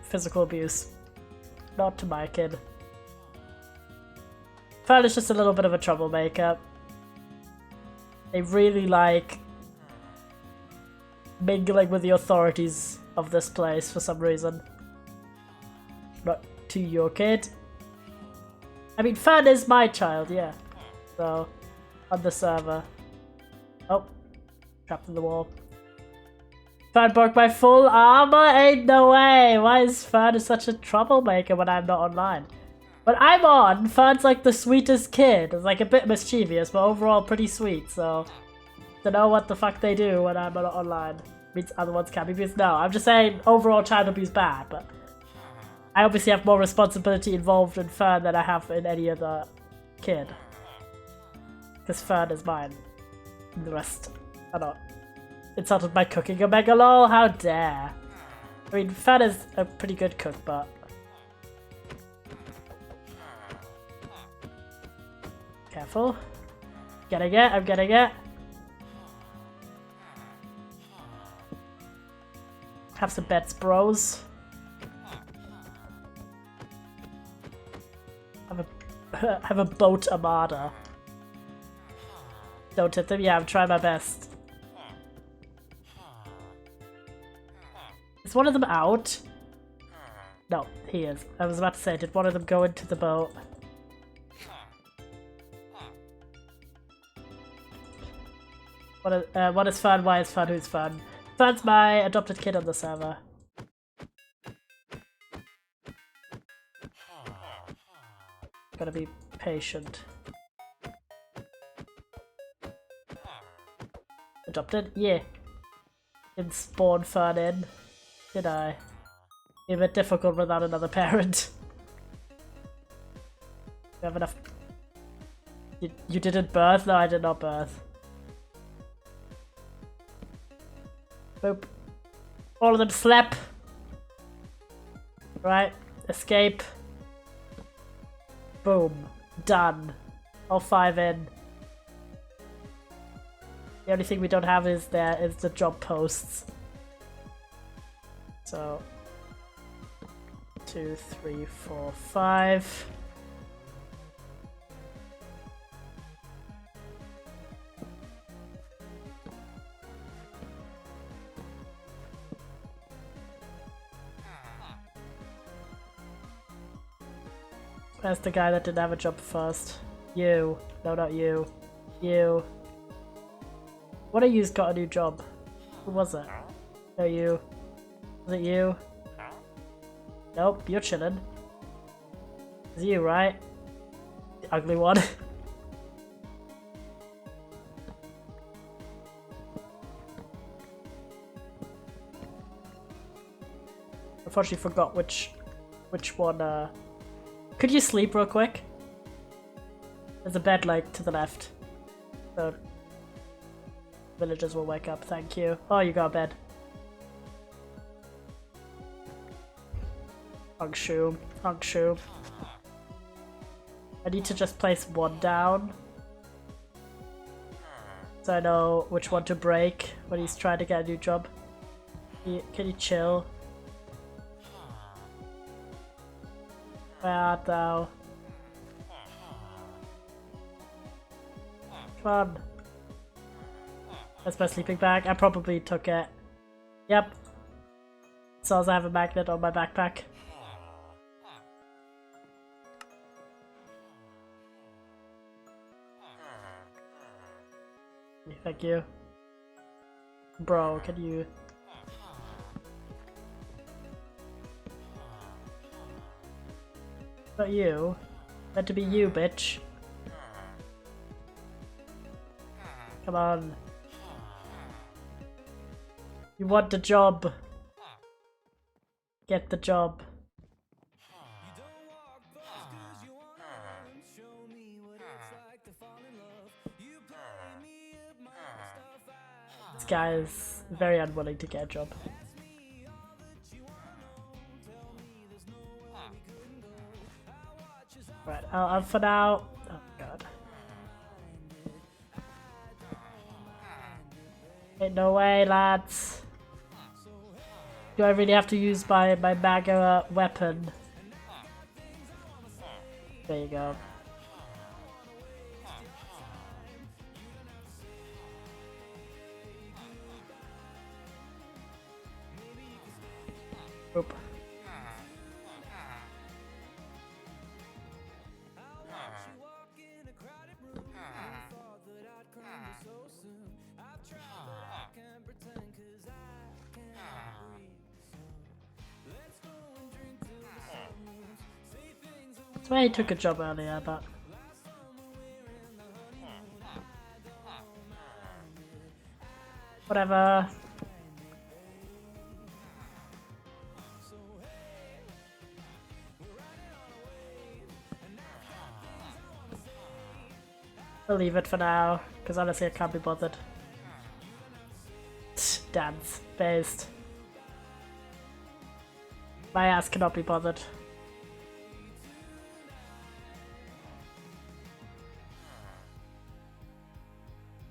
physical abuse. Not to my kid. Fern is just a little bit of a troublemaker. They really like mingling with the authorities of this place for some reason. Not to your kid. I mean, Fern is my child, yeah. So, on the server. Oh, trapped in the wall. Fern broke my full armor? Ain't no way! Why is Fern such a troublemaker when I'm not online? When I'm on, Fern's like the sweetest kid. It's like a bit mischievous, but overall pretty sweet, so... Don't know what the fuck they do when I'm not online. Means other ones can't be abused. No, I'm just saying overall child abuse bad, but... I obviously have more responsibility involved in Fern than I have in any other kid. Because Fern is mine. And the rest are not. Insulted by cooking a mega lol? How dare. I mean, Fern is a pretty good cook, but... Careful. Getting it, I'm getting it. Have some bets, bros. Have a boat armada. Don't hit them? Yeah, I'm trying my best. Is one of them out? No, he is. I was about to say, did one of them go into the boat? What is Fern? Why is Fern? Who's Fern? Fern's my adopted kid on the server. Gotta be patient. Adopted? Yeah. Didn't spawn Fern in, did I? Be a bit difficult without another parent. We have enough. You didn't birth? No, I did not birth. Boop. All of them slap. Right. Escape. Boom. Done. All 5 in. The only thing we don't have is the job posts. So 2, 3, 4, 5. Where's the guy that didn't have a job first? You. No, not you. You. One of you's got a new job. Who was it? No, you. Was it you? Nope, you're chilling. It's you, right? The ugly one. Unfortunately forgot which one, Could you sleep real quick? There's a bed, like, to the left. So villagers will wake up, thank you. Oh, you got a bed. Hongshoom. Hongshoom. I need to just place one down. So I know which one to break when he's trying to get a new job. Can you chill? Where art thou? Come on. That's my sleeping bag. I probably took it. Yep. So I have a magnet on my backpack. Thank you. Bro, can you... Not you. Meant to be you, bitch. Come on. You want the job. Get the job. This guy is very unwilling to get a job. Right, I'll for now. Oh god. Ain't no way, lads. Do I really have to use my MAGA weapon? There you go. Oop. That's why he took a job earlier, but... Whatever. We'll leave it for now, because honestly I can't be bothered. Dance. Based. My ass cannot be bothered.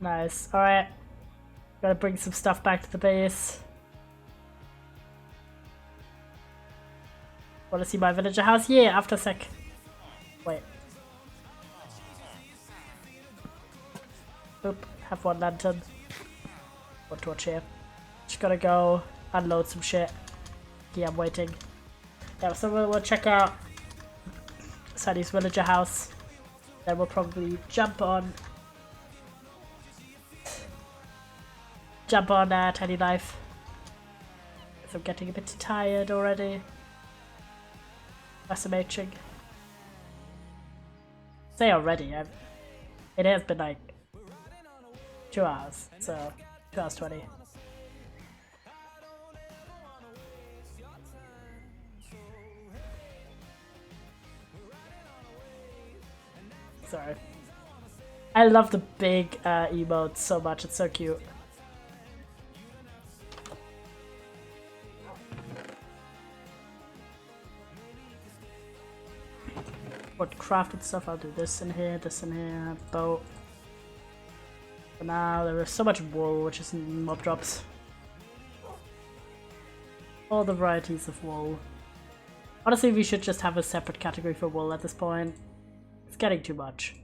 Nice. Alright. Gotta bring some stuff back to the base. Wanna see my villager house? Yeah, after a sec. Wait. Oop, have one lantern. One torch here. Just gotta go unload some shit. Yeah, I'm waiting. Yeah, so we'll check out Sunny's villager house. Then we'll probably jump on Tiny Life. I'm getting a bit tired already. SMHing. Say already, it has been like 2 hours, so 2 hours 20. Sorry. I love the big emotes so much, it's so cute. What crafted stuff, I'll do this in here, boat. For now, there is so much wool, which is mob drops. All the varieties of wool. Honestly, we should just have a separate category for wool at this point. It's getting too much.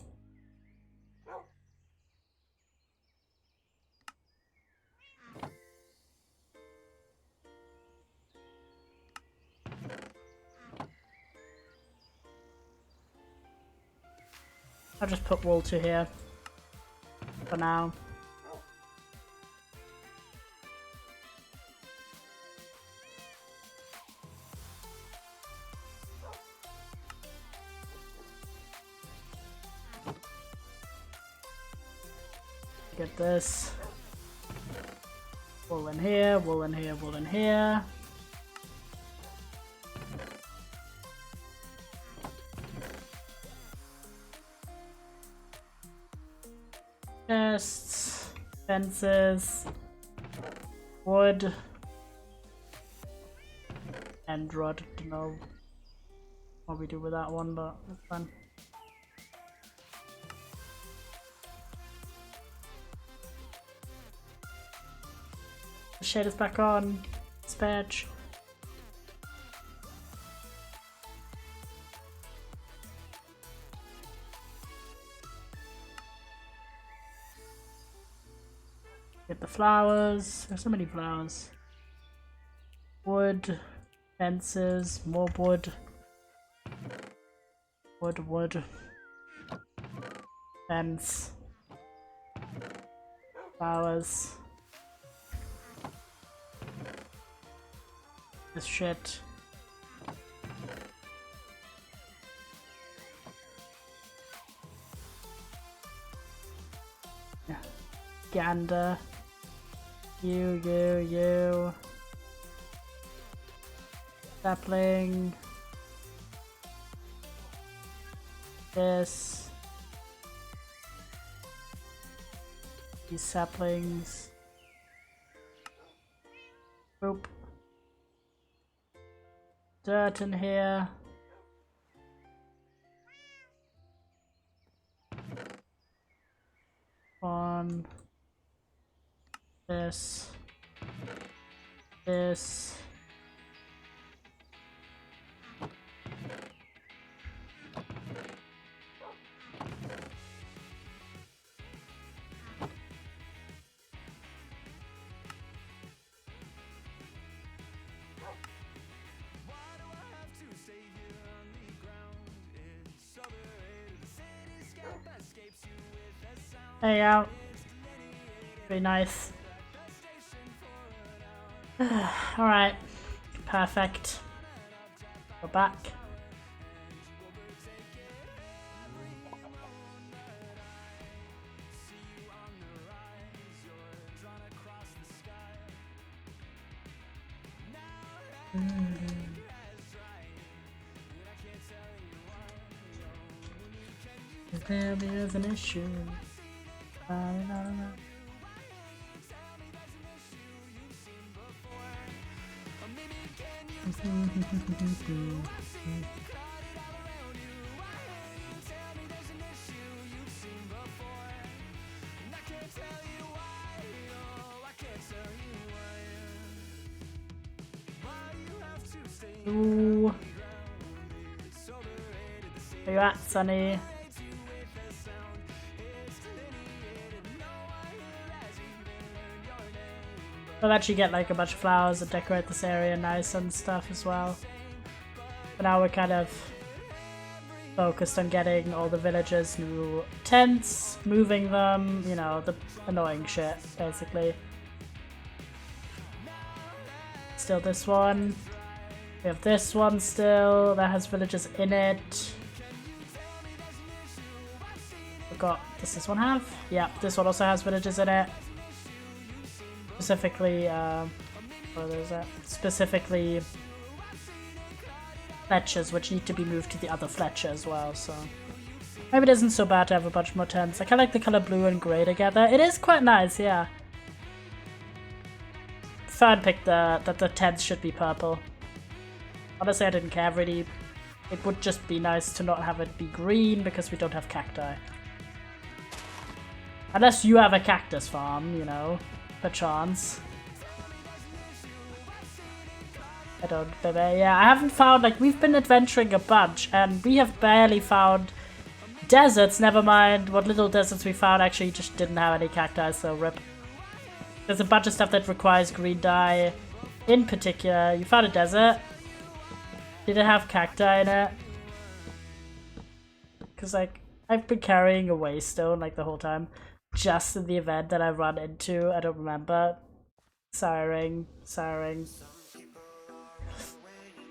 I'll just put wool to here for now. Get this. Wool in here, wool in here, wool in here. Chests, fences, wood, and rod. Don't know what we do with that one, but it's fun. The shade is back on. Spatch. Get the flowers. There's so many flowers. Wood, fences, more wood. Wood. Fence. Flowers. This shit. Yeah. Gander. You. Sapling. This. These saplings. Boop. Dirt in here. One. This. Hey out. Pretty nice. Alright. Perfect. Go back. There's an issue. Ooh. Where you at, Sonny? We'll actually get like a bunch of flowers that decorate this area nice and stuff as well. But now we're kind of focused on getting all the villagers new tents, moving them, you know, the annoying shit, basically. Still this one. We have this one still, that has villagers in it. Forgot, does this one have? Yeah, this one also has villagers in it. Specifically, what is that? Specifically Fletchers, which need to be moved to the other Fletcher as well, so Maybe it isn't so bad to have a bunch more tents. I kind of like the color blue and grey together. It is quite nice, yeah. Fern picked that the tents should be purple. Honestly, I didn't care really. It would just be nice to not have it be green because we don't have cacti. Unless you have a cactus farm, you know, perchance. I don't, baby. Yeah, I haven't found, like, we've been adventuring a bunch and we have barely found deserts, never mind what little deserts we found actually just didn't have any cacti, so rip. There's a bunch of stuff that requires green dye. In particular, you found a desert. Did it have cacti in it? Because, like, I've been carrying a waystone, like, the whole time. Just in the event that I run into, I don't remember. Siring.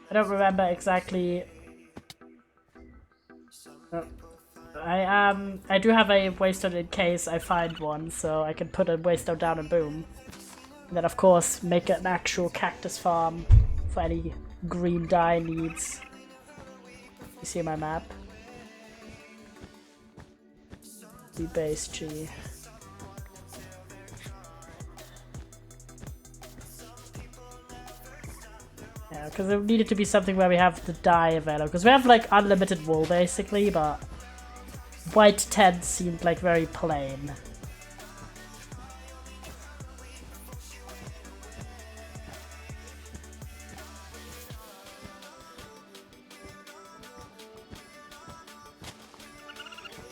I don't remember exactly. Oh. I do have a waystone in case I find one, so I can put a waystone down and boom. And then of course make an actual cactus farm for any green dye needs. You see my map? The base G. Yeah, because it needed to be something where we have the dye available. Because we have like unlimited wool basically, but white tents seemed like very plain.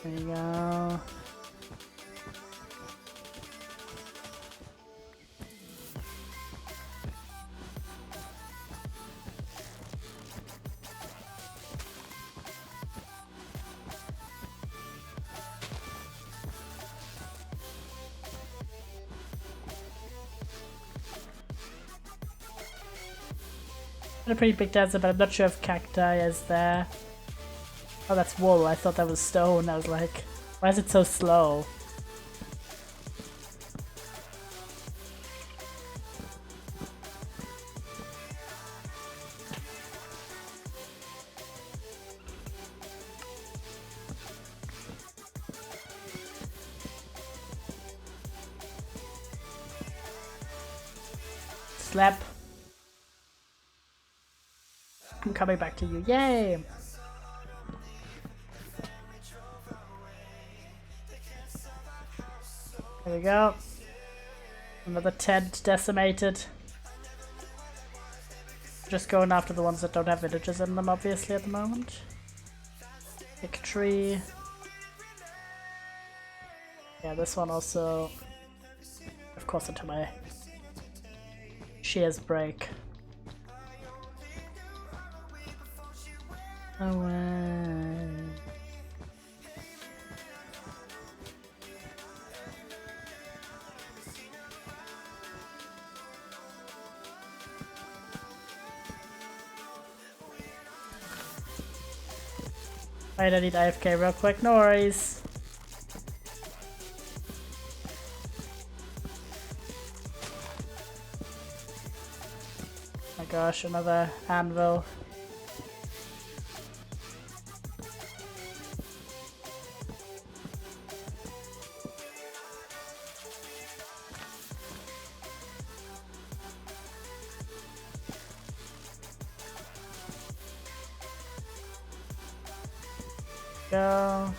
There you go. A pretty big desert, but I'm not sure if cacti is there. Oh, that's wool. I thought that was stone. I was like, why is it so slow? Slap. I'm coming back to you. Yay! There we go. Another tent decimated. Just going after the ones that don't have villages in them, obviously, at the moment. Pick tree. Yeah, this one also. Of course, into my shears break. Away. Alright, I need AFK real quick, no worries. Oh my gosh, another anvil. Go.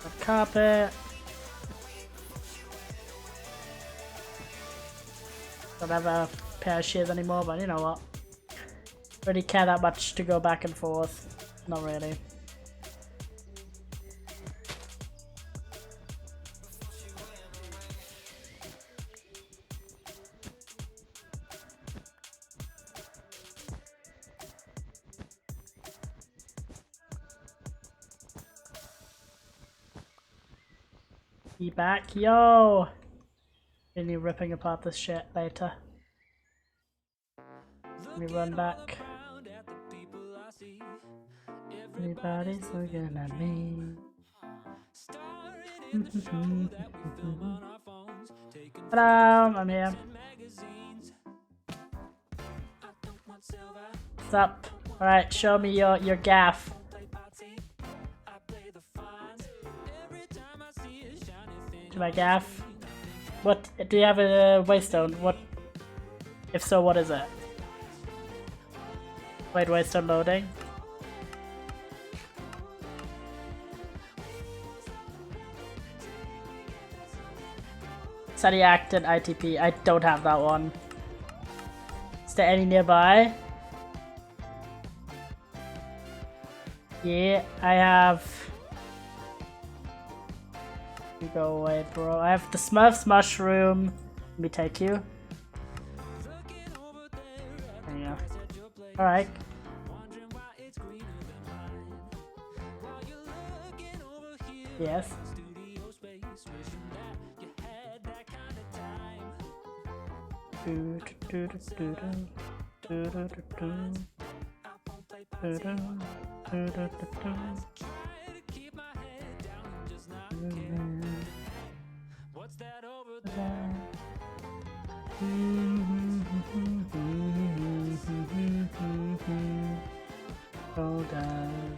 A carpet. Don't have a pair of shears anymore, but you know what? Really care that much to go back and forth. Not really. Be back, yo! Really ripping apart this shit later. Let me run back. Everybody's looking at me. Hello, I'm here. What's up? Alright, show me your gaff. To my gaff. What do you have a waystone? What? If so, what is it? Wait, waystone loading. Study Act and ITP. I don't have that one. Is there any nearby? Yeah, I have. You go away, bro. I have the Smurf's mushroom. Let me take you. There you go. Alright. Yes. What's that over there? Hold on.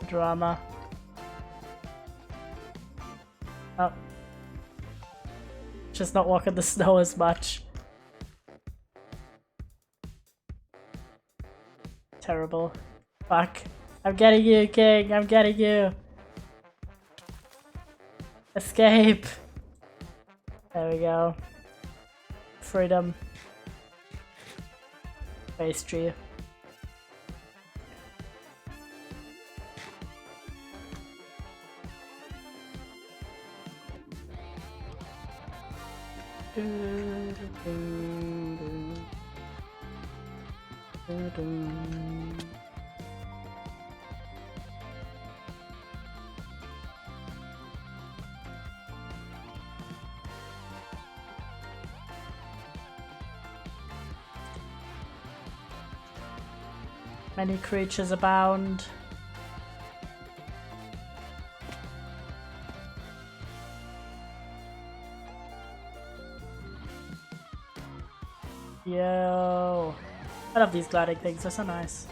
Drama. Oh. Just not walk in the snow as much. Terrible. Fuck. I'm getting you, King. I'm getting you. Escape. There we go. Freedom. Pastry. Many creatures abound. Yo, I love these gliding things, they're so nice.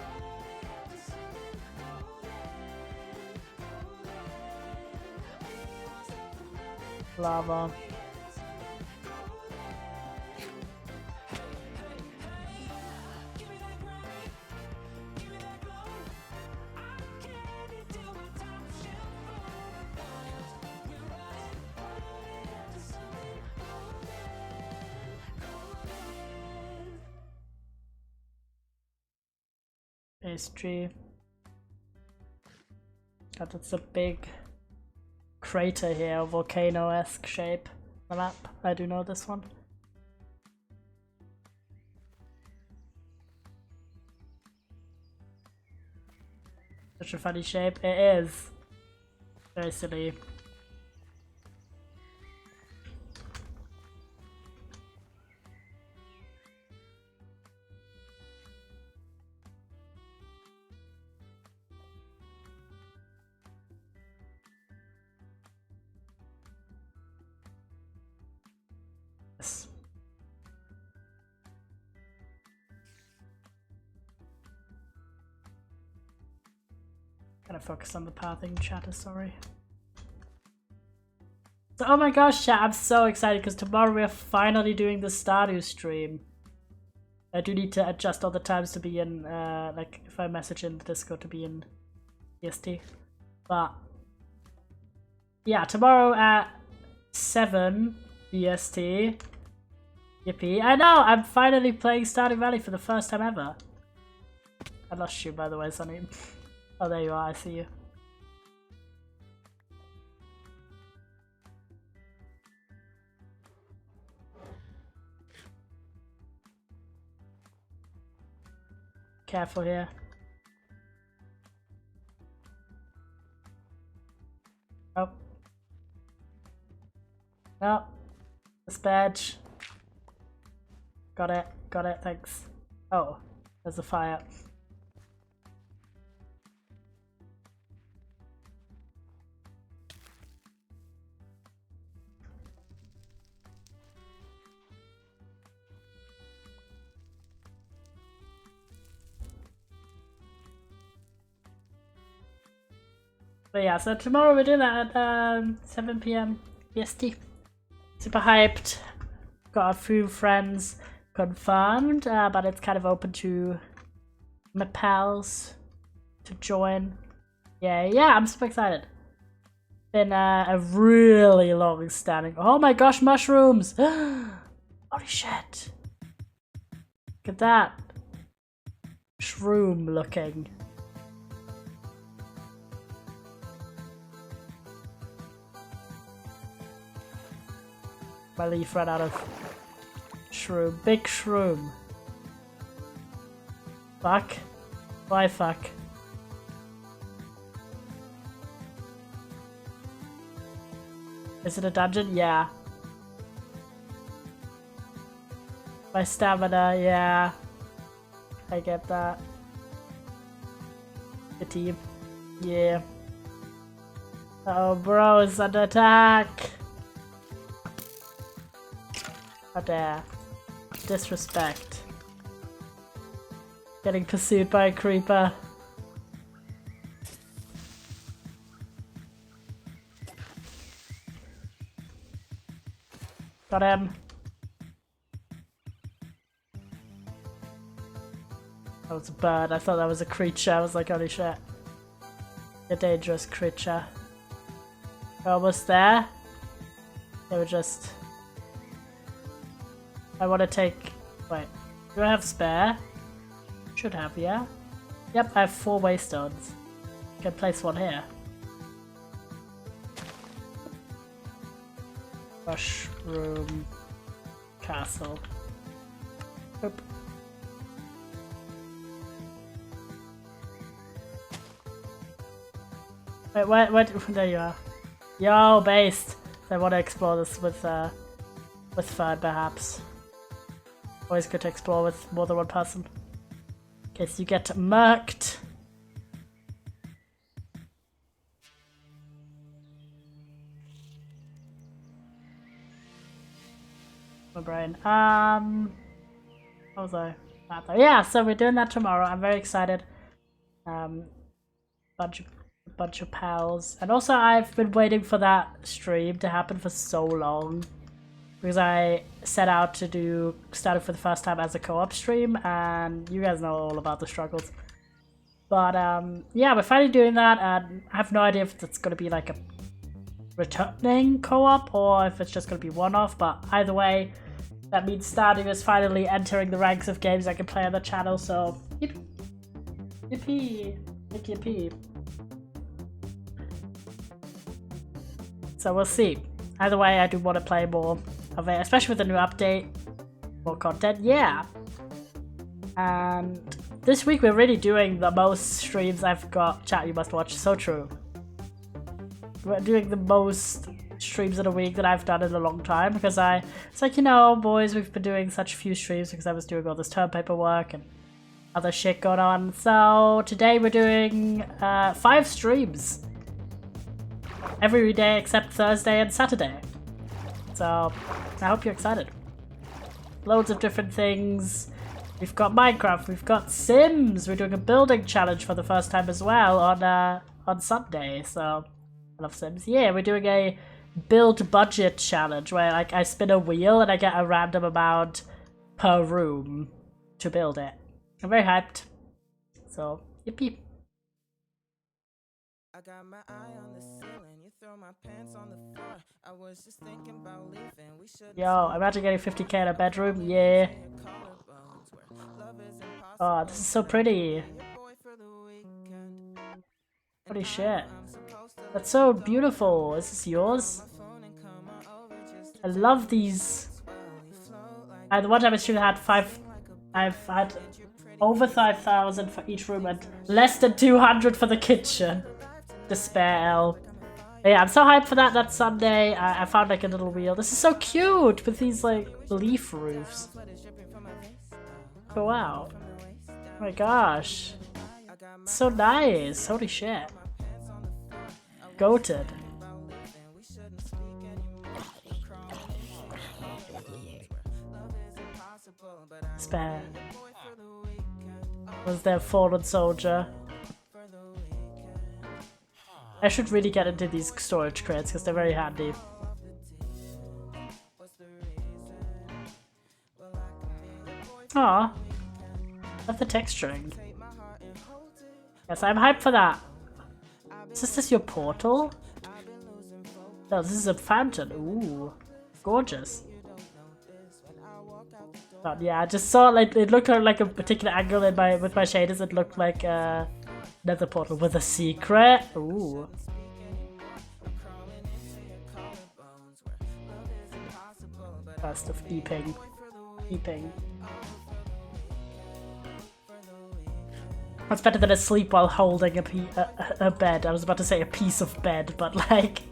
Lava. Pastry. God, it's a big crater here, volcano-esque shape. The map, I do know this one. Such a funny shape. It is. Very silly. Yes. Gotta focus on the pathing, chatter, sorry. So, oh my gosh, chat, I'm so excited because tomorrow we're finally doing the Stardew stream. I do need to adjust all the times to be in, like, if I message in the Discord to be in EST. But, yeah, tomorrow at 7 EST. Yippee. I know! I'm finally playing Stardew Valley for the first time ever. I lost you, by the way, Sonny. Oh, there you are, I see you. Careful here. Oh. No. This badge. Got it, thanks. Oh. There's a fire. But yeah, so tomorrow we're doing that at 7 PM EST. Super hyped. Got a few friends confirmed, but it's kind of open to my pals to join. Yeah, I'm super excited. Been a really long standing. Oh my gosh, mushrooms! Holy shit! Look at that. Shroom looking. My leaf ran out of shroom. Big shroom. Fuck. Why fuck? Is it a dungeon? Yeah. My stamina, yeah. I get that. The team. Yeah. Oh, bro is under attack. How dare. Disrespect. Getting pursued by a creeper. Got him. That was a bird. I thought that was a creature. I was like, holy shit. A dangerous creature. We're almost there. They were just... I want to take... Wait. Do I have spare? Should have, yeah? Yep, I have 4 waystones. Can place one here. Mushroom castle. Oop. Wait, where, there you are. Yo, based. I want to explore this with Fern, perhaps. Always good to explore with more than one person. In case you get murked. My brain. What was I? Yeah, so we're doing that tomorrow. I'm very excited. Bunch of pals, and also I've been waiting for that stream to happen for so long because I set out to start it for the first time as a co-op stream, and you guys know all about the struggles. But yeah, we're finally doing that, and I have no idea if it's going to be like a returning co-op or if it's just going to be one-off, but either way, that means starting is finally entering the ranks of games I can play on the channel, so yippee, yippee. So we'll see. Either way, I do want to play more of it, especially with the new update. More content, yeah. And this week we're really doing the most streams I've got. Chat, you must watch. So true. We're doing the most streams in a week that I've done in a long time because it's like, you know, boys, we've been doing such few streams because I was doing all this term paperwork and other shit going on. So today we're doing 5 streams. Every day except Thursday and Saturday. So I hope you're excited. Loads of different things. We've got Minecraft, we've got Sims. We're doing a building challenge for the first time as well on Sunday. So I love Sims. Yeah, we're doing a build budget challenge where like I spin a wheel and I get a random amount per room to build it. I'm very hyped. So yippee. I got my eye on the ceiling, you throw my pants on the floor. I was just thinking about leaving. We should. Yo, imagine getting 50k in a bedroom. Yeah. Oh, this is so pretty. Holy shit. That's so beautiful. Is this yours? I love these. The one time I should have had I've had over 5,000 for each room and less than 200 for the kitchen. Despair L. But yeah, I'm so hyped for that. That's Sunday. I found like a little wheel. This is so cute with these like leaf roofs. Oh wow. Oh my gosh. So nice. Holy shit. Goated. Spare. Was there a fallen soldier? I should really get into these storage crates because they're very handy. Aw. Love the texturing. Yes, I'm hyped for that. Is this your portal? No, this is a fountain. Ooh. Gorgeous. But yeah, I just saw like it looked like a particular angle in with my shaders. It looked like another portal with a secret. Ooh. First of eeping. Eeping. That's better than asleep while holding a bed. I was about to say a piece of bed, but like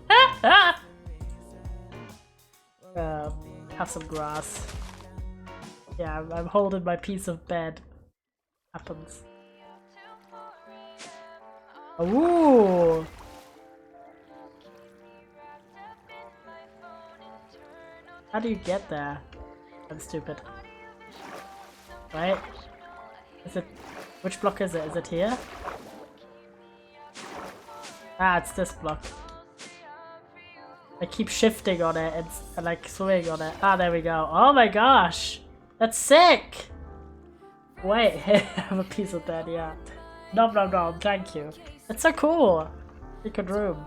have some grass. Yeah, I'm holding my piece of bed. Happens. Ooh! How do you get there? I'm stupid. Right? Is it... Which block is it? Is it here? Ah, it's this block. I keep shifting on it and like swinging on it. Ah, there we go. Oh my gosh! That's sick! Wait, I have a piece of bed, yeah. Nom nom nom, thank you. That's so cool! Secret room.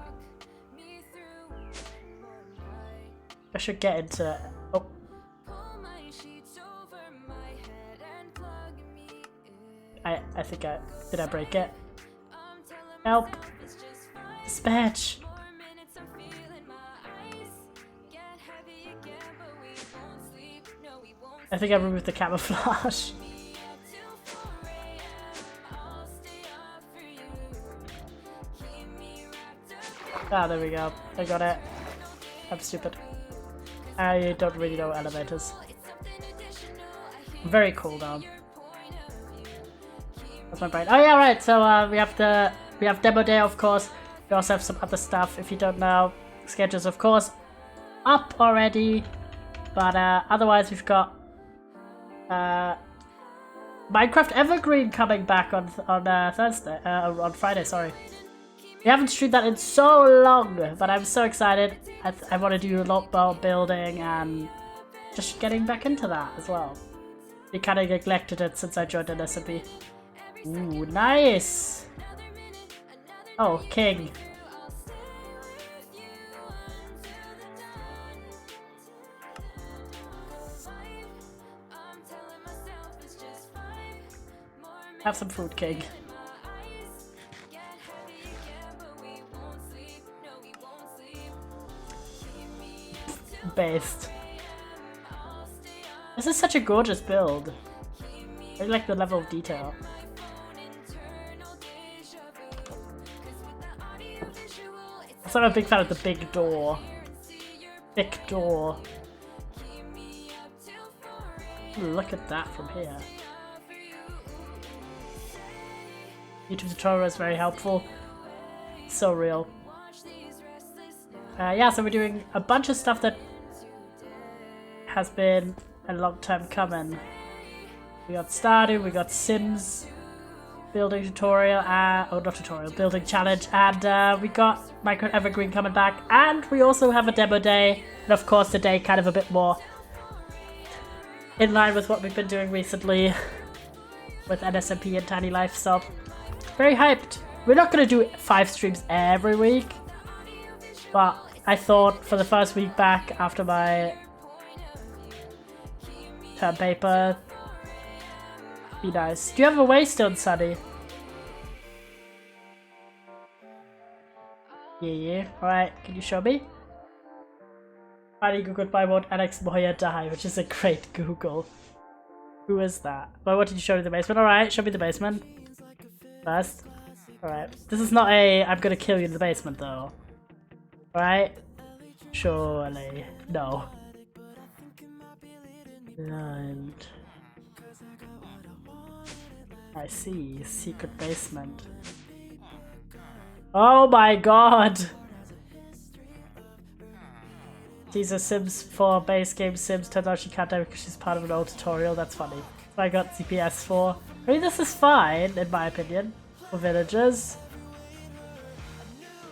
I should get into it. Oh. I think did I break it? Help! Dispatch! I think I removed the camouflage. Ah, there we go. I got it. I'm stupid. I don't really know elevators. Very cool though. That's my brain. Oh yeah, right. So we have demo day, of course. We also have some other stuff. If you don't know, schedules, of course, up already. But otherwise, we've got Minecraft Evergreen coming back on Thursday, on Friday. Sorry, we haven't streamed that in so long, but I'm so excited. I want to do a lot more building and just getting back into that as well. We kind of neglected it since I joined NSMP. Ooh, nice. Oh, king. Have some food, king. Based. This is such a gorgeous build. I like the level of detail. Also, I'm a big fan of the big door. Big door. Ooh, look at that from here. YouTube tutorial is very helpful. So real. Yeah, so we're doing a bunch of stuff that has been a long time coming. We got Stardew, we got Sims building tutorial, oh not tutorial, building challenge, and we got Minecraft Evergreen coming back, and we also have a demo day, and of course today kind of a bit more in line with what we've been doing recently with NSMP and Tiny Life, so very hyped. We're not going to do 5 streams every week, but I thought for the first week back after my term paper, be nice. Do you have a waystone, Sunny? Yeah. Alright, can you show me? Finally googled by won't Alex Moya die, which is a great Google. Who is that? Well, I wanted to show you the basement. Alright, show me the basement. First. Alright. This is not a I'm gonna kill you in the basement though. Right? Surely. No. And I see. Secret basement. Oh my god! These are Sims 4 base game Sims. Turns out she can't do it because she's part of an old tutorial. That's funny. So I got CPS 4. I mean, this is fine, in my opinion, for villagers.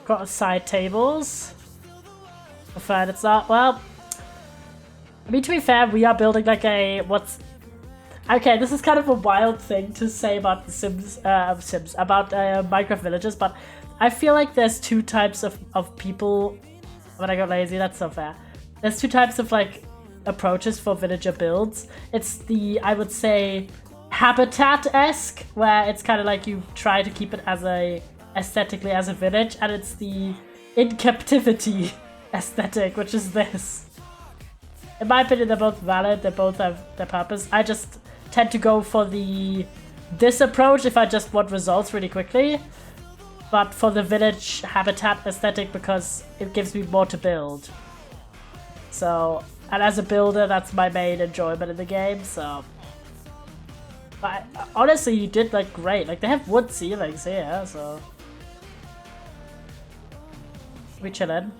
Got side tables. Preferred it's not. Well, I mean, to be fair, we are building like a okay, this is kind of a wild thing to say about the Sims, about Minecraft villages, but I feel like there's two types of people. When I got lazy, that's so fair. There's two types of like approaches for villager builds. It's the, I would say, habitat-esque, where it's kind of like you try to keep it as aesthetically as a village, and it's the in captivity aesthetic, which is this. In my opinion, they're both valid. They both have their purpose. I just tend to go for this approach if I just want results really quickly, but for the village habitat aesthetic because it gives me more to build. So, and as a builder, that's my main enjoyment in the game. So, but honestly, you did like great. Like they have wood ceilings here, so we chillin'.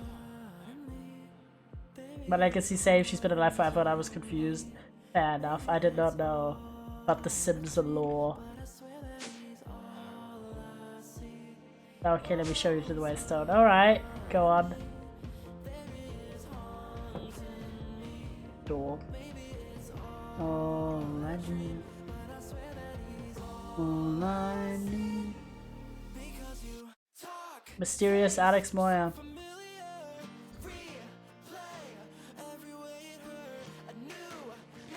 My legacy save. She's been alive forever, and I was confused. Fair enough. I did not know about the Sims lore. Okay, let me show you to the waystone. Alright, go on. Door. Alrighty. Alrighty. Mysterious Alex Moya.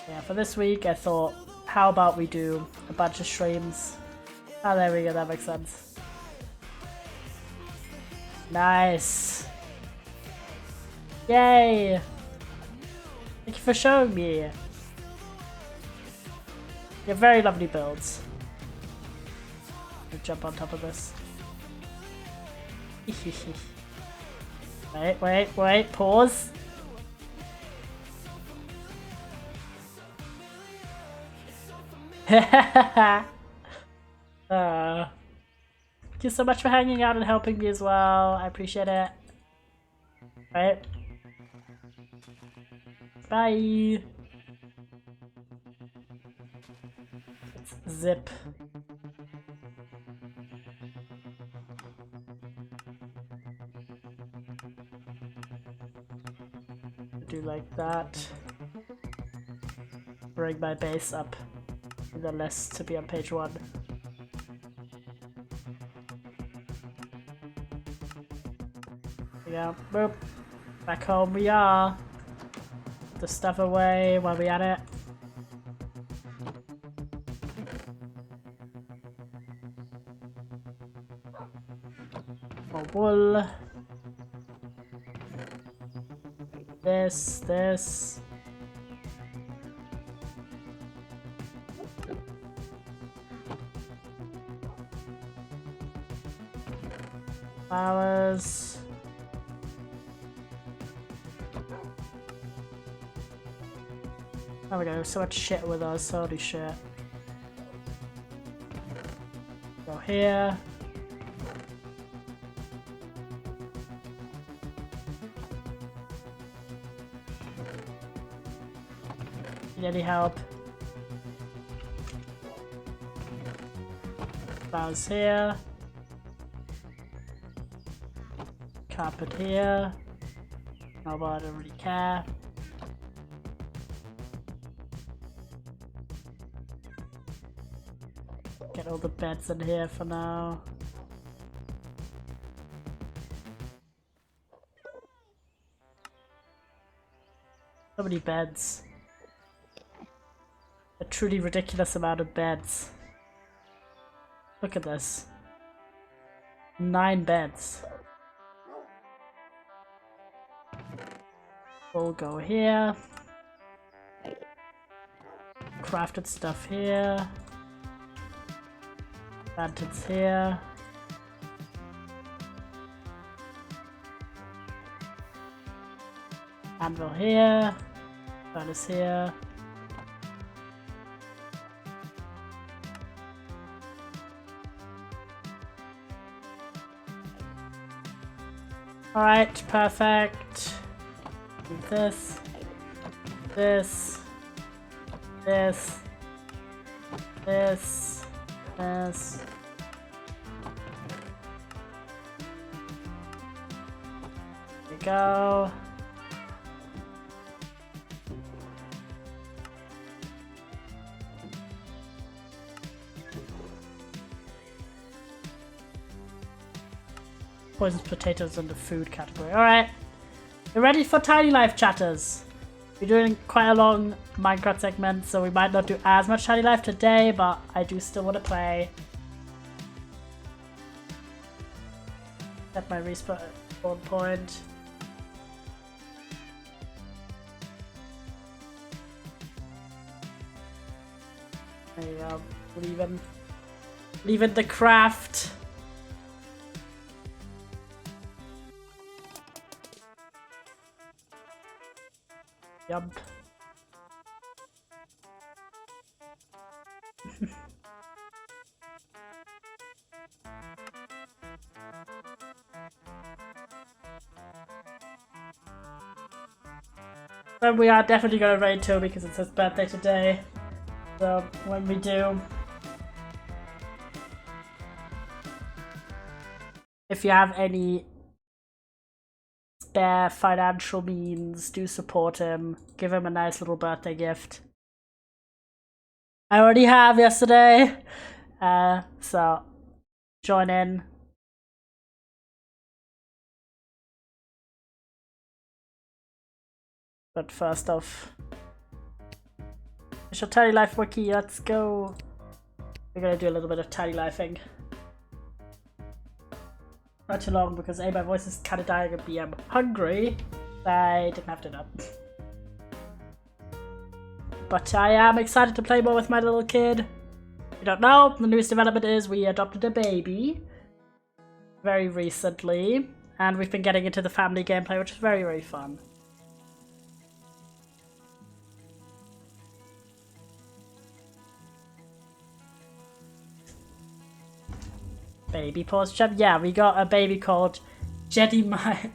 Yeah, for this week I thought, how about we do a bunch of streams? Oh, there we go, that makes sense. Nice. Yay. Thank you for showing me. You're very lovely builds. I'll jump on top of this. Wait, pause. Thank you so much for hanging out and helping me as well. I appreciate it. Right. Bye. Let's zip. Do like that. Bring my base up in the list to be on page 1. Yeah, boop. Back home we are. Put the stuff away while we at it. More wool. This. Flowers. Oh my god, there's so much shit with us, holy shit. Go here. Need any help? Flowers here. Carpet here. Oh, but I don't really care. Get all the beds in here for now. So many beds. A truly ridiculous amount of beds. Look at this. 9 beds. We'll go here. Crafted stuff here. Lanterns here. Anvil here. Furnace here. Alright, perfect. Do this. This. This. This. This. There we go. Poisoned potatoes in the food category. Alright. You're ready for Tiny Life chatters. We're doing quite a long Minecraft segment, so we might not do as much Tiny Life today, but I do still want to play. Set my respawn point. There you go. Leaving the craft. Jump. But we are definitely gonna raid Toby because it's his birthday today. So when we do, if you have any spare financial means, do support him. Give him a nice little birthday gift. I already have yesterday, so join in. But first off, Official Tiny Life Wiki, let's go. We're gonna do a little bit of Tiny Lifing. Not too long because A, my voice is kind of dying and B, I'm hungry. I didn't have dinner. But I am excited to play more with my little kid. If you don't know, the newest development is we adopted a baby very recently, and we've been getting into the family gameplay, which is very, very fun. Baby pause chat. Yeah, we got a baby called Jedi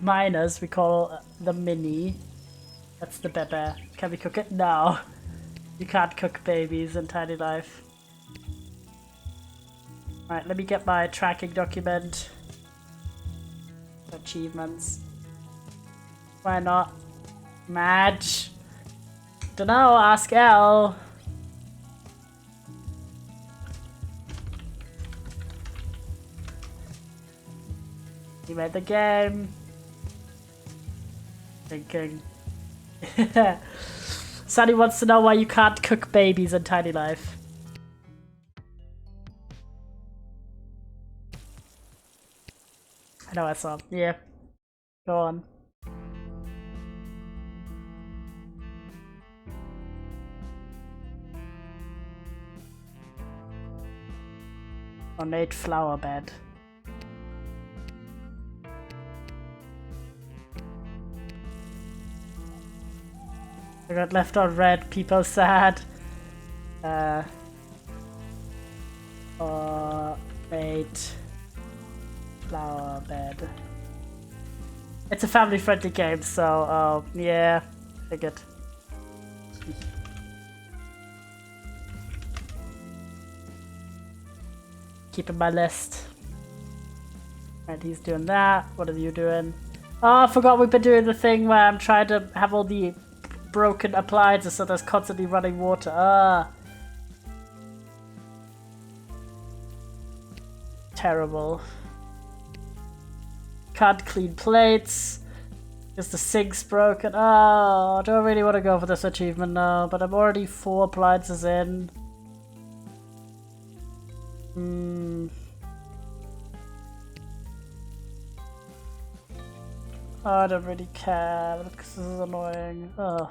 Miners. We call the Mini. That's the bebe. Can we cook it? No. You can't cook babies in Tiny Life. Alright, let me get my tracking document. Achievements. Why not? Madge. Dunno, ask Elle. You made the game. Thinking. Sunny wants to know why you can't cook babies in Tiny Life. I know I saw. Yeah. Go on. Ornate flower bed. I got left on red, people sad. Ornate flower bed. It's a family friendly game, so yeah, figured. Keeping my list. Right, he's doing that. What are you doing? Oh, I forgot we've been doing the thing where I'm trying to have all the broken appliances so there's constantly running water. Ah. Terrible. Can't clean plates. Just the sink's broken. Oh, I don't really want to go for this achievement now, but I'm already 4 appliances in. Oh, I don't really care because this is annoying. Oh.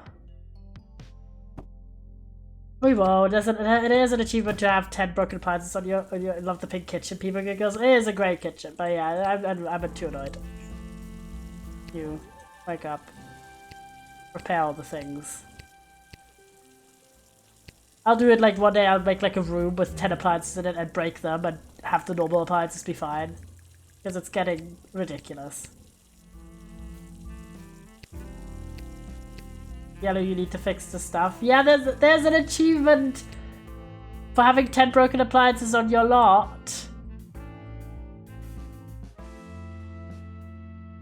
We won't. It is an achievement to have 10 broken appliances on your Love the Pink Kitchen. People get girls. It is a great kitchen, but yeah, I'm too annoyed. You wake up, repair all the things. I'll do it like one day. I'll make like a room with 10 appliances in it and break them and have the normal appliances be fine, because it's getting ridiculous. Yellow, you need to fix the stuff. Yeah, there's an achievement for having 10 broken appliances on your lot.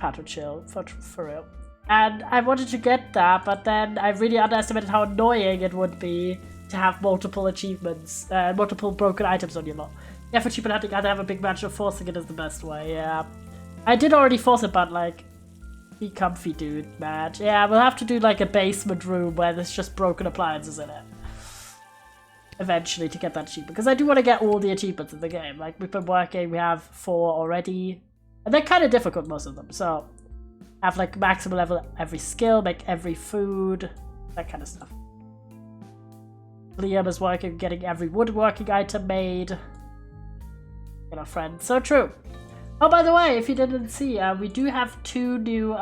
Pato chill, for real. And I wanted to get that, but then I really underestimated how annoying it would be to have multiple achievements, multiple broken items on your lot. Yeah, for cheap and hunting, I'd have a big match of forcing it is the best way, yeah. I did already force it, but like, be comfy, dude, match. Yeah, we'll have to do like a basement room where there's just broken appliances in it. Eventually to get that achievement, because I do want to get all the achievements in the game. Like, we've been working, we have 4 already. And they're kind of difficult, most of them, so... Have like maximum level every skill, make every food, that kind of stuff. Liam is working, getting every woodworking item made. You know, friend, so true. Oh, by the way, if you didn't see, we do have 2 new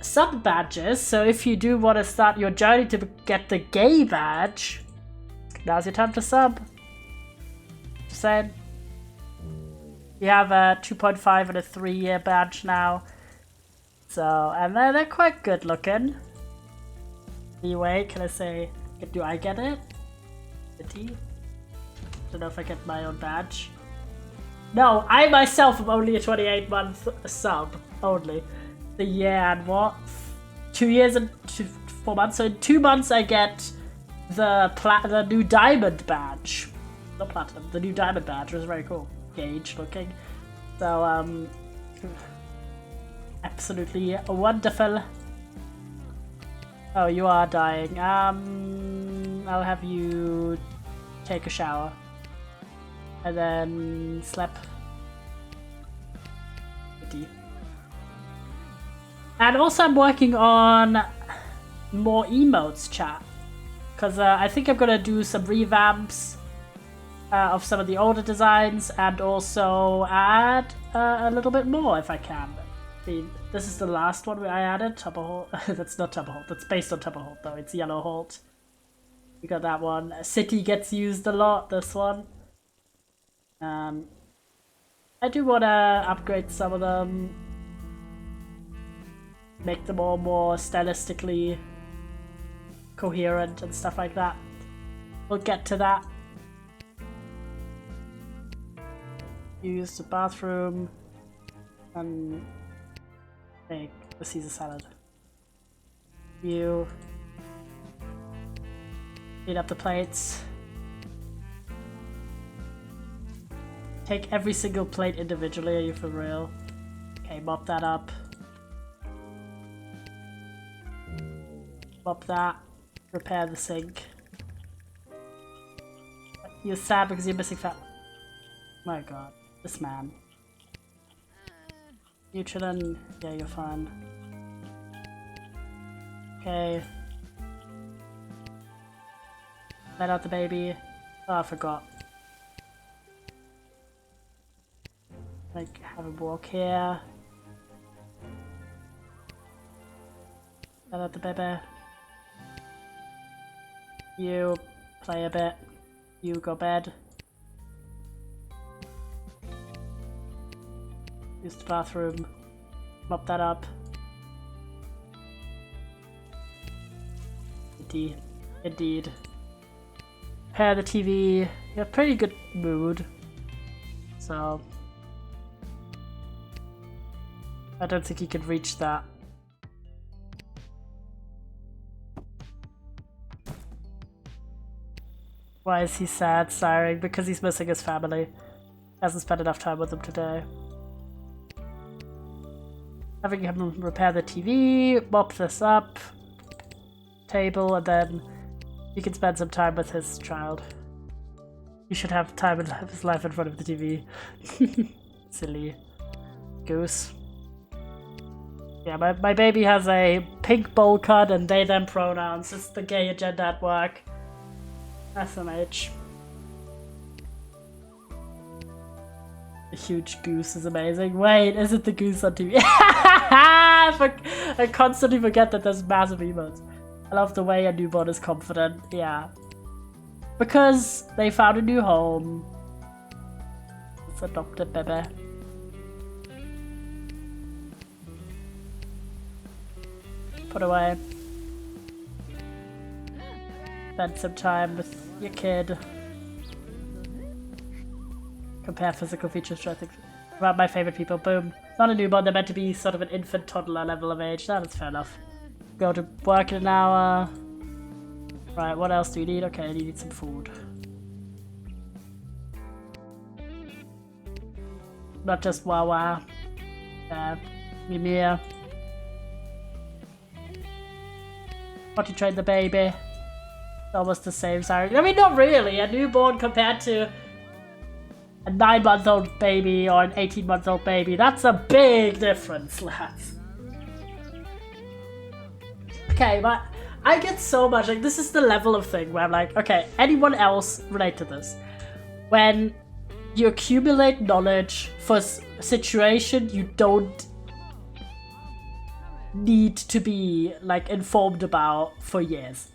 sub badges. So if you do want to start your journey to get the gay badge, now's your time to sub. Just saying. You have a 2.5 and a 3-year badge now. So, and they're quite good looking. Anyway, can I say, do I get it? Don't know if I get my own badge. No, I myself am only a 28-month sub, only. The year and what? 2 years and 4 months. So in 2 months I get the new diamond badge. Not platinum, the new diamond badge was very cool. Gauge looking. So, absolutely wonderful. Oh, you are dying. I'll have you take a shower. And then sleep. And also I'm working on more emotes, chat. Because I think I'm gonna do some revamps of some of the older designs, and also add a little bit more if I can. This is the last one where I added Tupper Holt. That's not Tupper Holt, that's based on Tupper Holt though, it's Yellow Holt. We got that one. City gets used a lot, this one. I do want to upgrade some of them. Make them all more stylistically coherent and stuff like that. We'll get to that. Use the bathroom and make the Caesar salad. You clean up the plates. Take every single plate individually, are you for real? Okay, mop that up. Mop that. Repair the sink. You're sad because you're missing fat. My god. This man. You chillin'? Yeah, you're fine. Okay. Let out the baby. Oh, I forgot. Like, have a walk here. Let out the baby. You play a bit. You go bed. Use the bathroom. Mop that up. Indeed. Repair the TV. You have pretty good mood. So I don't think he can reach that. Why is he sad, sighing? Because he's missing his family. Hasn't spent enough time with them today. Having him repair the TV, mop this up, table, and then he can spend some time with his child. You should have time in his life in front of the TV. Silly goose. Yeah, my baby has a pink bowl cut and they them pronouns. It's the gay agenda at work. SMH. The huge goose is amazing. Wait, is it the goose on TV? I constantly forget that there's massive emotes. I love the way a newborn is confident. Yeah. Because they found a new home. It's adopted baby. put away. Spend some time with your kid. Compare physical features, I think. About my favorite people, boom. Not a newborn, they're meant to be sort of an infant toddler level of age. That's fair enough. Go to work in an hour. Right, what else do you need? Okay, you need some food. Not just Wawa. Mimir. Potty train the baby. It's almost the same, sorry. I mean, not really. A newborn compared to a 9-month-old baby or an 18-month-old baby. That's a big difference, lads. Okay, but I get so much, like, this is the level of thing where I'm like, okay, anyone else relate to this? When you accumulate knowledge for a situation you don't need to be, like, informed about for years.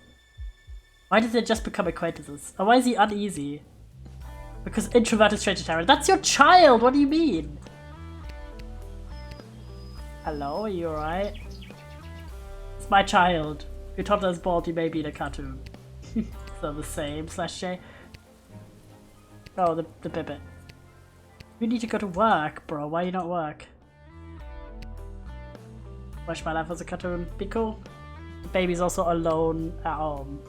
Why did they just become acquaintances? Or why is he uneasy? Because introverted vegetarian. That's your child! What do you mean? Hello, are you alright? It's my child. If your toddler is bald, you may be in a cartoon. So the same, /J. Oh, the bibbit. You need to go to work, bro. Why you not work? Wish my life was a cartoon. Be cool. The baby's also alone at home.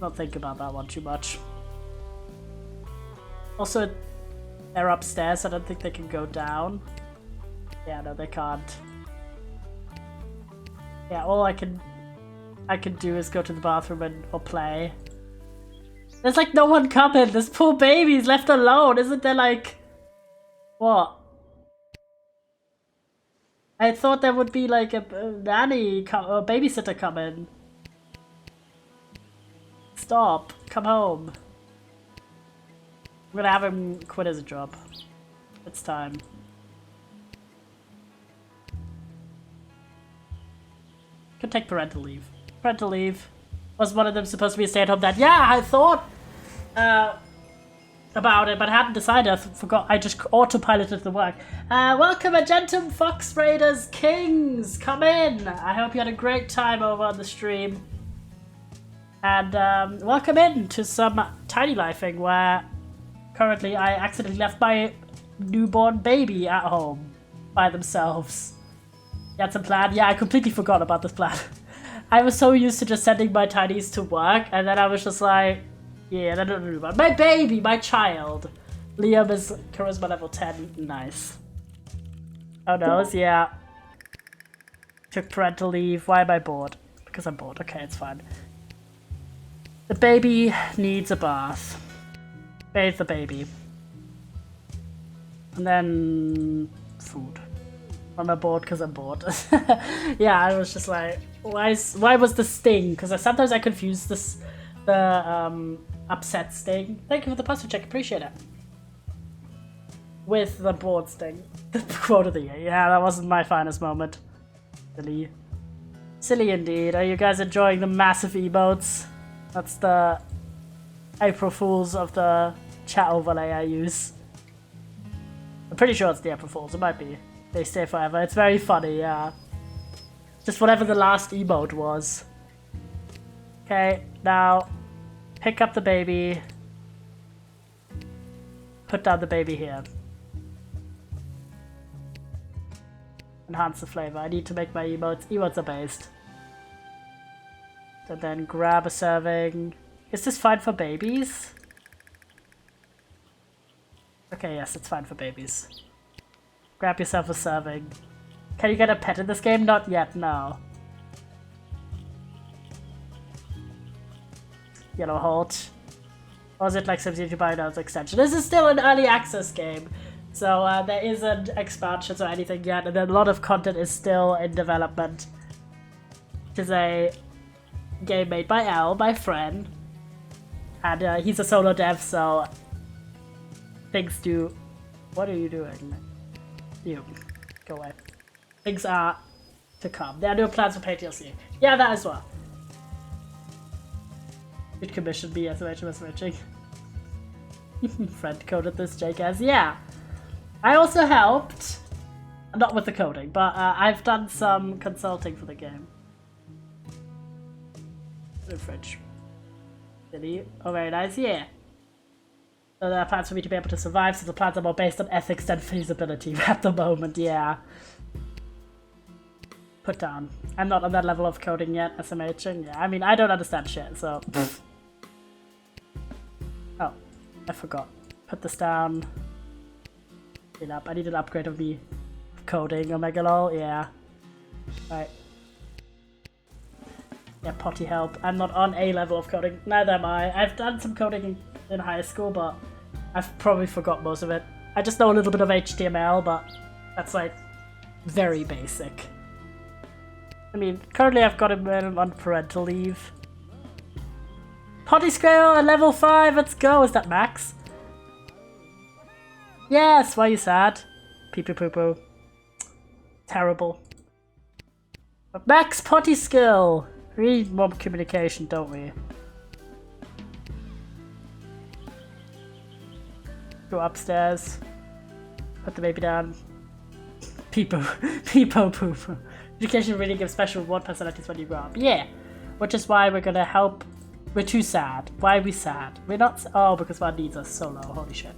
Not think about that one too much. Also, they're upstairs. I don't think they can go down. Yeah, no, they can't. Yeah, all I can do is go to the bathroom or play. There's like no one coming. This poor baby's left alone. Isn't there like... What? I thought there would be like a nanny or babysitter coming. Stop. Come home. I'm gonna have him quit his job. It's time. Could take parental leave. Parental leave. Was one of them supposed to be a stay-at-home dad? Yeah, I thought about it, but I hadn't decided. I forgot. I just autopiloted the work. Welcome, Argentum Fox Raiders Kings. Come in. I hope you had a great time over on the stream. And welcome in to some tiny lifing where currently I accidentally left my newborn baby at home by themselves. You had some plan? Yeah, I completely forgot about this plan. I was so used to just sending my tinies to work, and then I was just like, yeah, I don't know about my baby, my child. Liam is charisma level 10. Nice. Oh no, yeah. Took parental leave. Why am I bored? Because I'm bored. Okay, it's fine. The baby needs a bath. Bathe the baby. And then food. I'm bored because I'm bored. Yeah, I was just like, why was the sting? Because sometimes I confuse the upset sting. Thank you for the pasta check, appreciate it. With the bored sting. The quote of the year. Yeah, that wasn't my finest moment. Silly. Silly indeed. Are you guys enjoying the massive emotes? That's the April Fools of the chat overlay I use. I'm pretty sure it's the April Fools, it might be. They stay forever. It's very funny, yeah. Just whatever the last emote was. Okay, now pick up the baby. Put down the baby here. Enhance the flavor. I need to make my emotes. Emotes are based. And then grab a serving. Is this fine for babies? Okay, yes, it's fine for babies. Grab yourself a serving. Can you get a pet in this game? Not yet, no. Yellow Halt. Or is it like SimCity Bionode's extension? This is still an early access game. So there isn't expansions or anything yet. And then a lot of content is still in development. It is a game made by Al, my friend. And he's a solo dev, so things do... What are you doing? You. Go away. Things are to come. There are no plans for paid DLC. Yeah, that as well. You'd commission me as a matching. Friend coded this, Jackass. Yeah. I also helped. Not with the coding, but I've done some consulting for the game. The fridge. Really? Oh, very nice, yeah. So there are plans for me to be able to survive, so the plans are more based on ethics than feasibility at the moment, yeah. Put down. I'm not on that level of coding yet, SMHing. Yeah, I mean, I don't understand shit, so... Oh, I forgot. Put this down. Clean up. I need an upgrade of me coding. Omega lol, yeah. Right. Yeah, potty help. I'm not on a level of coding. Neither am I. I've done some coding in high school, but I've probably forgot most of it. I just know a little bit of HTML, but that's like very basic. I mean, currently I've got him on parental leave. Potty scale at level 5, let's go. Is that max? Yes, why are you sad? Pee pee poo poo. Terrible. But max potty skill. We need more communication, don't we? Go upstairs. Put the baby down. Peepo. Peepo poo poo. Education really gives special reward personalities when you grow up. Yeah. Which is why we're gonna help. We're too sad. Why are we sad? We're not. Oh, because one needs us so low. Holy shit.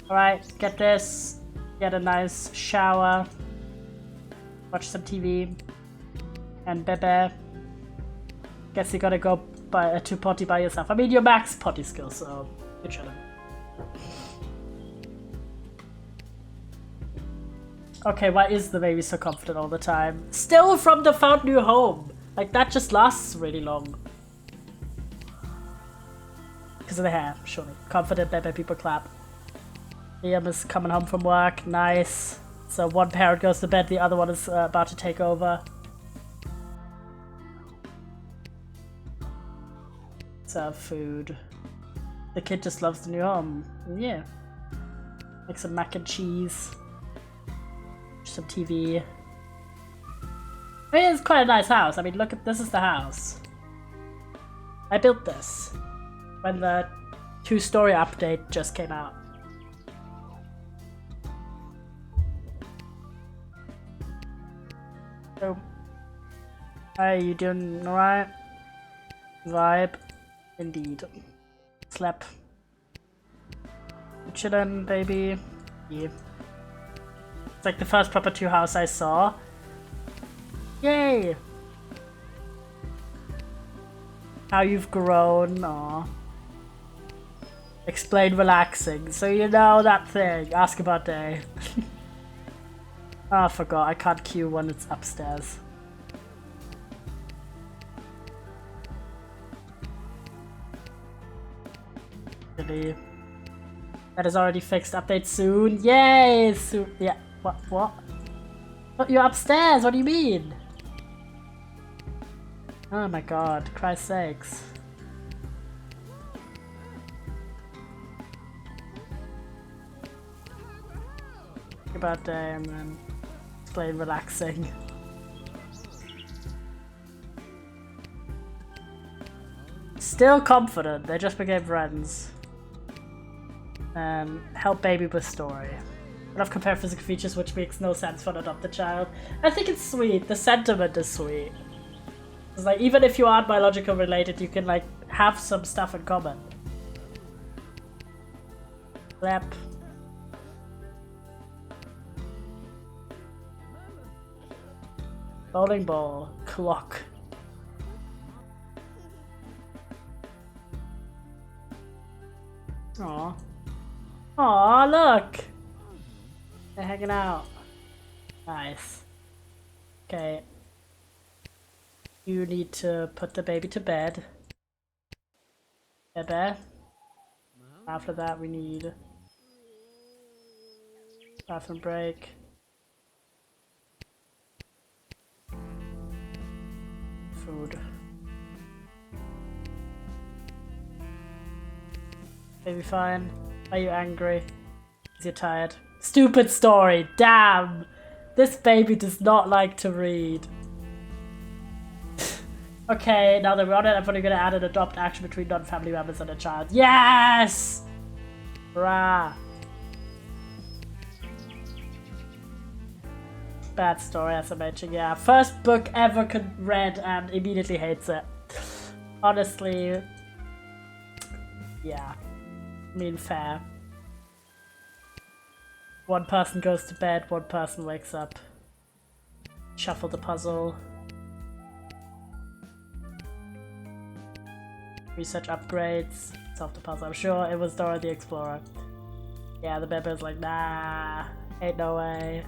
Alright, get this. Get a nice shower. Watch some TV. And bebe. Guess you gotta go to potty by yourself. I mean, you're max potty skill, so you're chilling. Okay, why is the baby so confident all the time? Still from the found new home. Like, that just lasts really long. Because of the hair, surely. Confident baby, people clap. Liam is coming home from work. Nice. So one parent goes to bed, the other one is about to take over. Serve food. The kid just loves the new home. Yeah. Make some mac and cheese. Some TV. I mean, it's quite a nice house. I mean, look at this is the house. I built this when the 2-story update just came out. So, are you doing alright? Vibe, indeed. Slap. Chillin', baby. Yeah. It's like the first proper 2 house I saw. Yay! How you've grown, aw. Explain relaxing. So you know that thing. Ask about day. Oh, I forgot. I can't queue when it's upstairs. Really? That is already fixed. Update soon. Yay! Soon. Yeah. What? What? You're upstairs. What do you mean? Oh my god. Christ's sakes. Think about day and then explain relaxing. Still confident. They just became friends. Help baby with story. Enough compare physical features, which makes no sense for an adopted child. I think it's sweet. The sentiment is sweet. It's like, even if you aren't biological related, you can like have some stuff in common. Clap. Bowling ball. Clock. Aww. Aww, look! They're hanging out. Nice. Okay. You need to put the baby to bed. Bebe. After that we need bathroom break. Food. Baby fine. Are you angry? Is you tired? Stupid story, damn! This baby does not like to read. Okay, now that we're on it, I'm probably gonna add an adopt action between non-family members and a child. Yes! Rah. Bad story, as I mentioned, yeah. First book ever read and immediately hates it. Honestly, yeah. I mean, fair. One person goes to bed, one person wakes up. Shuffle the puzzle. Research upgrades. Solve the puzzle. I'm sure it was Dora the Explorer. Yeah, the baby's like, nah, ain't no way.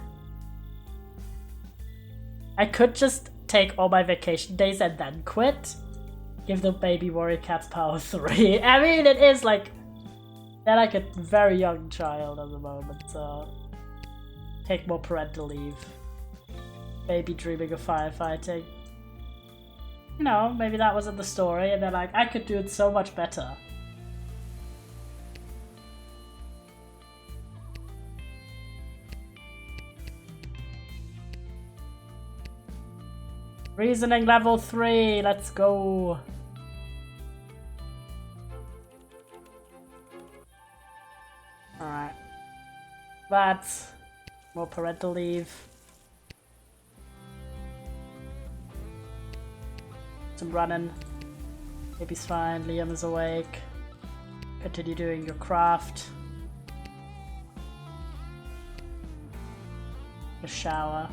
I could just take all my vacation days and then quit. Give the baby warrior cats power 3. I mean, it is like, they're like a very young child at the moment, so take more parental leave. Baby dreaming of firefighting. You know, maybe that was in the story, and they're like, I could do it so much better. Reasoning level 3, let's go. Alright. That's more parental leave. Some running. Baby's fine, Liam is awake. Continue doing your craft. A shower.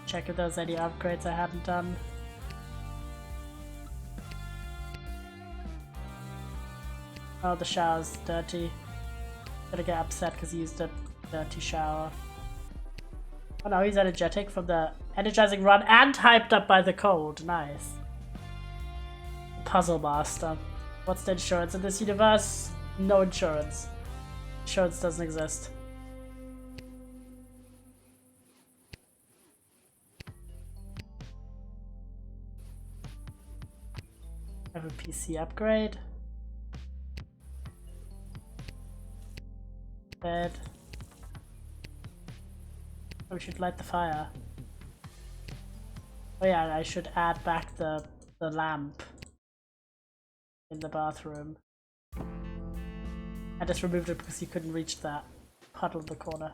Check if there's any upgrades I hadn't done. Oh, the shower's dirty. Gonna get upset because he used a dirty shower. Oh no, he's energetic from the energizing run and hyped up by the cold. Nice. Puzzle master. What's the insurance in this universe? No insurance. Insurance doesn't exist. Have a PC upgrade. Bed. Oh, we should light the fire. Oh yeah, I should add back the lamp in the bathroom. I just removed it because you couldn't reach that puddle in the corner.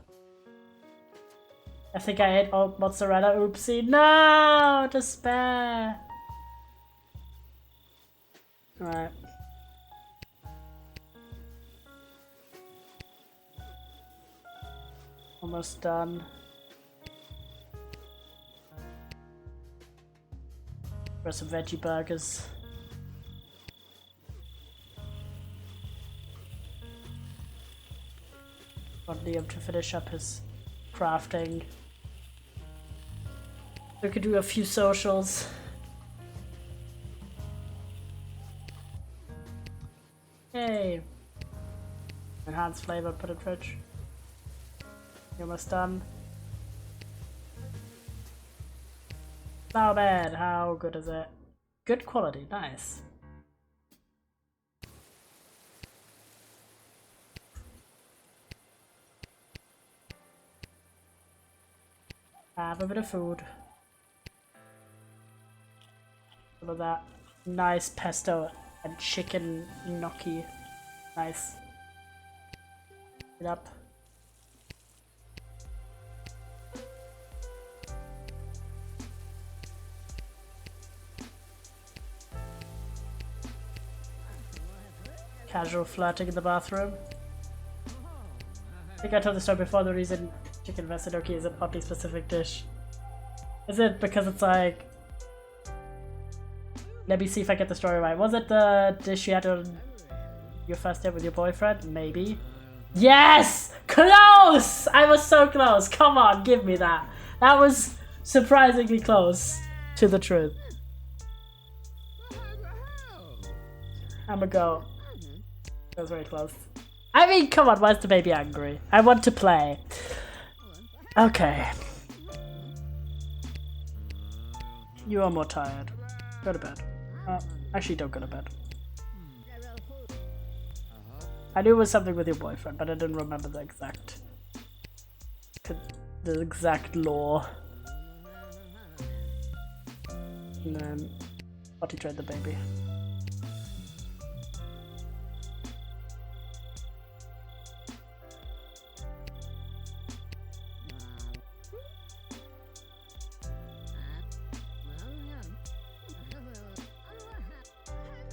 I think I ate old mozzarella, oopsie. No! Despair! Alright. Almost done. For some veggie burgers. Want Liam to finish up his crafting. We could do a few socials. Yay! Enhanced flavor, put in fridge. You're almost done. Not bad. How good is it? Good quality. Nice. Have a bit of food. Some of that nice pesto and chicken gnocchi. Nice. It up. Casual flirting in the bathroom. I think I told the story before. The reason chicken vesadoki is an oddly specific dish. Is it because it's like... Let me see if I get the story right. Was it the dish you had on your first date with your boyfriend? Maybe. Yes! Close! I was so close. Come on, give me that. That was surprisingly close to the truth. I'ma go. That was very close. I mean, come on, why is the baby angry? I want to play. Okay. You are more tired. Go to bed. Actually, don't go to bed. I knew it was something with your boyfriend, but I didn't remember the exact lore. And then potty train the baby.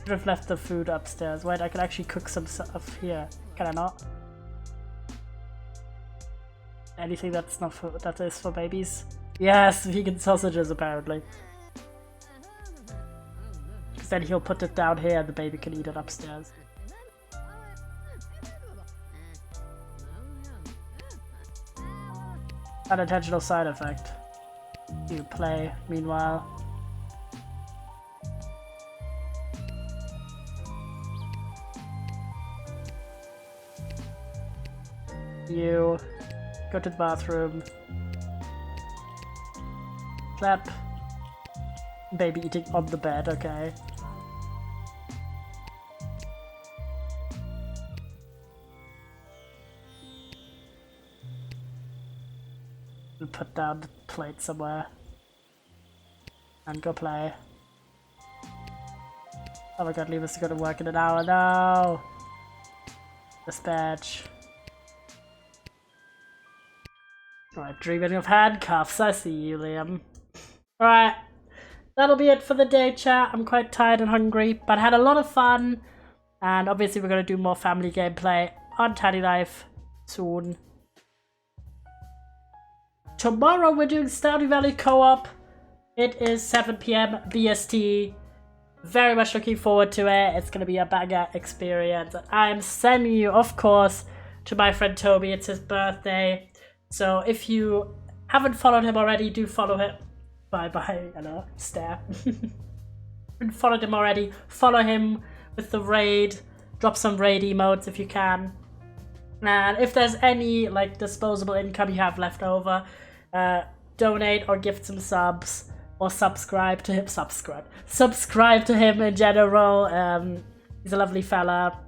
Should have left the food upstairs. Wait, I could actually cook some stuff here. Can I not? Anything that's not for, that is for babies? Yes, vegan sausages apparently. Because then he'll put it down here and the baby can eat it upstairs. Unintentional side effect. You play, meanwhile. You go to the bathroom. Clap. Baby eating on the bed, okay. And put down the plate somewhere. And go play. Oh my god, Levis is gonna work in an hour now. Dispatch. Alright, dreaming of handcuffs. I see you, Liam. Alright, that'll be it for the day, chat. I'm quite tired and hungry, but I had a lot of fun. And obviously we're going to do more family gameplay on Tiny Life soon. Tomorrow we're doing Stardew Valley Co-op. It is 7 PM BST. Very much looking forward to it. It's going to be a banger experience. I'm sending you, of course, to my friend Toby. It's his birthday. So if you haven't followed him already, do follow him. Bye-bye, hello, stare. And followed him already, follow him with the raid. Drop some raid emotes if you can. And if there's any like disposable income you have left over, donate or gift some subs. Or subscribe to him. Subscribe to him in general. He's a lovely fella.